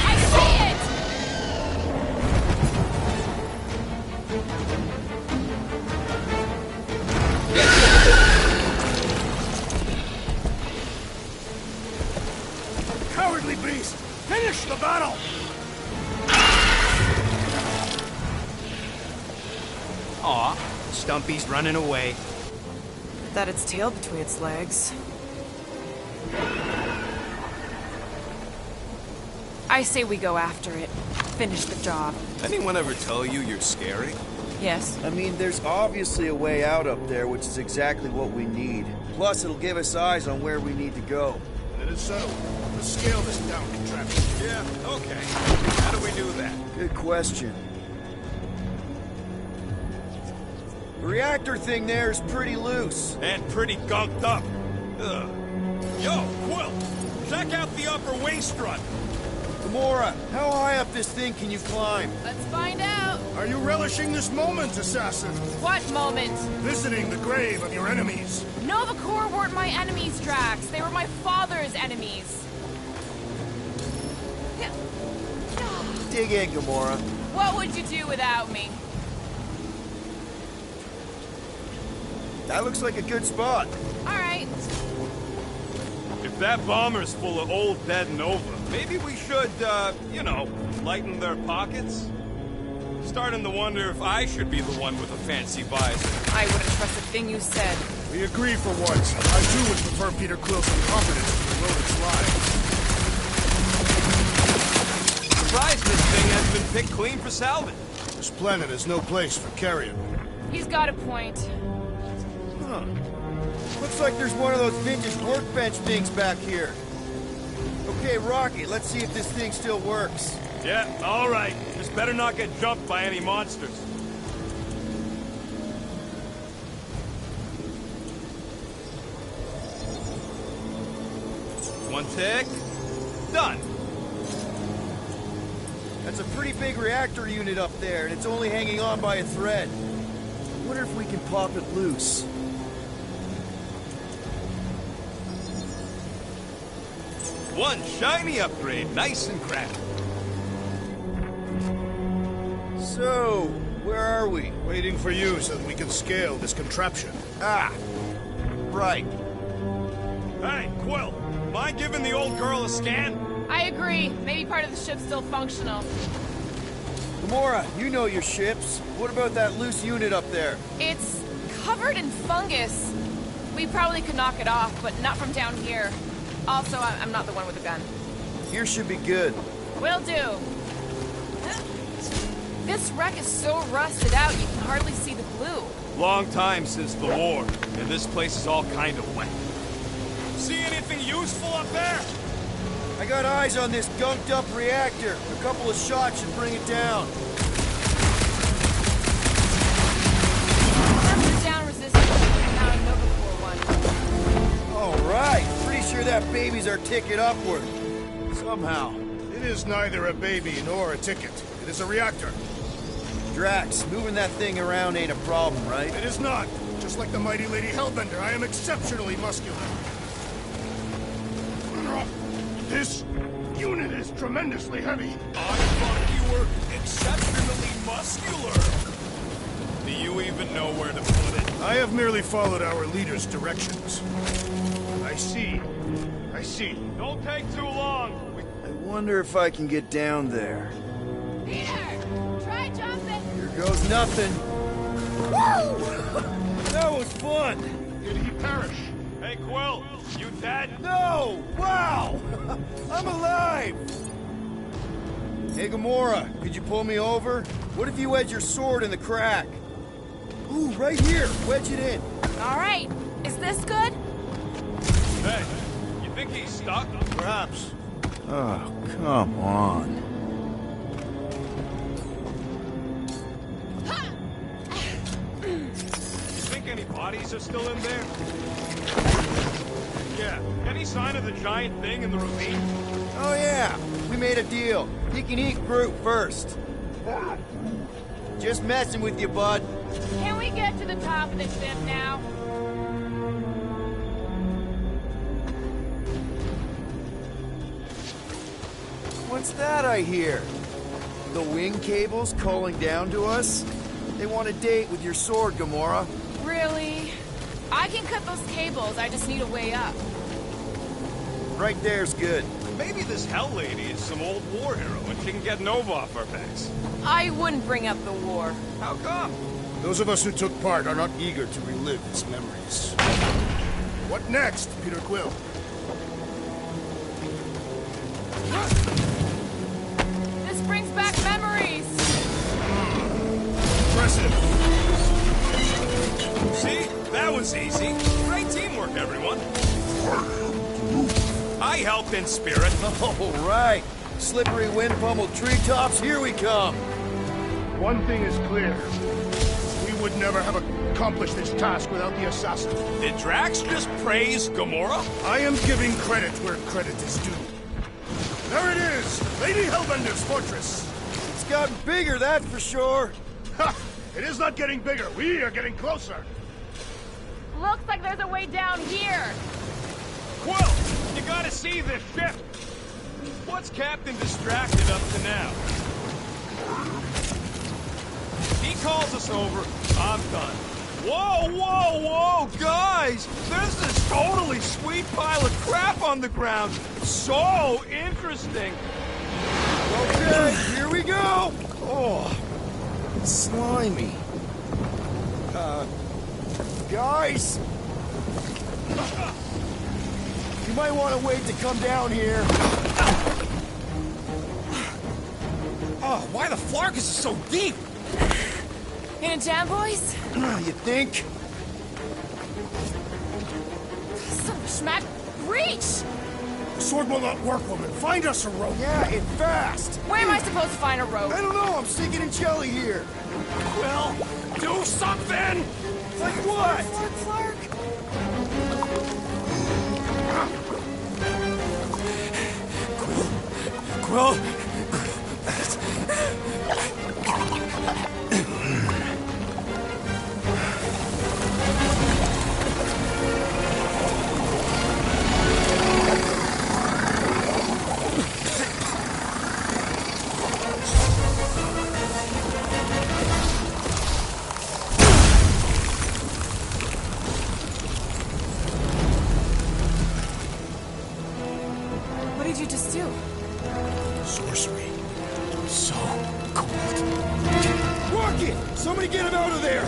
I see it. Cowardly beast! Finish the battle! Aw, Stumpy's running away. That its tail between its legs. I say we go after it. Finish the job. Anyone ever tell you you're scary? Yes. I mean, there's obviously a way out up there, which is exactly what we need. Plus, it'll give us eyes on where we need to go. It is settled. Let's scale this down contraption. Yeah, okay. How do we do that? Good question. The reactor thing there is pretty loose. And pretty gunked up. Ugh. Yo, Quill, check out the upper wing strut. Gamora, how high up this thing can you climb? Let's find out. Are you relishing this moment, assassin? What moment? Visiting the grave of your enemies. Nova Corps weren't my enemies, Drax. They were my father's enemies. Dig in, Gamora. What would you do without me? That looks like a good spot. All right. If that bomber's full of old dead Nova, maybe we should, you know, lighten their pockets? Starting to wonder if I should be the one with a fancy visor. I wouldn't trust a thing you said. We agree for once. I too would prefer Peter Quill's incompetence to the rodent's lies. Surprised this thing hasn't been picked clean for salvage. This planet is no place for carrion. He's got a point. Huh. Looks like there's one of those vintage workbench things back here. Okay, Rocky, let's see if this thing still works. Yeah, all right. Just better not get jumped by any monsters. One tick. Done. That's a pretty big reactor unit up there, and it's only hanging on by a thread. Wonder if we can pop it loose. One shiny upgrade, nice and crafty. So, where are we? Waiting for you so that we can scale this contraption. Ah, right. Hey, Quill, mind giving the old girl a scan? I agree. Maybe part of the ship's still functional. Gamora, you know your ships. What about that loose unit up there? It's covered in fungus. We probably could knock it off, but not from down here. Also, I'm not the one with the gun. Here should be good. Will do. This wreck is so rusted out, you can hardly see the blue. Long time since the war, and this place is all kind of wet. See anything useful up there? I got eyes on this gunked up reactor. A couple of shots should bring it down. That's the down resistance, and now a Novacore one. All right. Pretty sure that baby's our ticket upward. Somehow. It is neither a baby nor a ticket. It is a reactor. Drax, moving that thing around ain't a problem, right? It is not. Just like the mighty Lady Hellbender, I am exceptionally muscular. This unit is tremendously heavy. I thought you were exceptionally muscular. Do you even know where to put it? I have merely followed our leader's directions. I see. I see. Don't take too long. I wonder if I can get down there. Peter! Try jumping! Here goes nothing. Woo! That was fun! Did he perish? Hey, Quill, you dead? No! Wow! I'm alive! Hey, Gamora, could you pull me over? What if you wedge your sword in the crack? Ooh, right here! Wedge it in. All right. Is this good? Hey, you think he's stuck? Perhaps. Oh, come on. You think any bodies are still in there? Yeah. Any sign of the giant thing in the ravine? Oh, yeah. We made a deal. He can eat Groot first. Just messing with you, bud. Can we get to the top of the ship now? What's that I hear? The wing cables calling down to us? They want a date with your sword, Gamora. Really? I can cut those cables, I just need a way up. Right there's good. Maybe this Hell Lady is some old war hero and she can get Nova off our backs. I wouldn't bring up the war. How come? Those of us who took part are not eager to relive its memories. What next, Peter Quill? This brings back memories. Impressive. See? That was easy. Great teamwork, everyone. I helped in spirit. All right. Slippery wind-pummeled treetops, here we come. One thing is clear. We would never have accomplished this task without the assassin. Did Drax just praise Gamora? I am giving credit where credit is due. There it is! Lady Hellbender's fortress! It's gotten bigger, that's for sure. Ha! It is not getting bigger. We are getting closer. Looks like there's a way down here. Quill, you gotta see this ship. What's Captain distracted up to now? He calls us over, I'm done. Whoa, whoa, whoa, guys! There's this totally sweet pile of crap on the ground. So interesting. Okay, here we go. Oh, slimy. Guys! You might want to wait to come down here. Oh, why the Flarkus is so deep? In a jam, boys? You think? Son of a schmack. Reach! The sword will not work, woman. Find us a rope. Yeah, and fast. Where am I supposed to find a rope? I don't know. I'm sinking in jelly here. Well, do something! Like what? Flark. Quill? What did you just do? Sorcery. So cold. Rocket! Somebody get him out of there!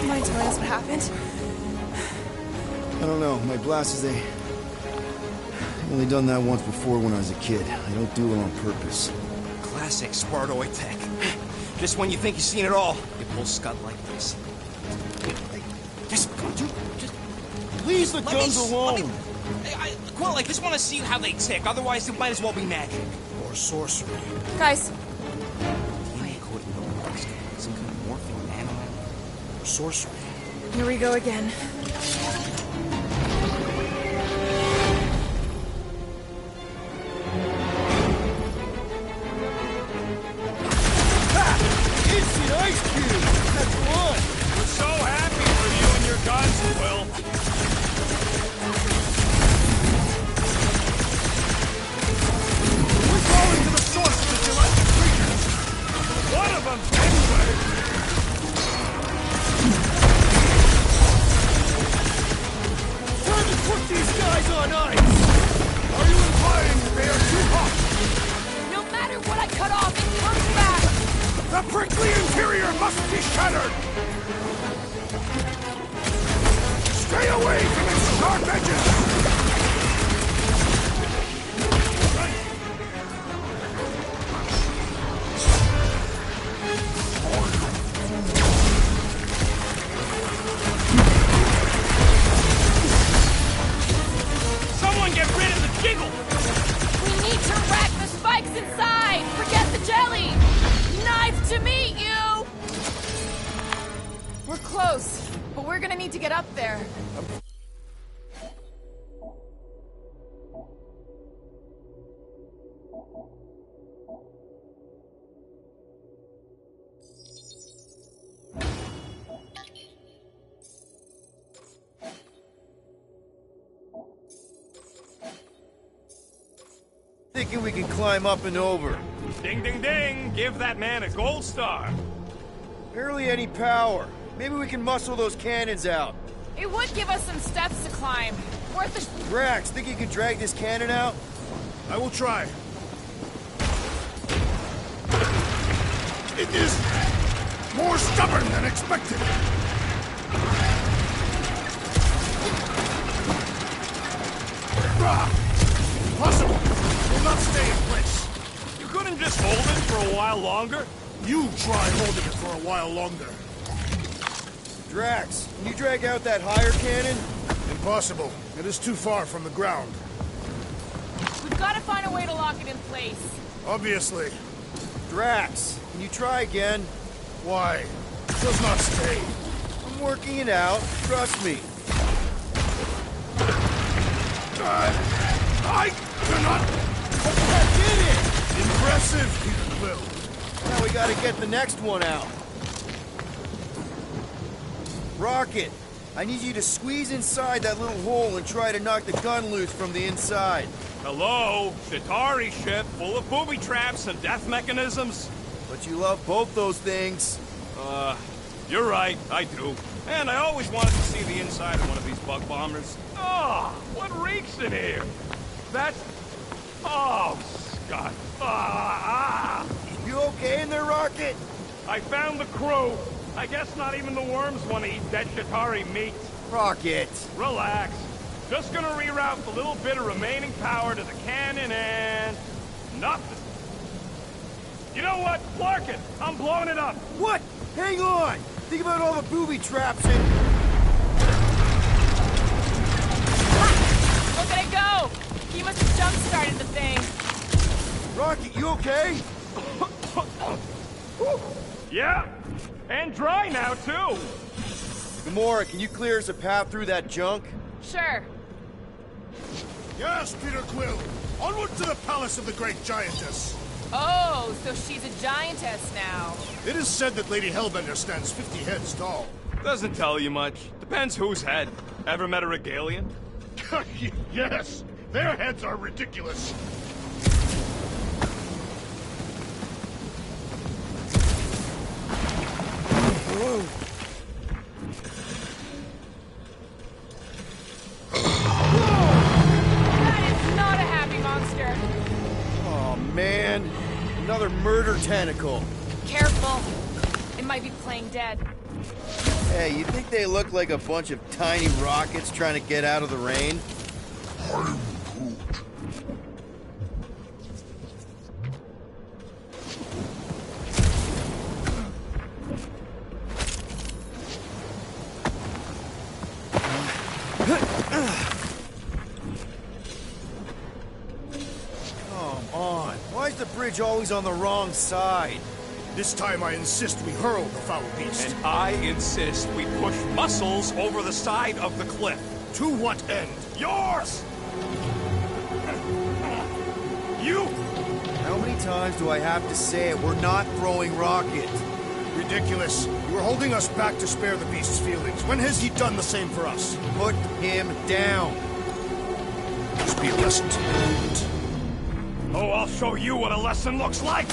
Mind telling us what happened? I don't know. My glasses, I've only done that once before when I was a kid. I don't do it on purpose. Classic Spartoid tech. Just when you think you've seen it all, you pull scut like this. Just, Leave the let guns me, alone! let me- Quill, I just want to see how they tick. Otherwise, it might as well be magic. Or sorcery. Guys, Some kind of morphine animal. Or sorcery. here we go again. Instant ice cube! That's one! We're so happy for you and your guns, Will. We're calling to the source of the electric creatures. One of them, anyway. Time to put these guys on ice! Are you implying they are too hot? No matter what I cut off, it comes back! The prickly interior must be shattered! Stay away from its sharp edges! Someone get rid of the jiggle! We need to rack the spikes inside! Forget the jelly! Knives to meet you! We're close, but we're gonna need to get up there. Thinking we can climb up and over. Ding, ding, ding! Give that man a gold star. Barely any power. Maybe we can muscle those cannons out. It would give us some steps to climb. Worth a Drax, think you can drag this cannon out? I will try. It is more stubborn than expected. Impossible! Will not stay in place. You couldn't just hold it for a while longer? You try holding it for a while longer. Drax, can you drag out that higher cannon? Impossible. It is too far from the ground. We've got to find a way to lock it in place. Obviously. Drax, can you try again? Why? It does not stay. I'm working it out. Trust me. I cannot... I did it! Impressive, Peter Quill. Now we gotta get the next one out. Rocket, I need you to squeeze inside that little hole and try to knock the gun loose from the inside. Hello? Chitauri ship full of booby traps and death mechanisms? But you love both those things. You're right, I do. And I always wanted to see the inside of one of these bug bombers. Oh, what reeks in here? That's... Oh, Scott. You okay in there, Rocket? I found the crew. I guess not even the worms want to eat dead Chitauri meat. Rocket. Relax. Just gonna reroute the little bit of remaining power to the cannon and... nothing. You know what? Clark it. I'm blowing it up. What? Hang on. Think about all the booby traps and... Look at it go! He must have jump-started the thing. Rocket, you okay? Yeah. And dry now, too. Gamora, can you clear us a path through that junk? Sure. Yes, Peter Quill. Onward to the palace of the great giantess. Oh, so she's a giantess now. It is said that Lady Hellbender stands 50 heads tall. Doesn't tell you much. Depends whose head. Ever met a regalian? Yes, their heads are ridiculous. That is not a happy monster. Oh, man. Another murder tentacle. Careful. It might be playing dead. Hey, you think they look like a bunch of tiny rockets trying to get out of the rain? Come on. Why is the bridge always on the wrong side? This time I insist we hurl the foul beast. And I insist we push muscles over the side of the cliff. To what end? Yours! You! How many times do I have to say it? We're not throwing rockets. Ridiculous. You were holding us back to spare the beast's feelings. When has he done the same for us? Put him down. Must be a lesson to learn. Oh, I'll show you what a lesson looks like!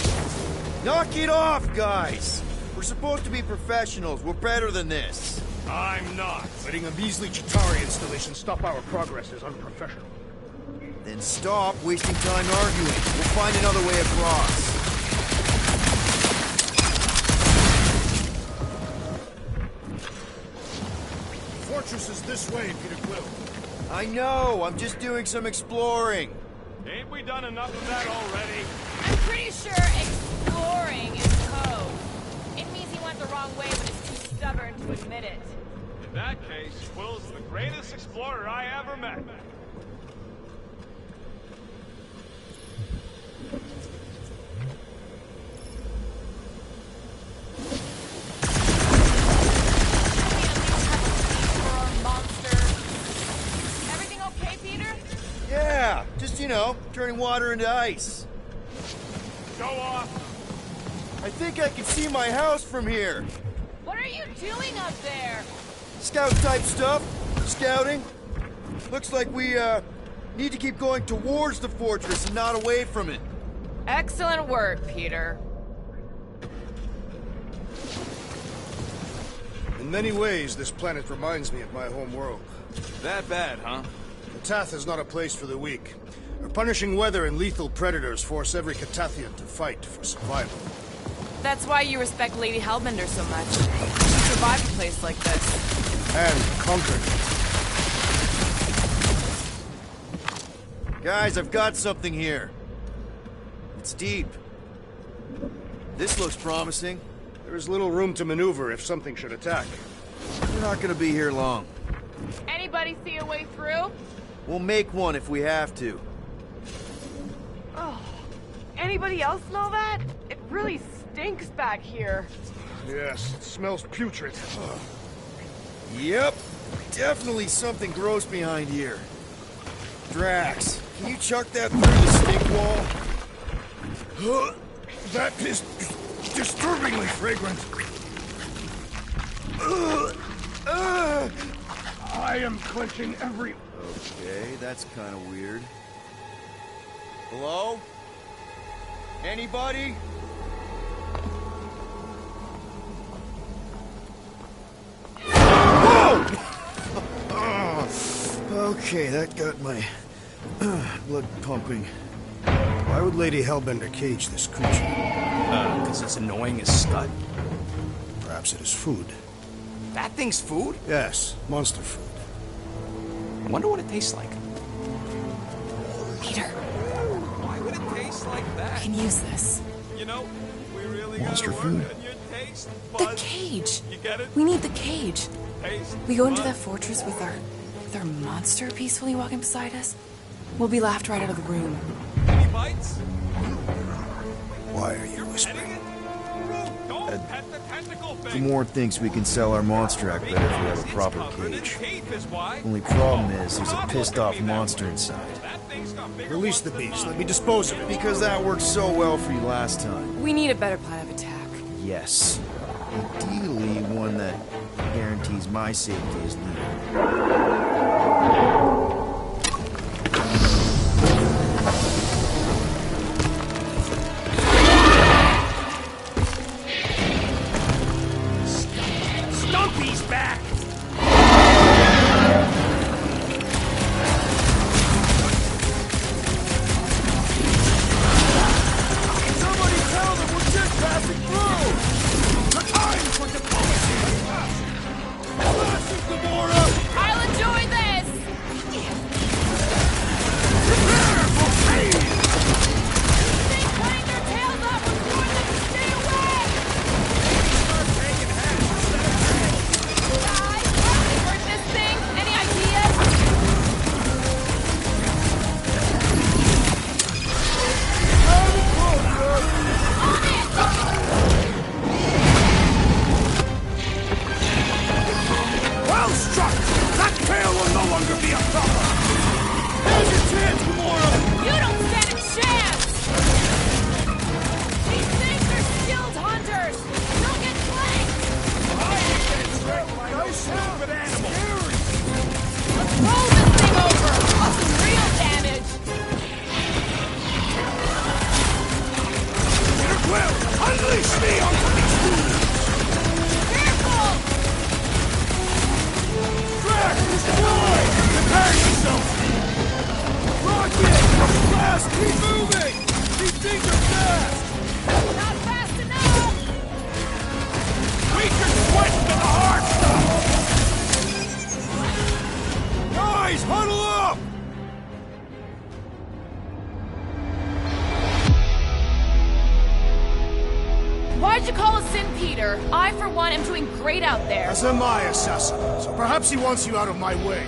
Knock it off, guys! We're supposed to be professionals. We're better than this. I'm not. Letting a measly Chitauri installation stop our progress is unprofessional. Then stop wasting time arguing. We'll find another way across. The fortress is this way, Peter Quill. I know. I'm just doing some exploring. Ain't we done enough of that already? I'm pretty sure exploring is code. It means he went the wrong way, but is too stubborn to admit it. In that case, Quill's the greatest explorer I ever met. Everything okay, Peter? Yeah, just, you know, turning water into ice. Go off. I think I can see my house from here. What are you doing up there? Scout-type stuff. Scouting. Looks like we, need to keep going towards the fortress and not away from it. Excellent work, Peter. In many ways, this planet reminds me of my home world. That bad, huh? Katath is not a place for the weak. Our punishing weather and lethal predators force every Katathian to fight for survival. That's why you respect Lady Hellbender so much. She survived a place like this. And conquered. Guys, I've got something here. It's deep. This looks promising. There is little room to maneuver if something should attack. We're not gonna be here long. Anybody see a way through? We'll make one if we have to. Oh, anybody else smell that? It really stinks back here. Yes, it smells putrid. Yep, definitely something gross behind here. Drax, can you chuck that through the stink wall? That is disturbingly fragrant. I am clenching every... Okay, that's kind of weird. Hello? Anybody? Okay, that got my blood pumping. Why would Lady Hellbender cage this creature? Because it's annoying as scud. Perhaps it is food. That thing's food? Yes, monster food. I wonder what it tastes like. Peter, Why would it taste like I that? can use this. You know, we really Monster gotta food? work on your taste The buds. cage. You get it? We need the cage. Taste We go into buds. that fortress with our monster peacefully walking beside us. We'll be laughed right out of the room. Any bites? Why are you whispering? Don't pet the tentacle The thing. more thinks we can sell our monster act better if we have a proper cage. Only problem is there's a pissed off monster inside. Release the beast. Let me dispose of it. Because that worked so well for you last time. We need a better plan of attack. Yes. Ideally, one that guarantees my safety as leader. Stumpy's back! Somebody tell them we're just passing through! The time for diplomacy has passed! Blast it, Gamora! I'll enjoy this! Prepare for pain! You think cutting their tails off would ruin them to stay away? Start taking heads instead of tails! Guys, how do we hurt this thing? Any ideas? Well struck! That tail will no longer be a problem! Here's your chance, Gamora! You don't stand a chance! These things are skilled hunters! Don't get flanked! Stupid animal! Let's roll this thing over! Want some real damage! Peter Quill, unleash me onto these fools! Careful! Drax, destroy! Prepare yourself! Rocket! Blast! Keep moving! These things are fast! Not fast enough! We can sweat to the heart! Guys, huddle up! Why'd you call us in, Peter? I, for one, am doing great out there. As am I, Assassin. So perhaps he wants you out of my way.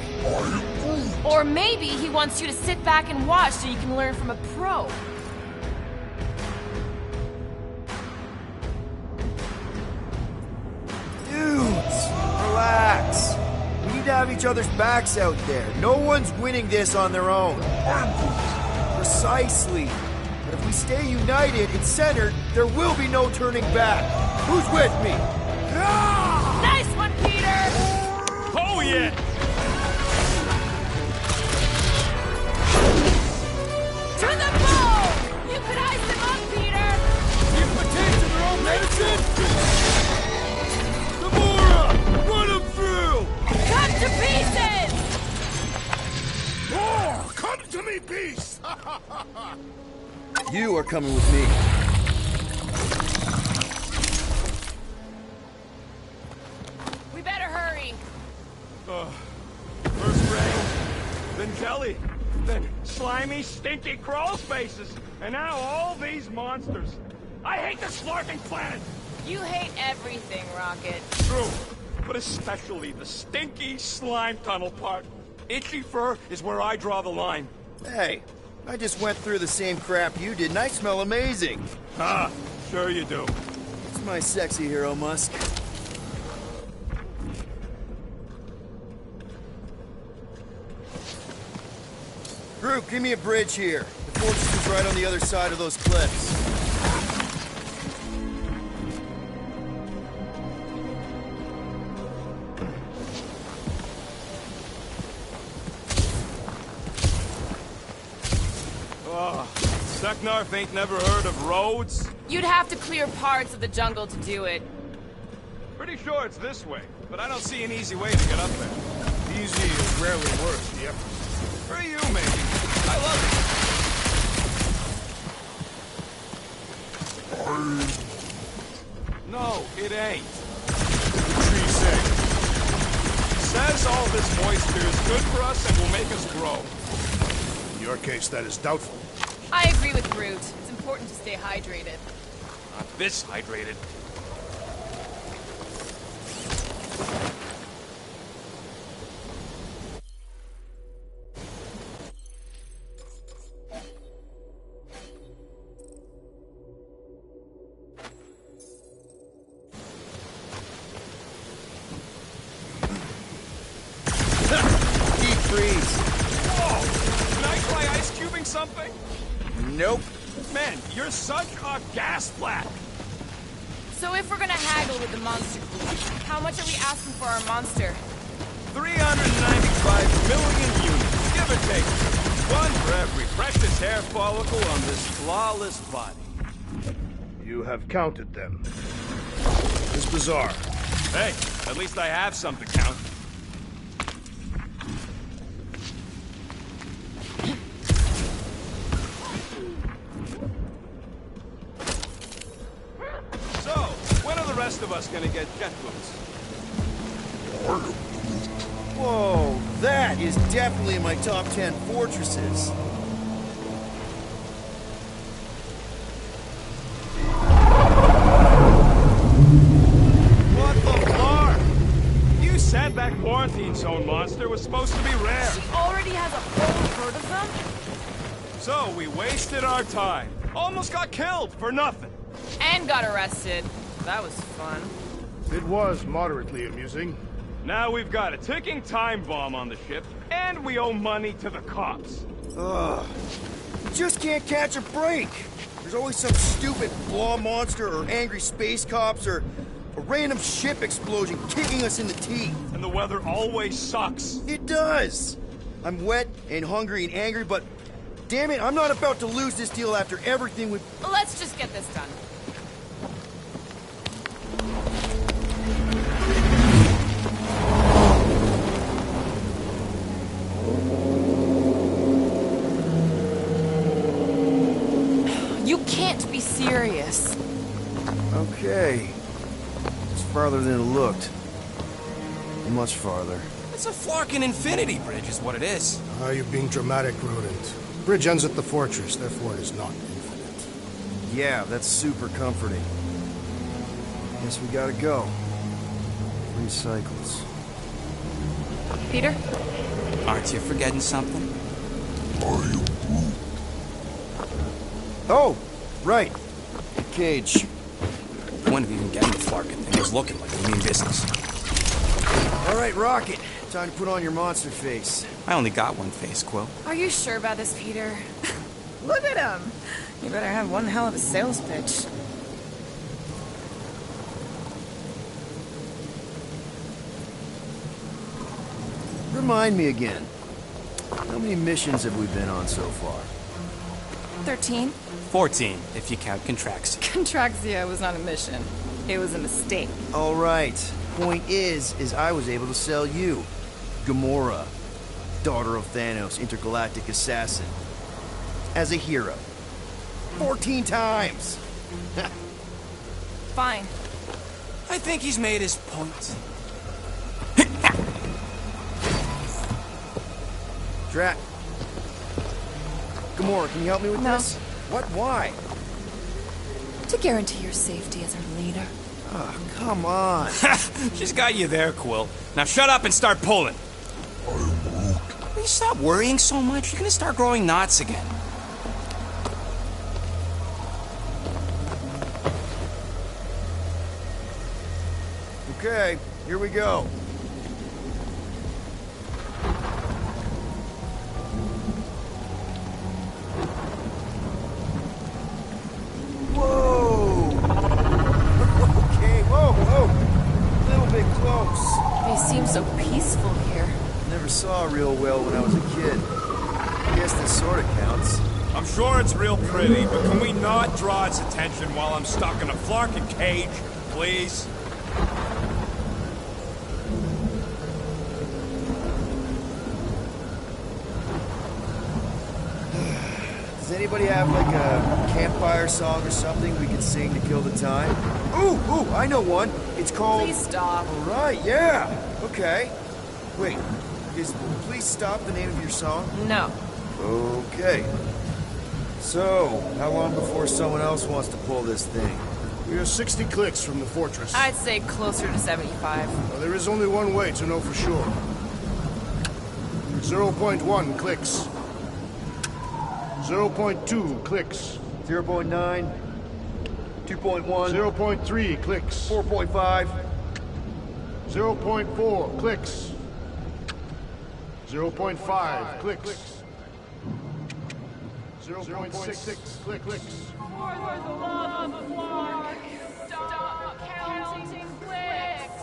Or maybe he wants you to sit back and watch so you can learn from a pro. Dudes, relax. We need to have each other's backs out there. No one's winning this on their own. Precisely. But if we stay united and centered, there will be no turning back. Who's with me? Nice one, Peter! Oh, yeah! To the bone! You could ice him up, Peter! Give them a taste of their own medicine! Gamora! Run them through! Cut to pieces! More! Come to me, beast! You are coming with me. We better hurry. First rain, then jelly, then slimy, stinky crawl spaces, and now all these monsters. I hate this slurping planet! You hate everything, Rocket. True, but especially the stinky slime tunnel part. Itchy fur is where I draw the line. Hey, I just went through the same crap you did, and I smell amazing. Ah, sure you do. It's my sexy hero, Musk. Group, give me a bridge here. The fortress is right on the other side of those cliffs. Zeknarf ain't never heard of roads? You'd have to clear parts of the jungle to do it. Pretty sure it's this way, but I don't see an easy way to get up there. Easy is rarely worse, yep. For you, maybe. I love it. No, it ain't. The tree say. Says all this moisture is good for us and will make us grow. In your case, that is doubtful. I agree with Groot. It's important to stay hydrated. Not this hydrated. Deep freeze. Whoa! Can I try ice cubing something? Nope. Man, you're such a gas flat. So if we're gonna haggle with the monster queen, how much are we asking for our monster? 395 million units, give or take. One for every precious hair follicle on this flawless body. You have counted them. It's bizarre. Hey, at least I have some to count. So, when are the rest of us gonna get jet boots? Whoa, that is definitely in my top 10 fortresses. What the fuck? You said that quarantine zone monster was supposed to be rare. She already has a whole herd of them? So we wasted our time. Almost got killed for nothing. And got arrested. That was fun. It was moderately amusing. Now we've got a ticking time bomb on the ship, and we owe money to the cops. Ugh. You just can't catch a break. There's always some stupid blah monster or angry space cops or a random ship explosion kicking us in the teeth. And the weather always sucks. It does. I'm wet and hungry and angry, but damn it, I'm not about to lose this deal after everything we've... Well, let's just get this done. You can't be serious. Okay. It's farther than it looked. Much farther. It's a flarkin' infinity bridge is what it is. You're being dramatic, Rodent. Bridge ends at the fortress, therefore it is not infinite. Yeah, that's super comforting. Guess we gotta go. 3 cycles. Peter? Aren't you forgetting something? Oh, right. Cage. Point of even getting the flarkin' thing was looking like we mean business. All right, Rocket. Time to put on your monster face. I only got one face, Quill. Are you sure about this, Peter? Look at him. You better have one hell of a sales pitch. Remind me again. How many missions have we been on so far? 13. 14, if you count Contraxia. Contraxia was not a mission. It was a mistake. All right. Point is I was able to sell you. Gamora, daughter of Thanos, intergalactic assassin. As a hero. 14 times! Fine. I think he's made his point. Drat. Gamora, can you help me with No. this? What? Why? To guarantee your safety as our leader. Oh, come on. She's got you there, Quill. Now shut up and start pulling. Will you stop worrying so much? You're gonna start growing knots again. Okay, here we go. Whoa! Okay, whoa! A little bit close. They seem so peaceful here. Never saw real well when I was a kid. Guess this sort of counts. I'm sure it's real pretty, but can we not draw its attention while I'm stuck in a flarkin' cage, please? Does anybody have like a campfire song or something we could sing to kill the time? Ooh, I know one. It's called... Please stop. All right, yeah. Okay. Wait, is Please Stop the name of your song? No. Okay. So, how long before someone else wants to pull this thing? We are 60 clicks from the fortress. I'd say closer to 75. Well, there is only one way to know for sure. 0.1 clicks. 0.2 clicks. 0.9. 2.1. 0.3 clicks. 4.5. 0.4 clicks. 0.5 clicks. 0.6 clicks. For the love of Mark, stop counting clicks.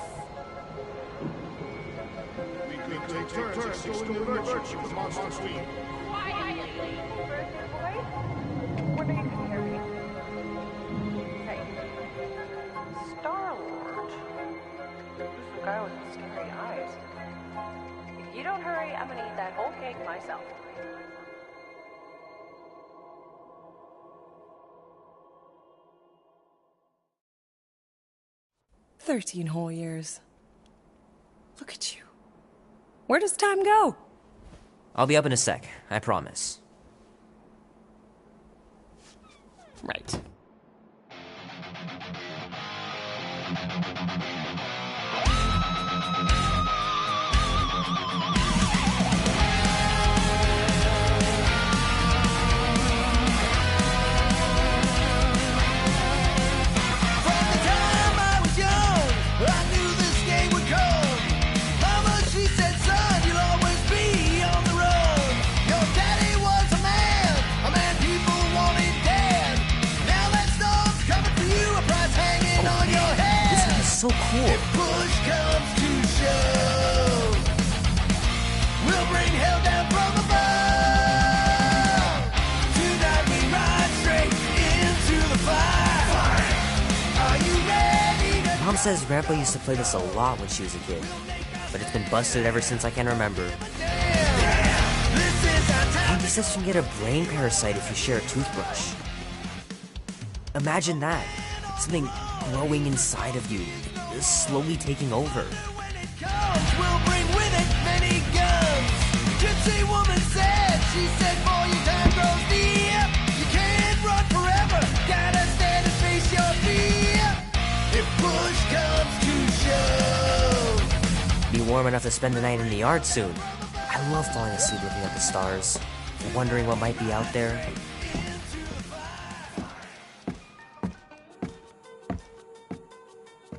We could take turns extolling the virtue of the monster queen. Quietly. What do you can hear me? Hey. Star-Lord. Who's the guy with the scary eyes? If you don't hurry, I'm gonna eat that whole cake myself. 13 whole years. Look at you. Where does time go? I'll be up in a sec, I promise. Right. So cool. If push comes to shove, we'll bring hell down from above. Tonight we ride straight into the fire. Are you ready to... Mom says Grandpa used to play this a lot when she was a kid, but it's been busted ever since I can remember. And he says you can get a brain parasite if you share a toothbrush. Imagine that. Something growing inside of you, slowly taking over. When it comes, we'll bring with it many guns. Gypsy woman said, she said, boy, your time grows near. You can't run forever, gotta stand and face your fear. If push comes to shove. Be warm enough to spend the night in the yard soon. I love falling asleep looking at the stars, wondering what might be out there.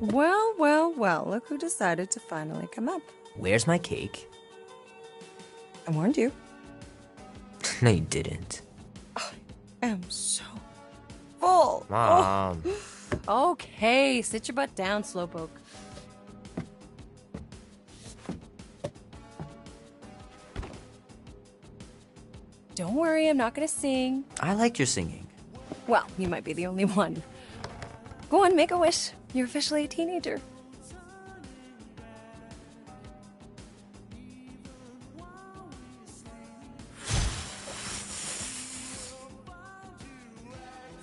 Well, well, well, look who decided to finally come up. Where's my cake? I warned you. No, you didn't. I am so full. Mom. Oh. Okay, sit your butt down, Slowpoke. Don't worry, I'm not gonna sing. I like your singing. Well, you might be the only one. Go on, make a wish. You're officially a teenager.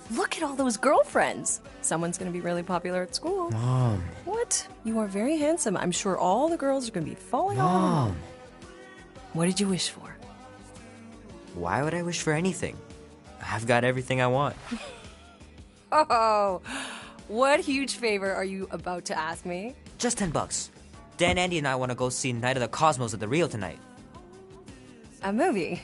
Look at all those girlfriends. Someone's gonna be really popular at school. Mom. What? You are very handsome. I'm sure all the girls are gonna be falling all Mom. over. What did you wish for? Why would I wish for anything? I've got everything I want. Oh, what huge favor are you about to ask me? Just $10. Dan, Andy, and I want to go see Night of the Cosmos at the Rio tonight. A movie?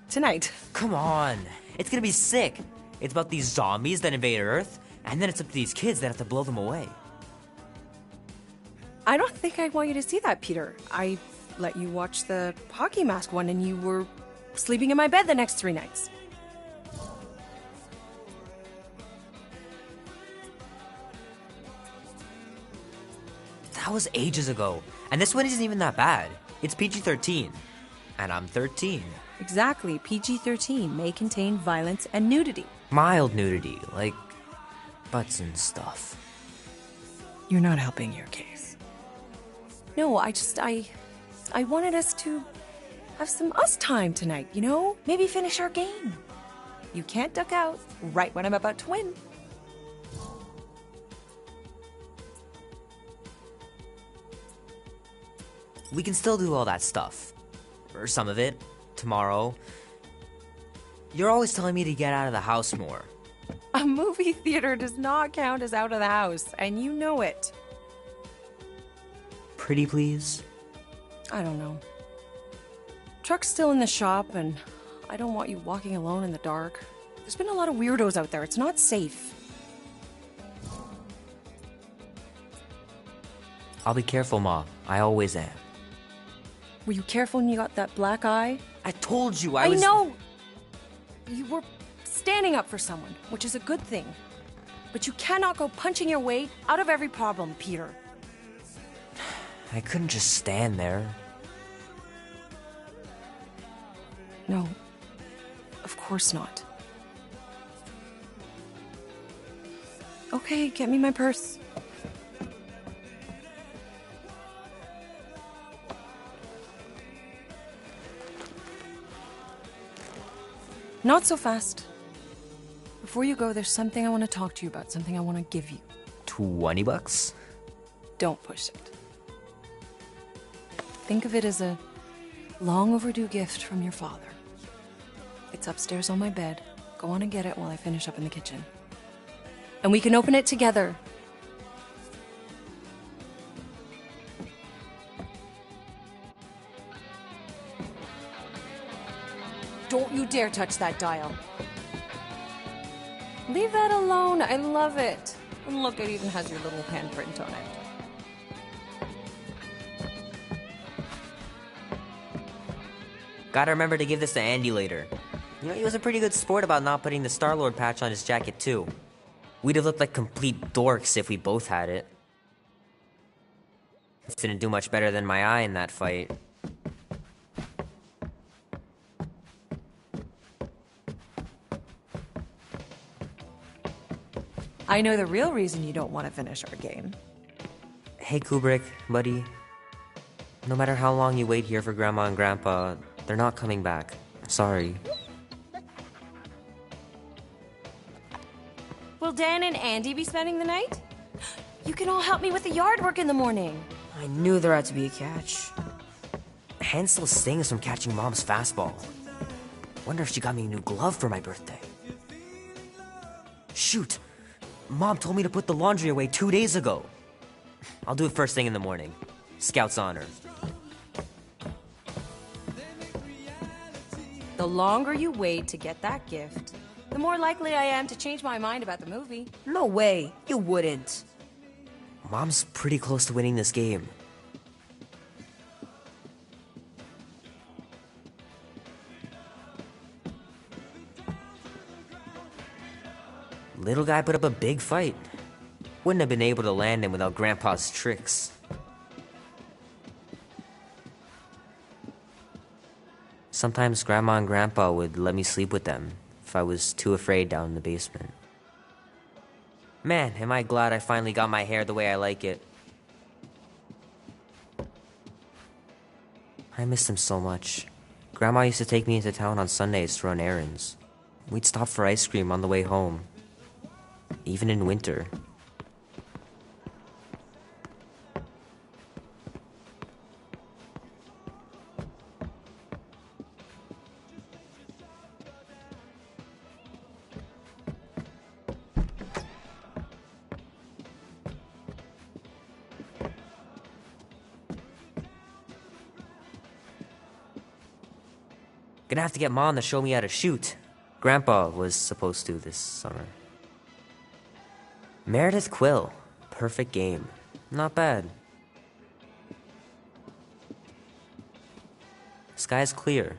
Tonight? Come on. It's gonna be sick. It's about these zombies that invade Earth, and then it's up to these kids that have to blow them away. I don't think I want you to see that, Peter. I let you watch the hockey mask one and you were sleeping in my bed the next 3 nights. That was ages ago. And this one isn't even that bad. It's PG-13. And I'm 13. Exactly. PG-13 may contain violence and nudity. Mild nudity, like butts and stuff. You're not helping your case. No, I wanted us to have some us time tonight, you know? Maybe finish our game. You can't duck out right when I'm about to win. We can still do all that stuff. Or some of it. Tomorrow. You're always telling me to get out of the house more. A movie theater does not count as out of the house, and you know it. Pretty please? I don't know. Truck's still in the shop, and I don't want you walking alone in the dark. There's been a lot of weirdos out there. It's not safe. I'll be careful, Ma. I always am. Were you careful when you got that black eye? I told you I know! You were standing up for someone, which is a good thing. But you cannot go punching your way out of every problem, Peter. I couldn't just stand there. No. Of course not. Okay, get me my purse. Not so fast. Before you go, there's something I want to talk to you about, something I want to give you. $20? Don't push it. Think of it as a long overdue gift from your father. It's upstairs on my bed. Go on and get it while I finish up in the kitchen. And we can open it together. Don't you dare touch that dial. Leave that alone. I love it. And look, it even has your little handprint on it. Gotta remember to give this to Andy later. You know, he was a pretty good sport about not putting the Star-Lord patch on his jacket, too. We'd have looked like complete dorks if we both had it. Didn't do much better than my eye in that fight. I know the real reason you don't want to finish our game. Hey, Kubrick, buddy. No matter how long you wait here for Grandma and Grandpa, they're not coming back. Sorry. Will Dan and Andy be spending the night? You can all help me with the yard work in the morning. I knew there had to be a catch. Hand still stings from catching Mom's fastball. Wonder if she got me a new glove for my birthday. Shoot! Mom told me to put the laundry away 2 days ago. I'll do it first thing in the morning. Scout's honor. The longer you wait to get that gift, the more likely I am to change my mind about the movie. No way. You wouldn't. Mom's pretty close to winning this game. Little guy put up a big fight. Wouldn't have been able to land him without Grandpa's tricks. Sometimes Grandma and Grandpa would let me sleep with them if I was too afraid down in the basement. Man, am I glad I finally got my hair the way I like it. I miss them so much. Grandma used to take me into town on Sundays to run errands. We'd stop for ice cream on the way home. Even in winter. Gonna have to get Mom to show me how to shoot. Grandpa was supposed to this summer. Meredith Quill. Perfect game. Not bad. Sky's clear.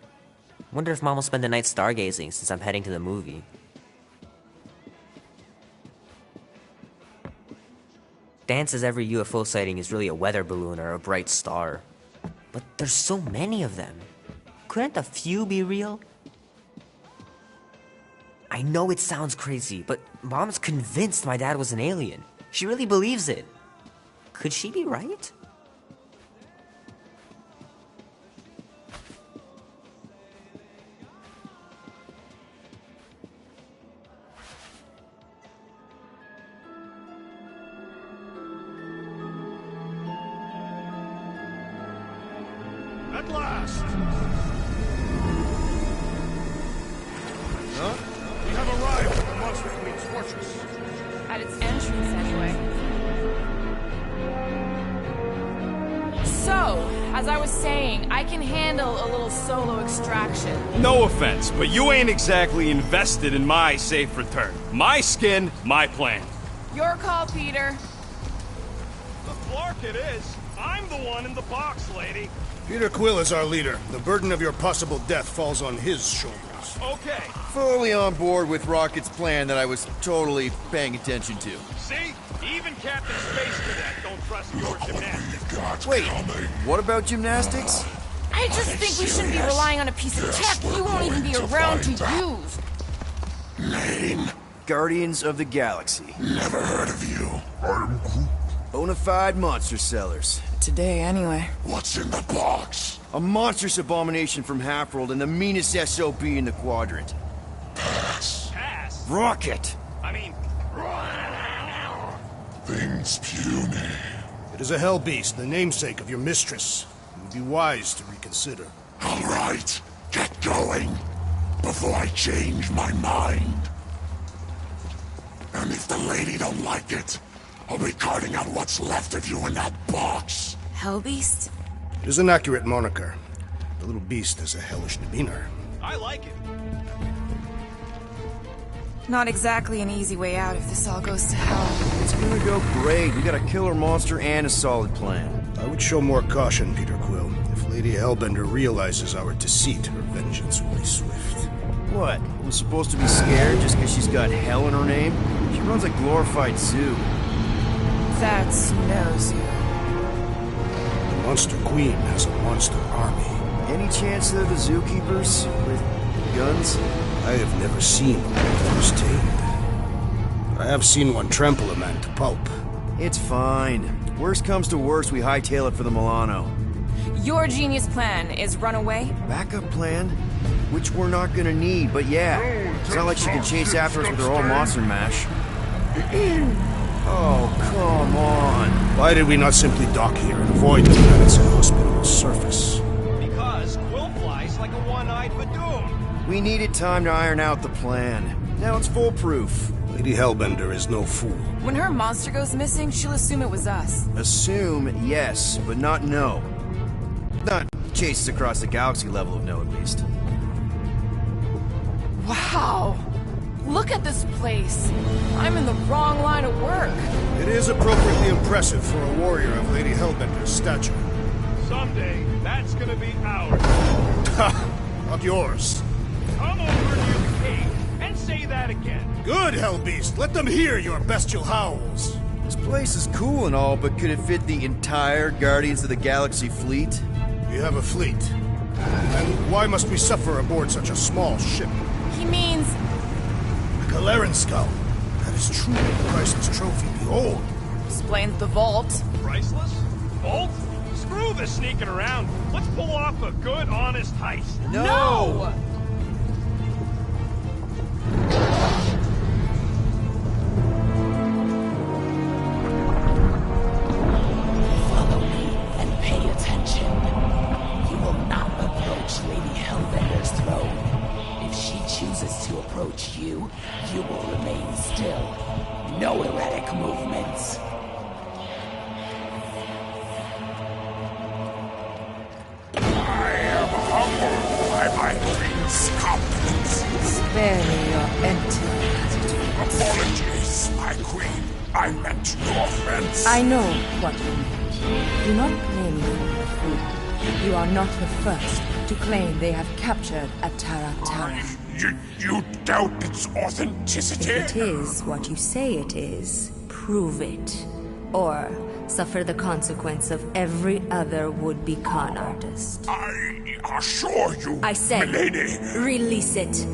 Wonder if Mom will spend the night stargazing since I'm heading to the movie. Dan says every UFO sighting is really a weather balloon or a bright star. But there's so many of them. couldn't a few be real? I know it sounds crazy, but Mom's convinced my dad was an alien. She really believes it. Could she be right? At last! Huh? We have arrived at the Monster Queen's fortress. At its entrance, anyway. So, as I was saying, I can handle a little solo extraction. No offense, but you ain't exactly invested in my safe return. My skin, my plan. Your call, Peter. The Clark it is. I'm the one in the box, lady. Peter Quill is our leader. The burden of your possible death falls on his shoulders. Okay. Fully on board with Rocket's plan that I was totally paying attention to. See? Even Captain Space Cadet don't trust your gymnastics. Wait, what about gymnastics? I just think we shouldn't be relying on a piece of tech you won't even be around to use. Name? Guardians of the Galaxy. Never heard of you. I'm Groot. Bonafide monster sellers. Today, anyway. What's in the box? A monstrous abomination from Halfworld and the meanest SOB in the quadrant. Pass. Pass? Rocket! I mean... Things puny. It is a hell beast, the namesake of your mistress. It would be wise to reconsider. All right, get going, before I change my mind. And if the lady don't like it, I'll be carting out what's left of you in that box. Hellbeast? It is an accurate moniker. The little beast has a hellish demeanor. I like it. Not exactly an easy way out if this all goes to hell. It's gonna go great. We got a killer monster and a solid plan. I would show more caution, Peter Quill. If Lady Hellbender realizes our deceit, her vengeance will be swift. What? We're supposed to be scared just because she's got hell in her name? She runs a glorified zoo. That's no zoo. The Monster Queen has a monster army. Any chance they're the zookeepers? With guns? I have never seen one firsthand. I have seen one trample a man to pulp. It's fine. Worst comes to worst, we hightail it for the Milano. Your genius plan is run away? Backup plan? Which we're not gonna need, but yeah. It's not like she can chase after us with her own monster mash. Oh, come on. Why did we not simply dock here and avoid the planet's inhospitable surface? Because Quill flies like a one-eyed Badoom. We needed time to iron out the plan. Now it's foolproof. Lady Hellbender is no fool. When her monster goes missing, she'll assume it was us. Assume, yes, but not no. Not chases across the galaxy level of no, at least. Wow! Look at this place! I'm in the wrong line of work. It is appropriately impressive for a warrior of Lady Hellbender's stature. Someday, that's gonna be ours. Ha! Not yours. Come over near the cave and say that again. Good, Hellbeast! Let them hear your bestial howls! This place is cool and all, but could it fit the entire Guardians of the Galaxy fleet? We have a fleet. And why must we suffer aboard such a small ship? He means... A Galeran skull. That is truly a priceless trophy. Behold! Explains the vault. Priceless? Vault? Screw the sneaking around. Let's pull off a good, honest heist. No! Follow me and pay attention. You will not approach Lady Hellbender's throne. If she chooses to approach you, you will remain still. No erratic movements. I am humbled by my queen's compliments. Spare me your empty attitude. Apologies, my queen. I meant no offense. I know what you meant. Do not blame me for your food. You are not the first to claim they have captured a Tara. You doubt its authenticity? If it is what you say it is, prove it. Or suffer the consequence of every other would-be con artist. I assure you, I said, milady. release it.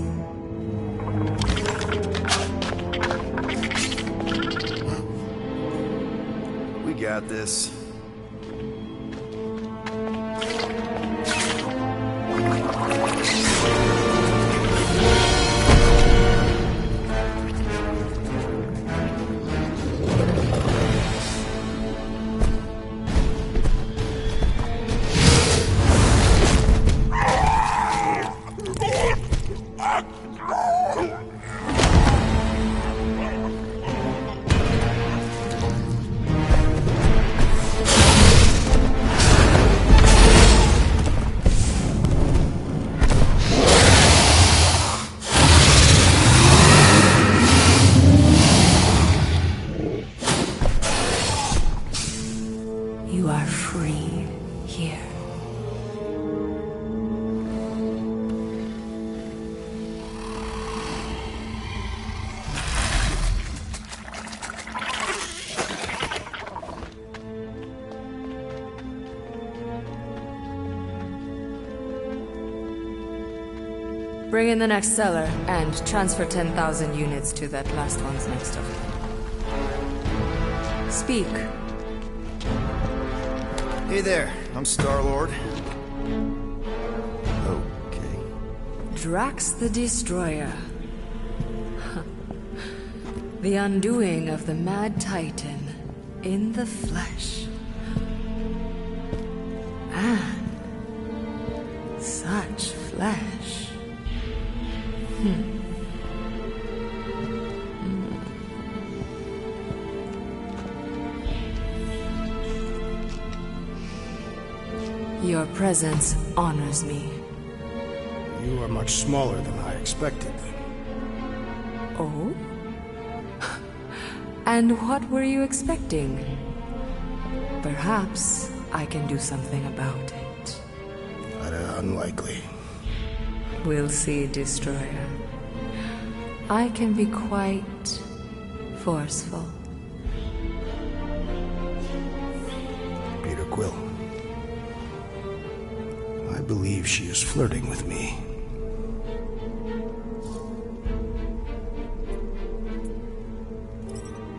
We got this. You are free here. Bring in the next seller and transfer 10,000 units to that last one's next of kin. Speak. Hey there, I'm Star-Lord. Okay. Drax the Destroyer. The undoing of the Mad Titan in the flesh. And such flesh. Your presence honors me. You are much smaller than I expected. Oh? And what were you expecting? Perhaps I can do something about it. Unlikely. We'll see, Destroyer. I can be quite forceful. Peter Quill. I believe she is flirting with me.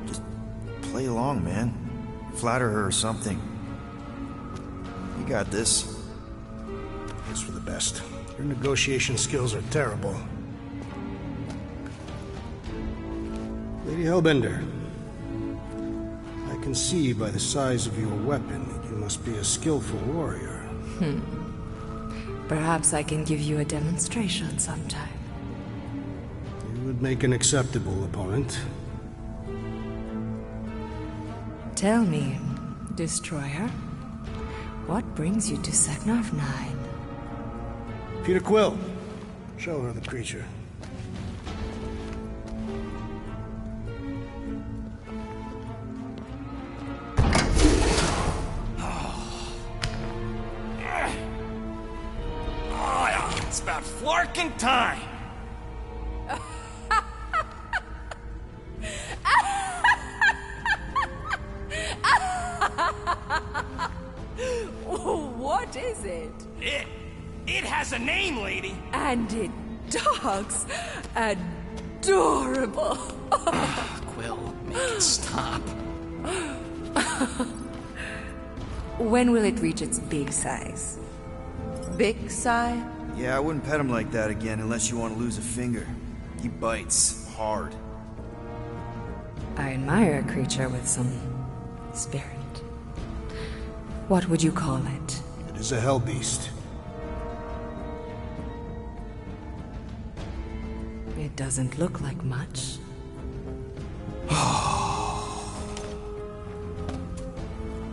Just play along, man. Flatter her or something. You got this. It's for the best. Your negotiation skills are terrible. Lady Hellbender, I can see by the size of your weapon that you must be a skillful warrior. Perhaps I can give you a demonstration sometime. You would make an acceptable opponent. Tell me, Destroyer, what brings you to Seknarf 9? Peter Quill, show her the creature. It's about flarking time! What is it? It has a name, lady! And it dogs adorable. Quill, make it stop. When will it reach its big size? Big size? Yeah, I wouldn't pet him like that again unless you want to lose a finger. He bites hard. I admire a creature with some spirit. What would you call it? It is a hell beast. It doesn't look like much.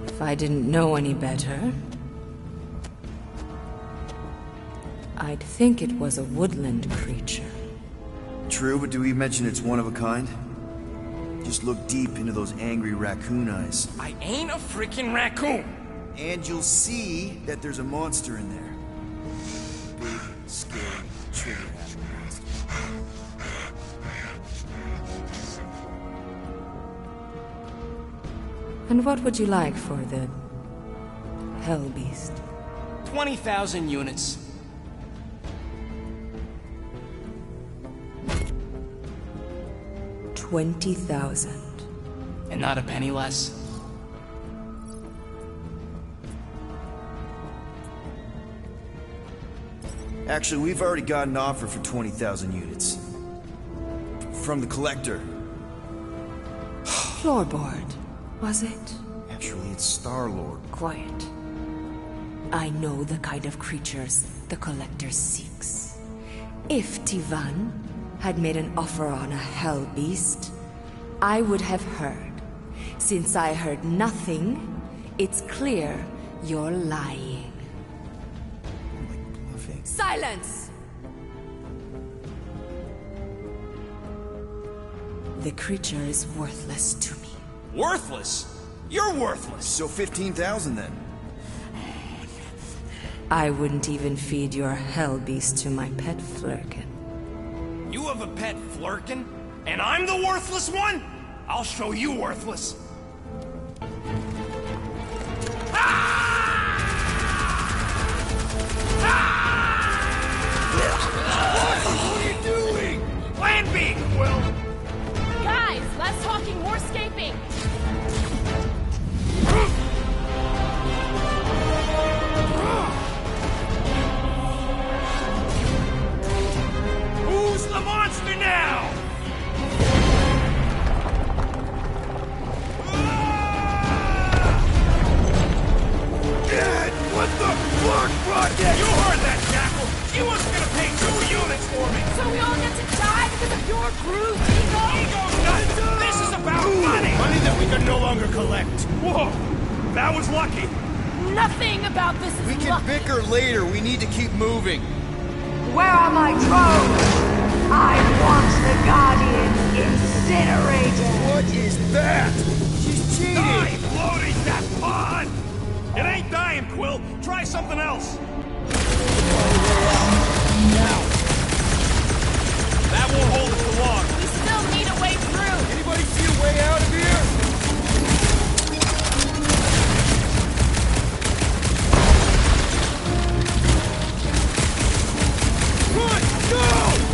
If I didn't know any better, I'd think it was a woodland creature. True, but do we mention it's one of a kind? Just look deep into those angry raccoon eyes. I ain't a freaking raccoon! And you'll see that there's a monster in there. Big, scary, trigger-happy monster. And what would you like for the hell beast? 20,000 units. 20,000. And not a penny less? Actually, we've already got an offer for 20,000 units. From the Collector. Floorboard, was it? Actually, it's Star-Lord. Quiet. I know the kind of creatures the Collector seeks. If Tivan had made an offer on a hell beast, I would have heard. Since I heard nothing, it's clear you're lying. Silence! The creature is worthless to me. Worthless? You're worthless! So 15,000 then? I wouldn't even feed your hell beast to my pet Flurkin. You have a pet Flurkin? And I'm the worthless one? I'll show you worthless. What are you doing? Land B, Quill! Guys, less talking, more escaping. Who's the monster now? Dad, what the fuck, Rocket? You heard that, Jackal! She wasn't gonna pay 2 units for me! So we all get to die because of your bruised ego? Ego's nothing! This is about money! Money that we can no longer collect. Whoa! That was lucky! Nothing about this is We can lucky. bicker later. We need to keep moving. Where are my drones? I want the Guardian incinerated. What is that? She's cheating! Die, floating that pod! It ain't dying, Quill. Try something else. That won't hold us for long. We still need a way through. Anybody see a way out of here? Run! Go!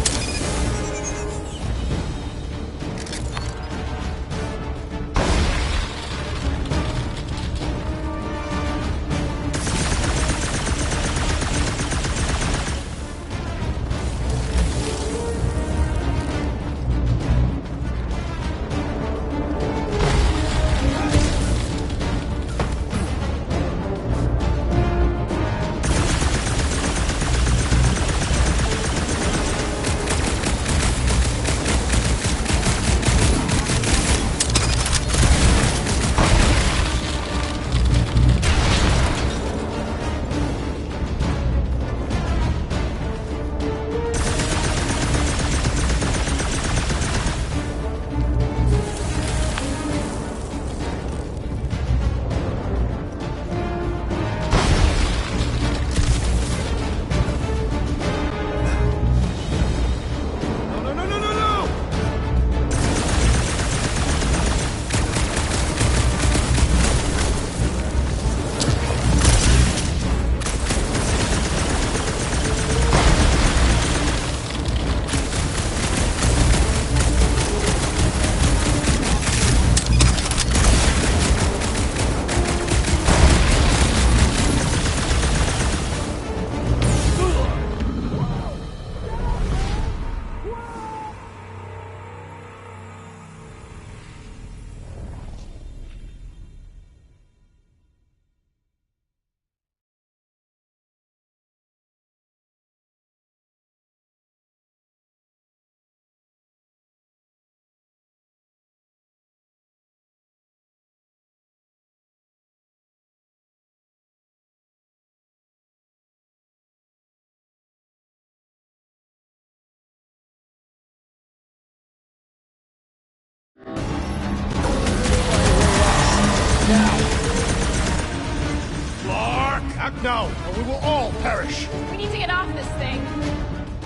Act now, or we will all perish. We need to get off this thing.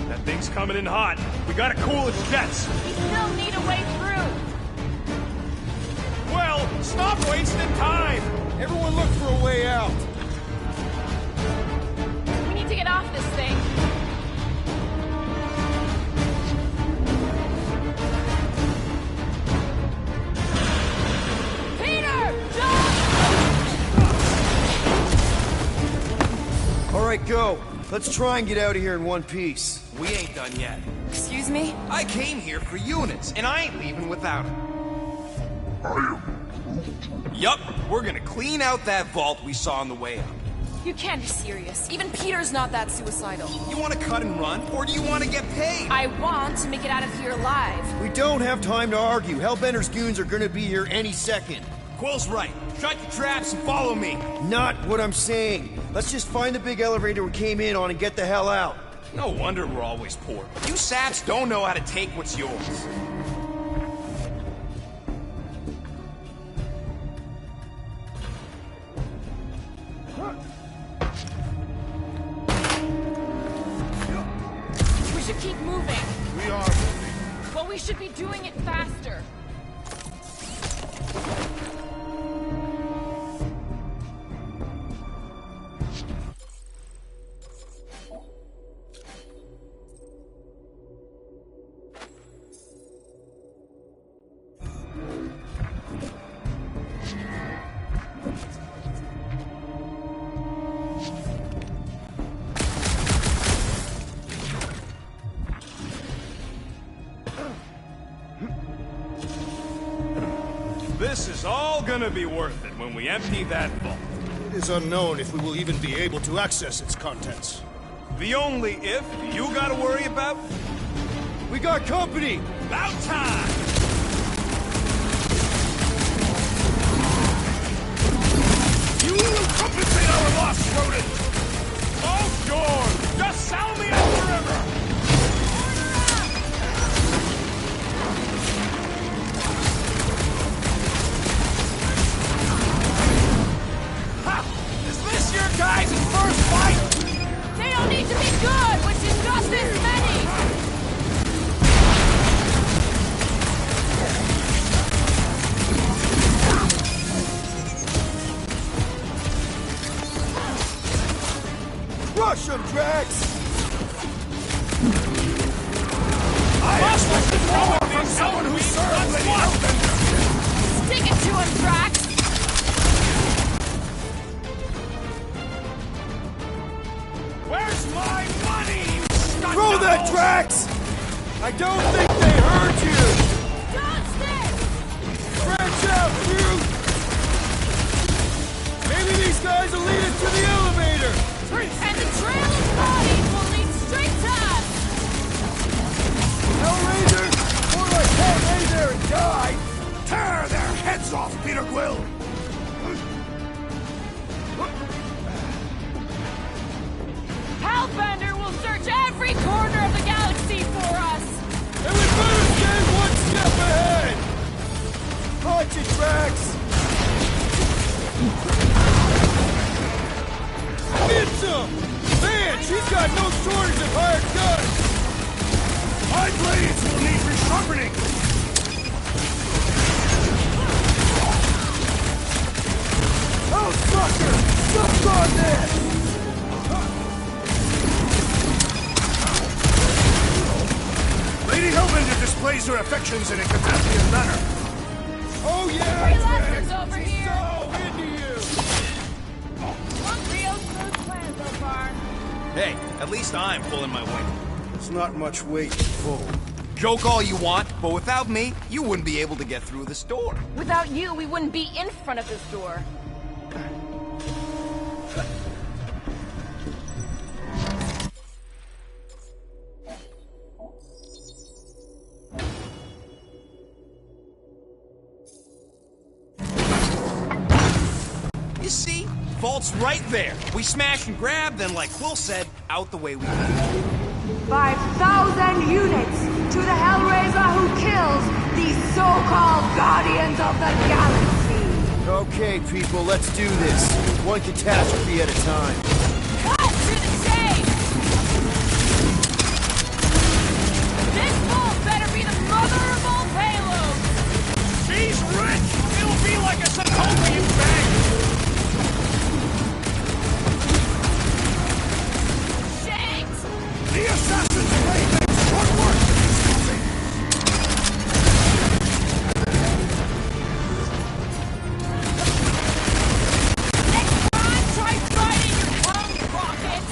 That thing's coming in hot. We gotta cool its jets. We still need a way through. Well, stop wasting time. Everyone look for a way out. We need to get off this thing. Alright, go. Let's try and get out of here in one piece. We ain't done yet. Excuse me? I came here for units, and I ain't leaving without them. Yup, we're gonna clean out that vault we saw on the way up. You can't be serious. Even Peter's not that suicidal. You want to cut and run, or do you want to get paid? I want to make it out of here alive. We don't have time to argue. Hellbender's goons are gonna be here any second. Quill's right. Shut your traps and follow me. Not what I'm saying. Let's just find the big elevator we came in on and get the hell out. No wonder we're always poor. You saps don't know how to take what's yours. We should keep moving. We are moving. Well, we should be doing it faster. This is all gonna be worth it when we empty that vault. It is unknown if we will even be able to access its contents. The only if you gotta worry about? We got company! About time! You will compensate our loss, rodent! Oh, sure! Just sell me up the river! Your guys' first fight! They don't need to be good, which is just as many! Rush them, Drax! I expected more from someone who served Lady Hellbender! Stick it to him, Drax! Where's my money, you stunt Throw that, doubles? Drax! I don't think they heard you! Don't stick! Branch out, dude! Maybe these guys will lead us to the elevator! And the trail of bodies will lead straight to us! Hellraiser! More like hell lay there and die! Tear their heads off, Peter Quill! Hellbender will search every corner of the galaxy for us! And we better stay one step ahead! Punch it, Drax! Hits him! Man, she's got no shortage of hired guns! My blades will need resharpening! Oh, sucker! Suck on this! Lady Hellbender displays her affections in a Catastrophian manner. Oh yeah! Free Drax! lessons over She's here! so into you! One real smooth plan so far. Hey, at least I'm pulling my weight. It's not much weight to pull. Joke all you want, but without me, you wouldn't be able to get through this door. Without you, we wouldn't be in front of this door. You see? Vault's right there. We smash and grab, then like Quill said, out the way we go. 5,000 units to the Hellraiser who kills these so-called Guardians of the Galaxy. Okay, people, let's do this. One catastrophe at a time. Cut to the chase! This vault better be the mother of all payloads! She's rich! It'll be like a Sokovian bank! Shanks! The assassin's blade makes short work of these housing! Next time, try fighting your own rocket!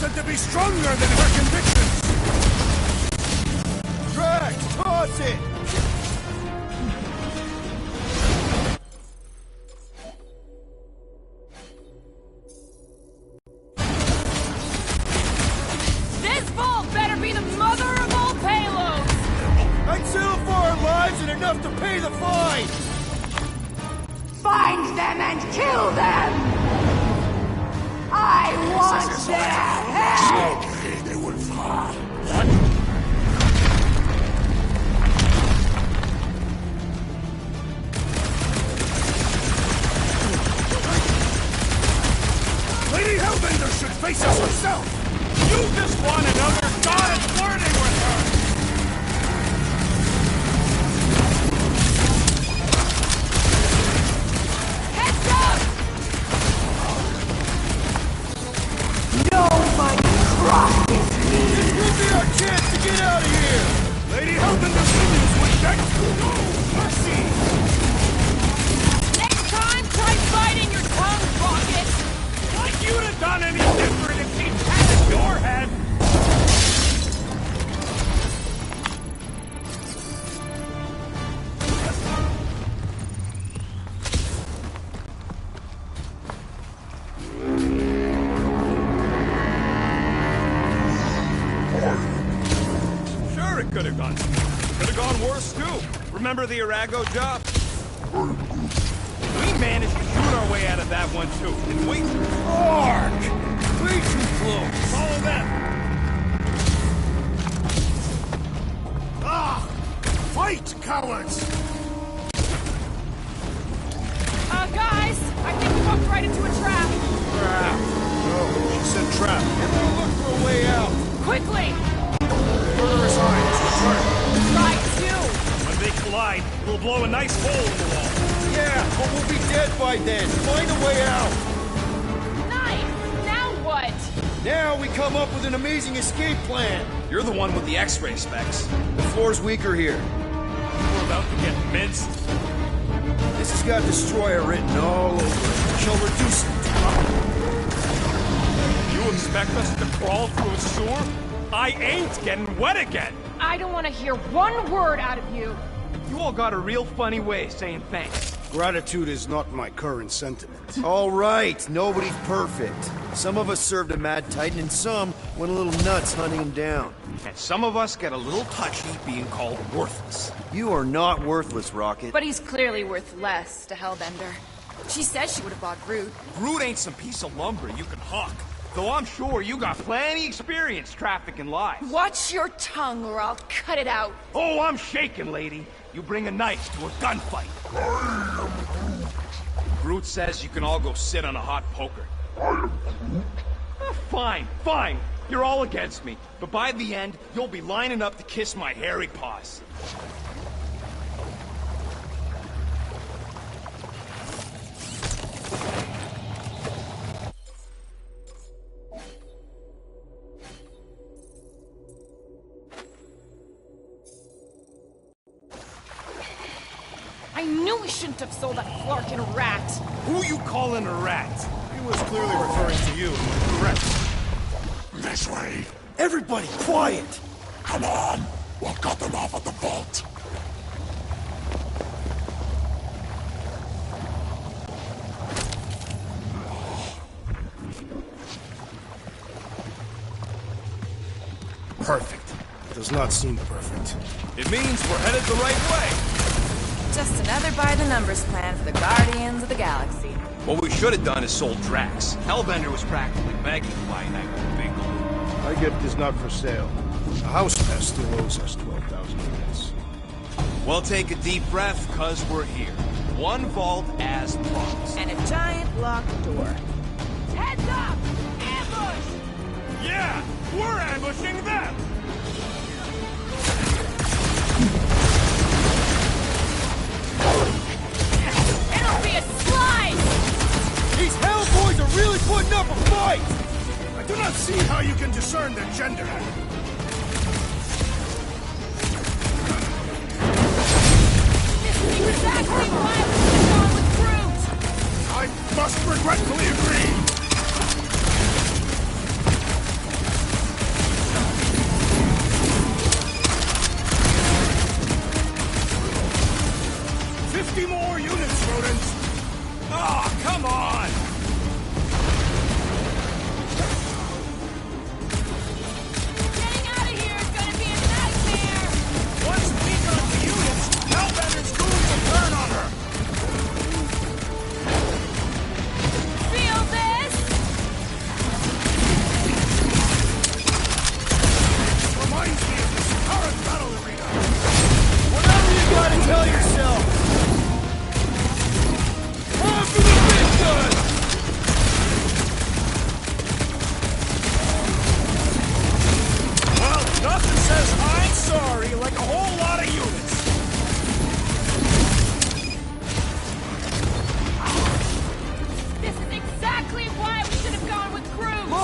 said to be stronger than her convictions! Drax, toss it! This vault better be the mother of all payloads! I'd settle for our lives and enough to pay the fine! Find them and kill them! I want their head! Okay, they will fall. Lady Hellbender should face us herself! You just want another shot at flirting with her! Heads up! Nobody crosses me! This will be our chance to get out of here! Lady Hellbender's minions would beg for no mercy! Next time, try biting your tongue, Rocket! Like you'd have done any different if he had your head! Sure, it could have gone. Could have gone worse too. Remember the Arago job? We managed to shoot our way out of that one too, didn't we? Ark! Way too close! Follow them! Ah! Fight, cowards! Guys, I think we walked right into a trap. No, she said trap. Everyone look for a way out! Quickly! Murderous eyes, return. Try to! When they collide, we'll blow a nice hole in the wall. Yeah, but we'll be dead by then! Find a way out! Nice! Now what? Now we come up with an amazing escape plan! You're the one with the X-ray specs. The floor's weaker here. We're about to get minced. This has got Destroyer written all over it. She'll reduce it to You expect us to crawl through a sewer? I ain't getting wet again! I don't want to hear one word out of you. You all got a real funny way of saying thanks. Gratitude is not my current sentiment. All right, nobody's perfect. Some of us served a Mad Titan, and some went a little nuts hunting him down. And some of us get a little touchy being called worthless. You are not worthless, Rocket. But he's clearly worth less to Hellbender. She says she would have bought Groot. Groot ain't some piece of lumber you can hawk. Though I'm sure you got plenty experience trafficking lives. Watch your tongue or I'll cut it out. Oh, I'm shaking, lady. You bring a knife to a gunfight. Groot says you can all go sit on a hot poker. Fine, fine. You're all against me. But by the end, you'll be lining up to kiss my hairy paws. I knew we shouldn't have sold that Flarkin rat. Who you calling a rat? He was clearly referring to you. Correct. This way. Everybody, quiet! Come on. We'll cut them off at the vault. Perfect. Does not seem perfect. It means we're headed the right way. Just another by-the-numbers plan for the Guardians of the Galaxy. What we should have done is sold Drax. Hellbender was practically begging to buy that big loot. My gift is not for sale. The house pest still owes us 12,000 units. Well, take a deep breath, cause we're here. One vault as promised. And a giant locked door. Heads up! Ambush! Yeah, we're ambushing them! It'll be a slice! These Hellboys are really putting up a fight! I do not see how you can discern their gender. This is exactly why we should have gone with Groot! I must regretfully agree.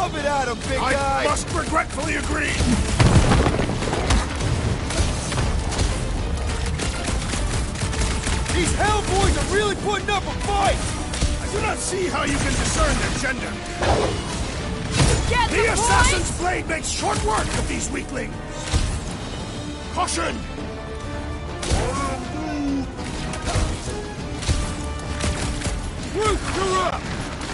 Lob it at him, big guy! I must regretfully agree! These Hellboys are really putting up a fight! I do not see how you can discern their gender. Get The assassin's blade makes short work of these weaklings! Caution! Groot, you're up!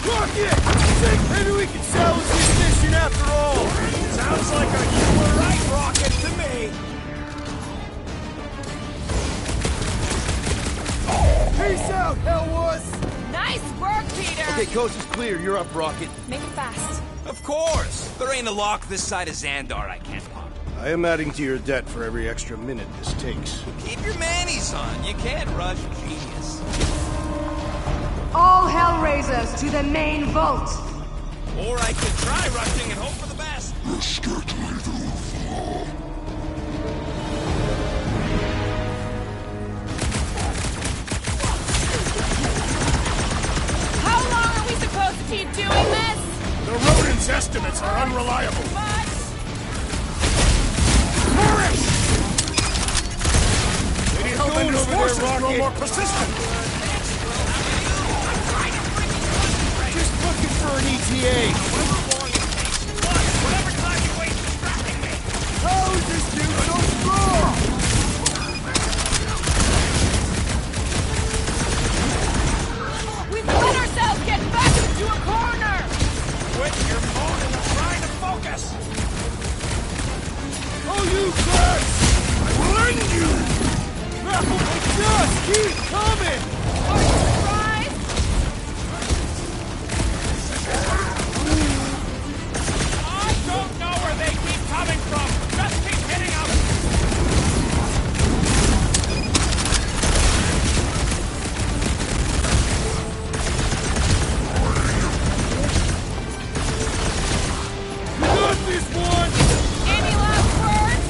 Rocket! Think maybe we can salvage this mission after all! Sounds like a you were right rocket to me! Peace out, Hellwas! Nice work, Peter! Okay, coast is clear. You're up, Rocket. Make it fast. Of course! There ain't a lock this side of Xandar I can't pop. I am adding to your debt for every extra minute this takes. Keep your manis on. You can't rush genius. All Hellraisers to the main vault! Or I could try rushing and hope for the best. How long are we supposed to keep doing this? The rodents' estimates are unreliable. But Lady Hellbender's forces grow more persistent. Just looking for an ETA. Whatever time you waste distracting me! How is this dude so strong? we've let ourselves get back into a corner! Quit your moaning and trying to focus! Oh, you guys! I will end you! Just keep coming! Are you surprised? I don't know where they keep coming from! Just keep hitting them! You got this one! Any last words?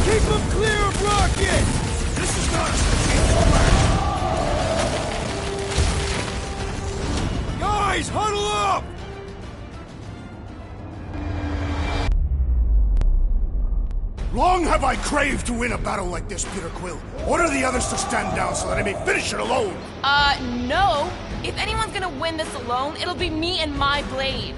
Keep them clear of Rocket! This is not a strategic plan. Guys, huddle up! Long have I craved to win a battle like this, Peter Quill. Order the others to stand down so that I may finish it alone. No. If anyone's gonna win this alone, it'll be me and my blade.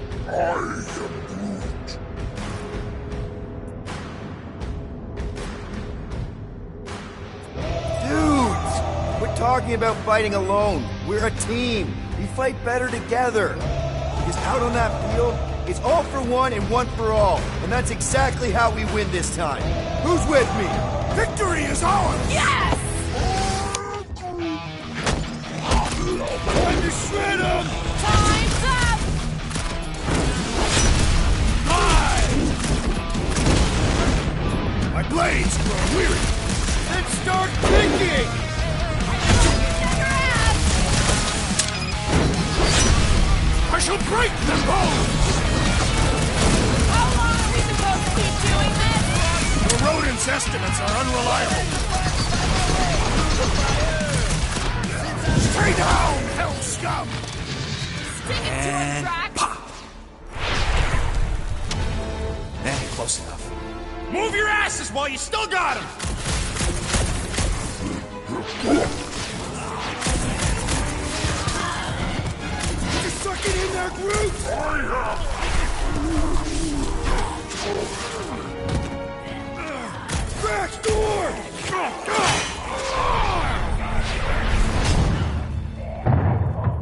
Dudes! Quit talking about fighting alone. We're a team. We fight better together. Because out on that field, it's all for one and one for all. And that's exactly how we win this time. Who's with me? Victory is ours! Yes! Time to shred 'em! Time's up! My blades grow weary. Then start kicking! I shall break their bones! How long are we supposed to keep doing this? The rodents' estimates are unreliable. Stay down, hell scum! Stick it to a track! Close enough. Move your asses while you still got them! Just suck it in there, Groot! Back door!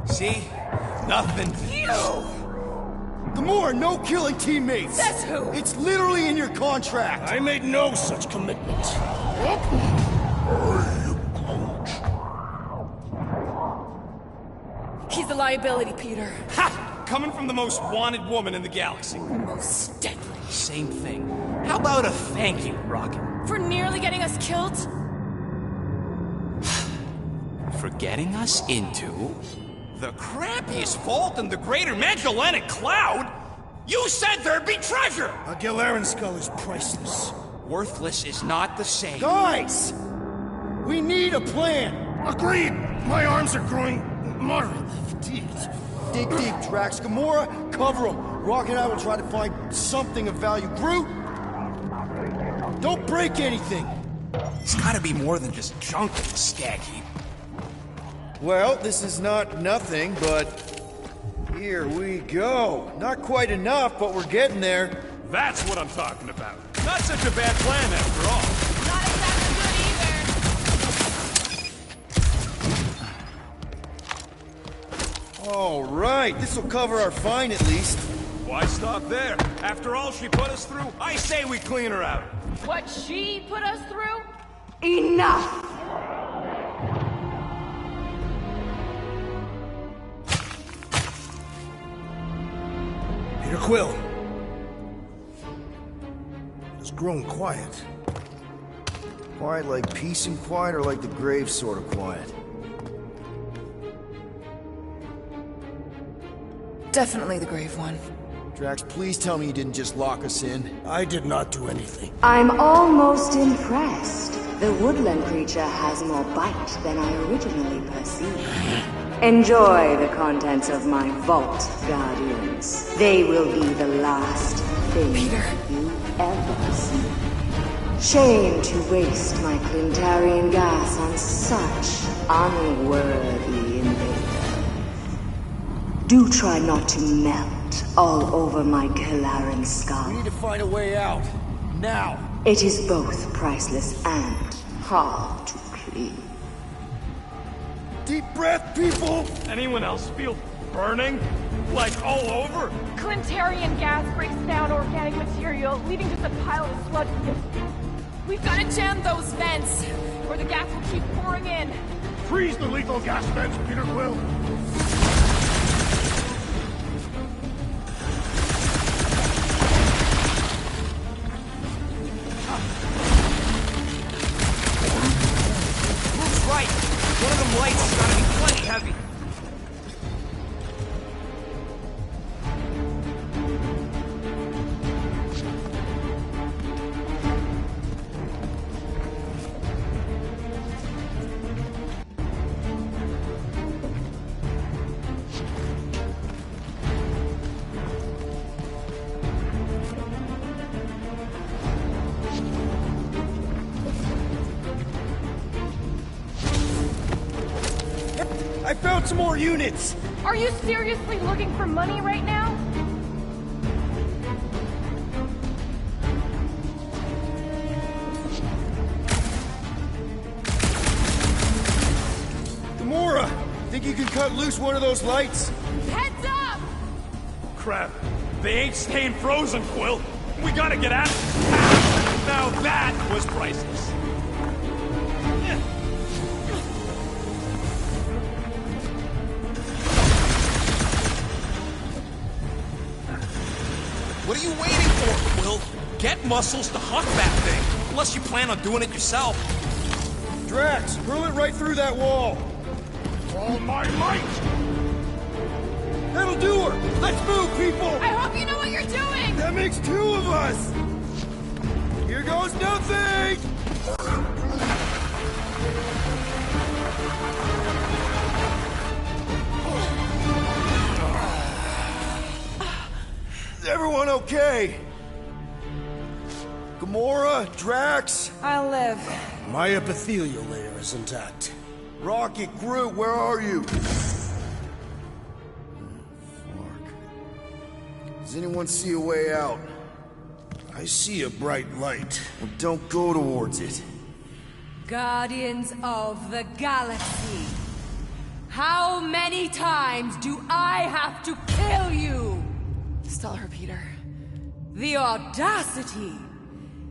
See? Nothing. Gamora, no killing teammates! Says who? It's literally in your contract! I made no such commitment. He's a liability, Peter. Ha! Coming from the most wanted woman in the galaxy. Most deadly. Same thing. How about a thank you, Rocket? For nearly getting us killed? For getting us into the crappiest vault in the greater Magellanic Cloud? You said there'd be treasure! A Galaran skull is priceless. Worthless is not the same. Guys! We need a plan! Agreed! My arms are growing moderately fatigued. Dig deep, Drax. Gamora, cover him. Rock and I will try to find something of value. Groot, don't break anything. There's gotta be more than just junk in the skag heap. Well, this is not nothing, but here we go. Not quite enough, but we're getting there. That's what I'm talking about. Not such a bad plan after all. Not exactly good either. All right, this will cover our fine at least. Why stop there? After all she put us through, I say we clean her out. What she put us through? Enough! Peter Quill. It's grown quiet. Quiet like peace and quiet, or like the grave sort of quiet? Definitely the grave one. Drax, please tell me you didn't just lock us in. I did not do anything. I'm almost impressed. The woodland creature has more bite than I originally perceived. Enjoy the contents of my vault, Guardians. They will be the last thing you ever see. Shame to waste my Clintarian gas on such unworthy invaders. Do try not to melt all over my Kalaran skull. We need to find a way out. Now. It is both priceless and hard to clean. Deep breath, people! Anyone else feel burning? Like all over? Clintarian gas breaks down organic material, leaving just a pile of sludge. We've got to jam those vents, or the gas will keep pouring in. Freeze the lethal gas vents, Peter Quill! Luke's right. One of them lights has gotta be plenty heavy. I found some more units! Are you seriously looking for money right now? Gamora! Think you can cut loose one of those lights? Heads up! Crap. They ain't staying frozen, Quill. We gotta get out. Now that was priceless. What are you waiting for, Quill? Get muscles to huck that thing. Unless you plan on doing it yourself. Drax, hurl it right through that wall. All my might! That'll do her! Let's move, people! I hope you know what you're doing! That makes two of us! Here goes nothing! Is everyone okay? Gamora, Drax? I'll live. My epithelial layer is intact. Rocket, Groot, where are you? Does anyone see a way out? I see a bright light. Well, don't go towards it. Guardians of the Galaxy. How many times do I have to kill you? Stall her, Peter. The audacity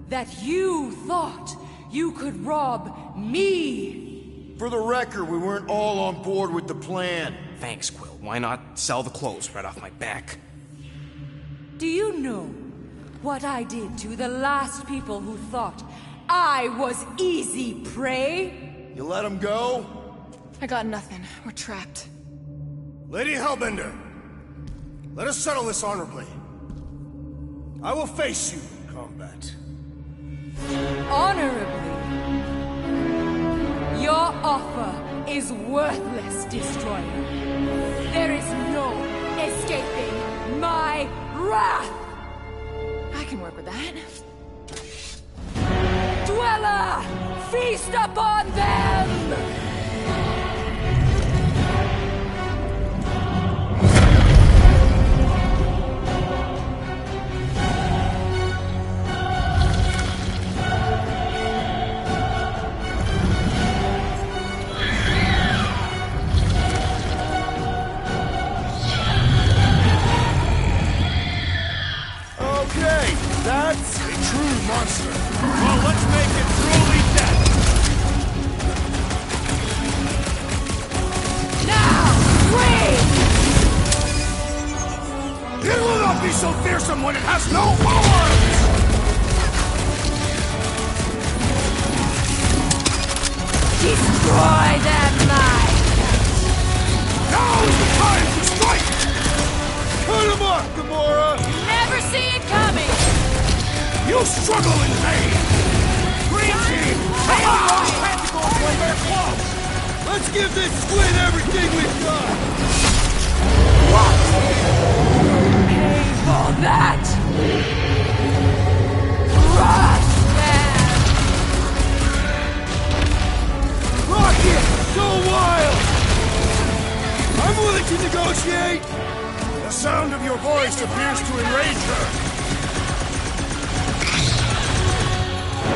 that you thought you could rob me. For the record, we weren't all on board with the plan. Thanks, Quill. Why not sell the clothes right off my back? Do you know what I did to the last people who thought I was easy prey? You let him go? I got nothing. We're trapped. Lady Hellbender, let us settle this honorably. I will face you in combat. Honorably? Your offer is worthless, Destroyer. There is no escaping my wrath! I can work with that. Dweller! Feast upon them! Okay, that's a true monster. Well, let's make it truly dead. Now, wait! It will not be so fearsome when it has no arms! Destroy them, Mike! Now is the time to strike! Cut him off, Gamora! Never see it coming! You struggle in vain! Green team! Take out those tentacles when they're close! Let's give this squid everything we've got! What? Pay for that! Crush them! Rocket! Go wild! I'm willing to negotiate! The sound of your voice appears to enrage her.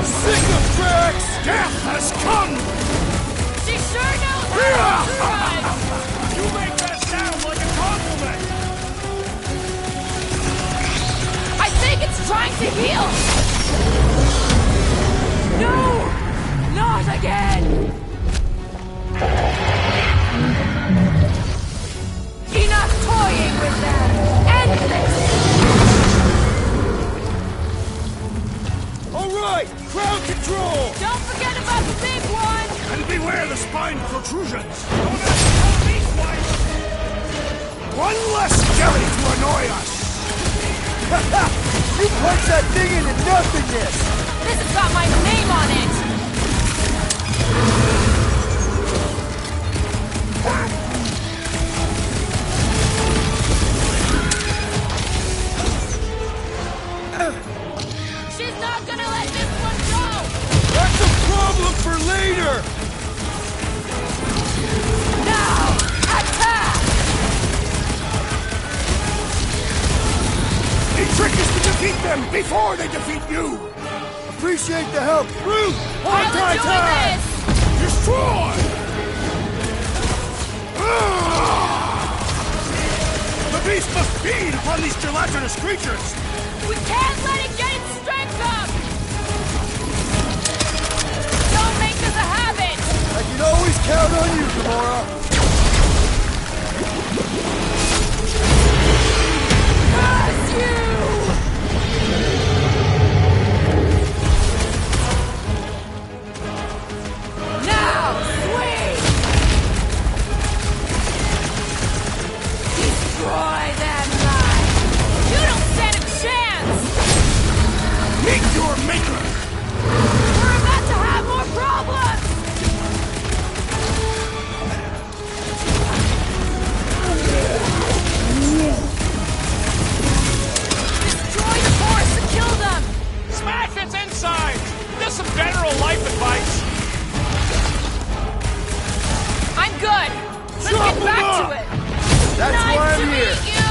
Sick of tracks! Death has come! She sure knows how to run! You make that sound like a compliment! I think it's trying to heal! No! Not again! Enough toying with them! End this! Alright! Crowd control! Don't forget about the big one! And beware the spine protrusions! Don't have to tell me twice! One less jelly to annoy us! You punch that thing into nothingness! This has got my name on it! She's not gonna let this one go! That's a problem for later! Now, attack! The trick is to defeat them before they defeat you! Appreciate the help, Groot! I'll enjoy this! Destroy! The beast must feed upon these gelatinous creatures! We can't let it get its strength up! Don't make this a habit! I can always count on you, Gamora! Curse you! Now, swing! Destroy them, Mike! You don't stand a chance! Meet your maker! We're about to have more problems! Destroy the forest to kill them! Smash its inside! Just some general life advice. I'm good! Let's Chop get back them to it! That's nice why I'm to here! meet you!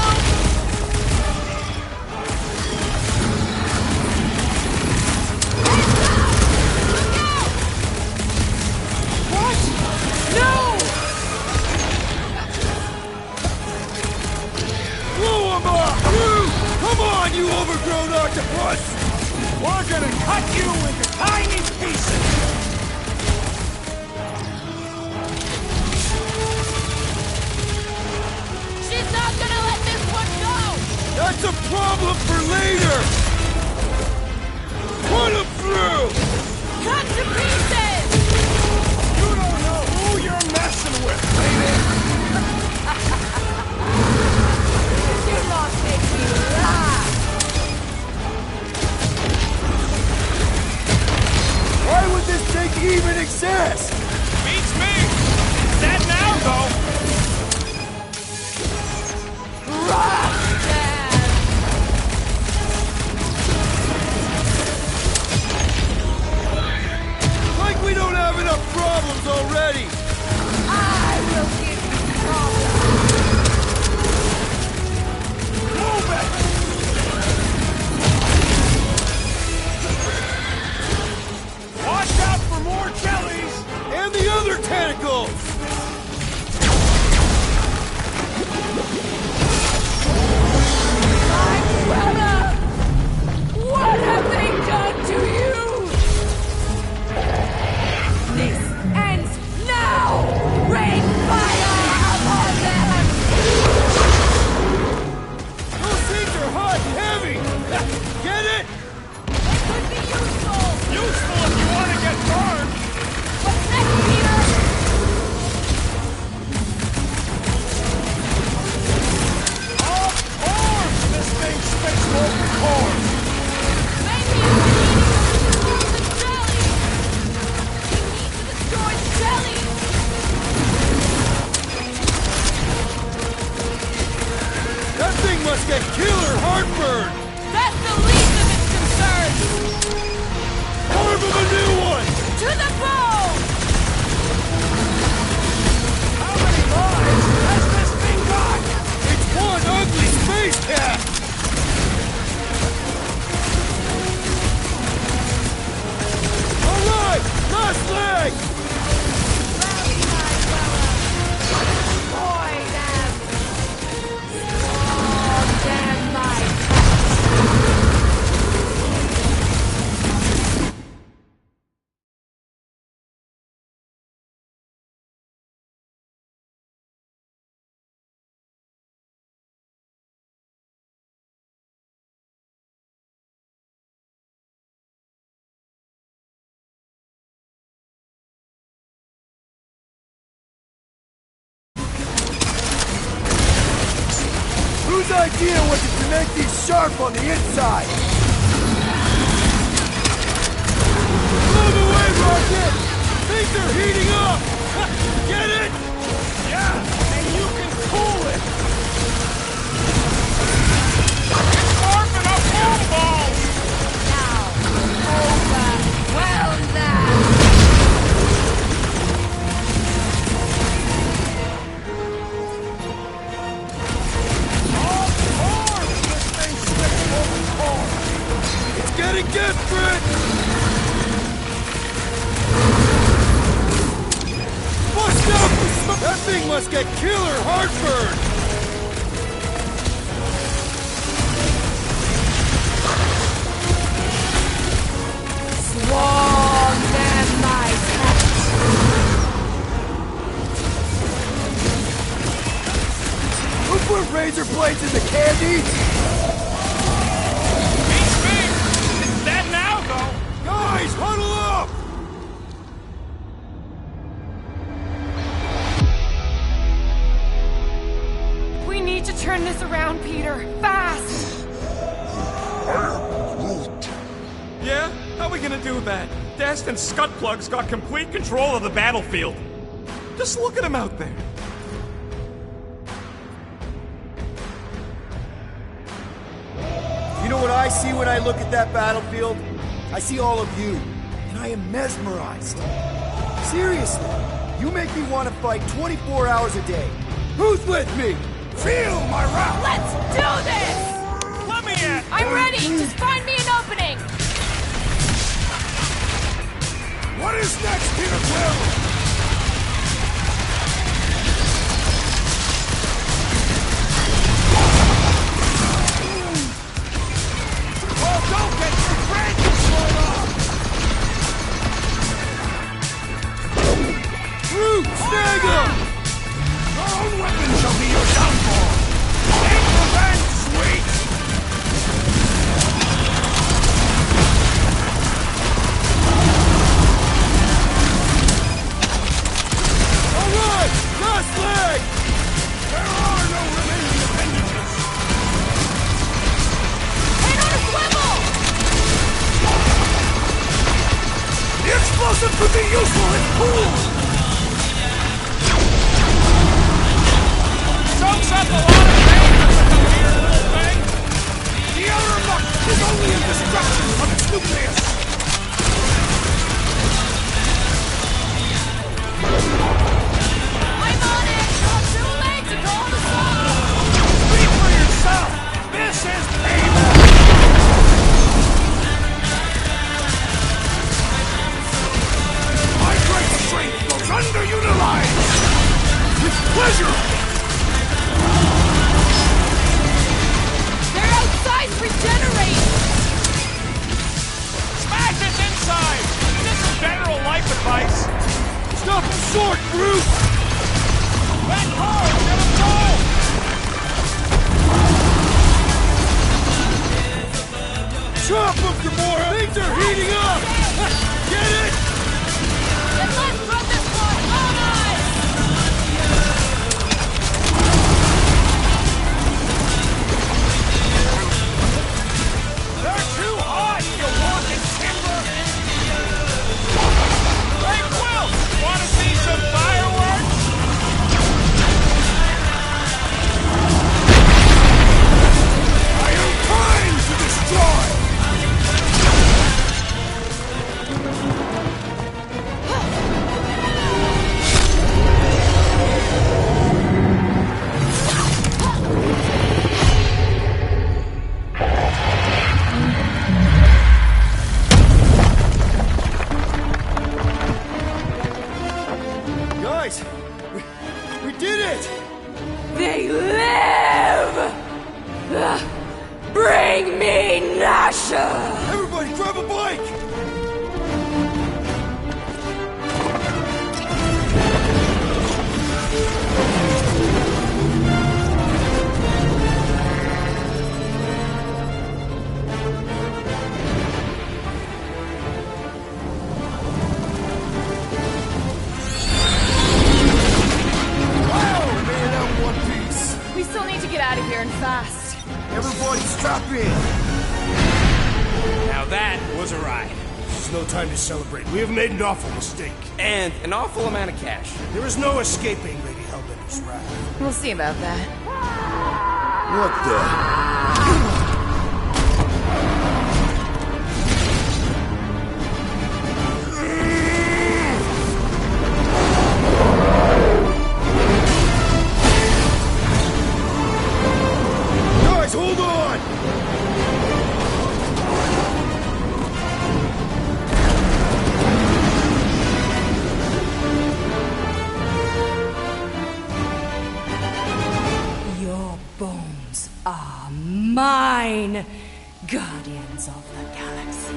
What? No! Blow him off! Come on, you overgrown octopus! We're gonna cut you into tiny pieces! She's not gonna let this one go! That's a problem for later! Put him through! Cut to pieces! You don't know who you're messing with, lady! Do not make me laugh! Why would this thing even exist? Beats me! God, heavy! Get it? Could be useful! Useful if you want to get burned! What's next, Peter? Up arms! This thing's space molten core! Maybe it's the jelly! We need to destroy the jelly! That thing must get killer heartburn! That's the least of its concerns! Carve him a new one! To the bone! How many lives has this thing got? It's one ugly space cat! Alright! Last leg! Destroy them! Swarm them like Whose idea was it to make these sharp on the inside? Move away, Rocket! Things are heating up! Get it? Yeah, and you can cool it! It's carving up foam balls! now! Overwhelm them! Up arms! This thing's space molten core! It's getting desperate! Watch out! That thing must get killer heartburn! Swarm them like Who put razor blades in the candy? Beats me! It's dead now, though! Guys, huddle up! We need to turn this around, Peter. Fast! Yeah? How are we gonna do that? Dest and Scutplug's got complete control of the battlefield. Just look at him out there. You know what I see when I look at that battlefield? I see all of you, and I am mesmerized. Seriously, you make me want to fight 24 hours a day. Who's with me? Feel my wrath! Let's do this! Let me in! I'm ready! Just find me an opening! What is next, Peter Quill? Well, don't get your branches blown off! Root, snag him! Your own weapon shall be your downfall! Take revenge, sweet! Alright, last leg! There are no remaining appendages! Head on a swivel! The explosive could be useful if cooled! Soaks up a lot of dangerous stuff here, little thing! The outer muck is only a distraction from its nucleus! I'm on it! Too late to call the song! Speak for yourself! This is payback! My great strength goes underutilized! With pleasure! Gamora! Things are heating up! Get it? Then let's run this one! All eyes! They're too hot, you walking timber! Hey, Quill! Wanna see some fireworks? I am trying to destroy! Guys, we did it! They live! Bring me Nasha! Everybody grab a bike! We still need to get out of here and fast. Everybody strap in! Now that was a ride. This is no time to celebrate. We have made an awful mistake. And an awful amount of cash. There is no escaping Lady Hellbender's wrath. We'll see about that. What the? Guys, hold on! Your bones are mine, Guardians of the Galaxy.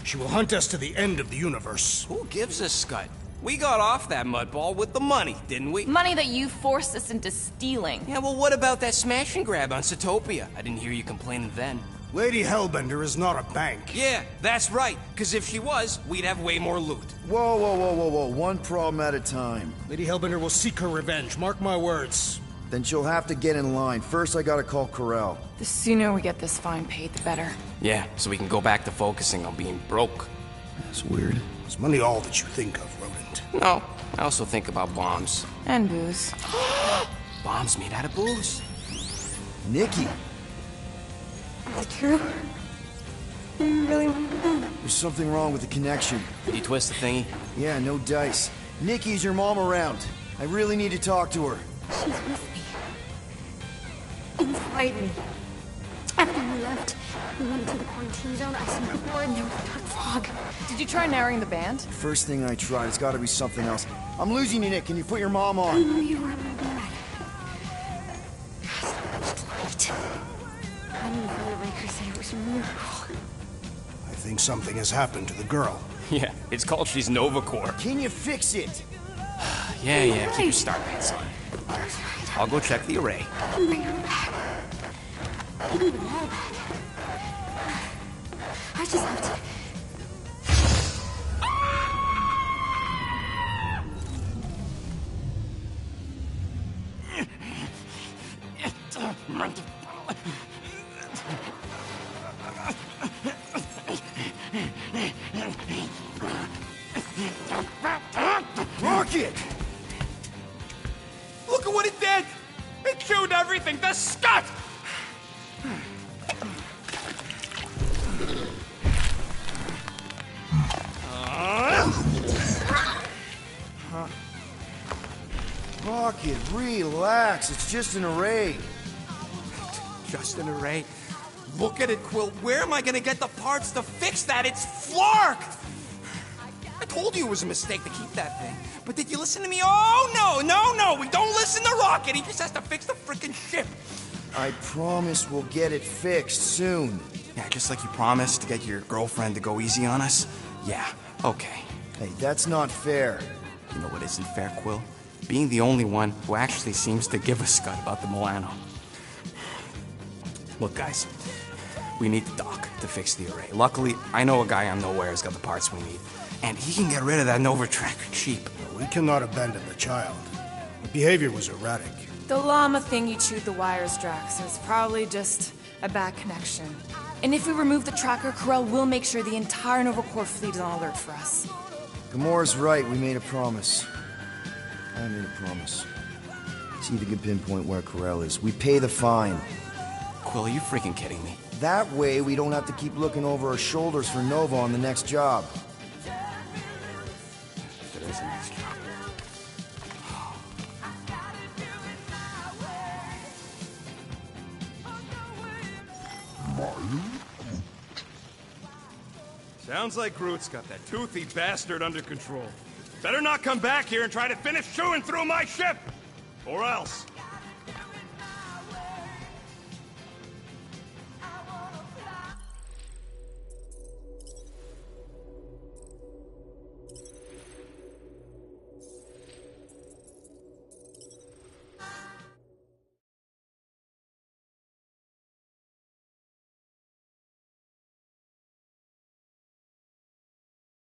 She will hunt us to the end of the universe. Who gives a scut? We got off that mudball with the money, didn't we? Money that you forced us into stealing. Yeah, well, what about that smash and grab on Satopia? I didn't hear you complaining then. Lady Hellbender is not a bank. Yeah, that's right, because if she was, we'd have way more loot. Whoa, whoa, whoa, whoa, whoa. One problem at a time. Lady Hellbender will seek her revenge. Mark my words. Then she'll have to get in line. First, I gotta call Corral. The sooner we get this fine paid, the better. Yeah, so we can go back to focusing on being broke. That's weird. Is money all that you think of, rodent? No, I also think about bombs. And booze. Bombs made out of booze. Nikki, Is it true? You really want to know? there's something wrong with the connection. Did you twist the thingy? Yeah, no dice. Nikki, is your mom around? I really need to talk to her. She's with me. Inside me. After we left, we went to the quarantine zone. I saw the door and there was dark fog. Did you try narrowing the band? First thing I tried, it's gotta be something else. I'm losing you, Nick. Can you put your mom I on? know you were my dad. So much light. I knew from the Raker said it was a miracle. I think something has happened to the girl. Yeah, it's called she's Nova Corps. Can you fix it? Yeah, keep your start pants on. I'll go check the array. Bring her back. I need them all back. I just have to... Rocket! Look at what it did! It chewed everything! The scut! Rocket, relax. It's just an array. Just an array. Look at it, Quill. Where am I gonna get the parts to fix that? It's flarked! I told you it was a mistake to keep that thing. But did you listen to me? Oh, no! We don't listen to Rocket. He just has to fix the frickin' ship. I promise we'll get it fixed soon. Yeah, just like you promised to get your girlfriend to go easy on us? Yeah, okay. Hey, that's not fair. You know what isn't fair, Quill? Being the only one who actually seems to give a scut about the Milano. Look, guys, we need the dock to fix the array. Luckily, I know a guy on Nowhere's got the parts we need, and he can get rid of that Nova tracker cheap. We cannot abandon the child. The behavior was erratic. The llama thing you chewed the wires, Drax. It was probably just a bad connection. And if we remove the tracker, Corel will make sure the entire Nova Corps fleet is on alert for us. Gamora's right, we made a promise. I made a promise. See if you can pinpoint where Corel is. We pay the fine. Quill, are you freaking kidding me? That way, we don't have to keep looking over our shoulders for Nova on the next job. If there is a next job. Sounds like Groot's got that toothy bastard under control. Better not come back here and try to finish chewing through my ship! Or else...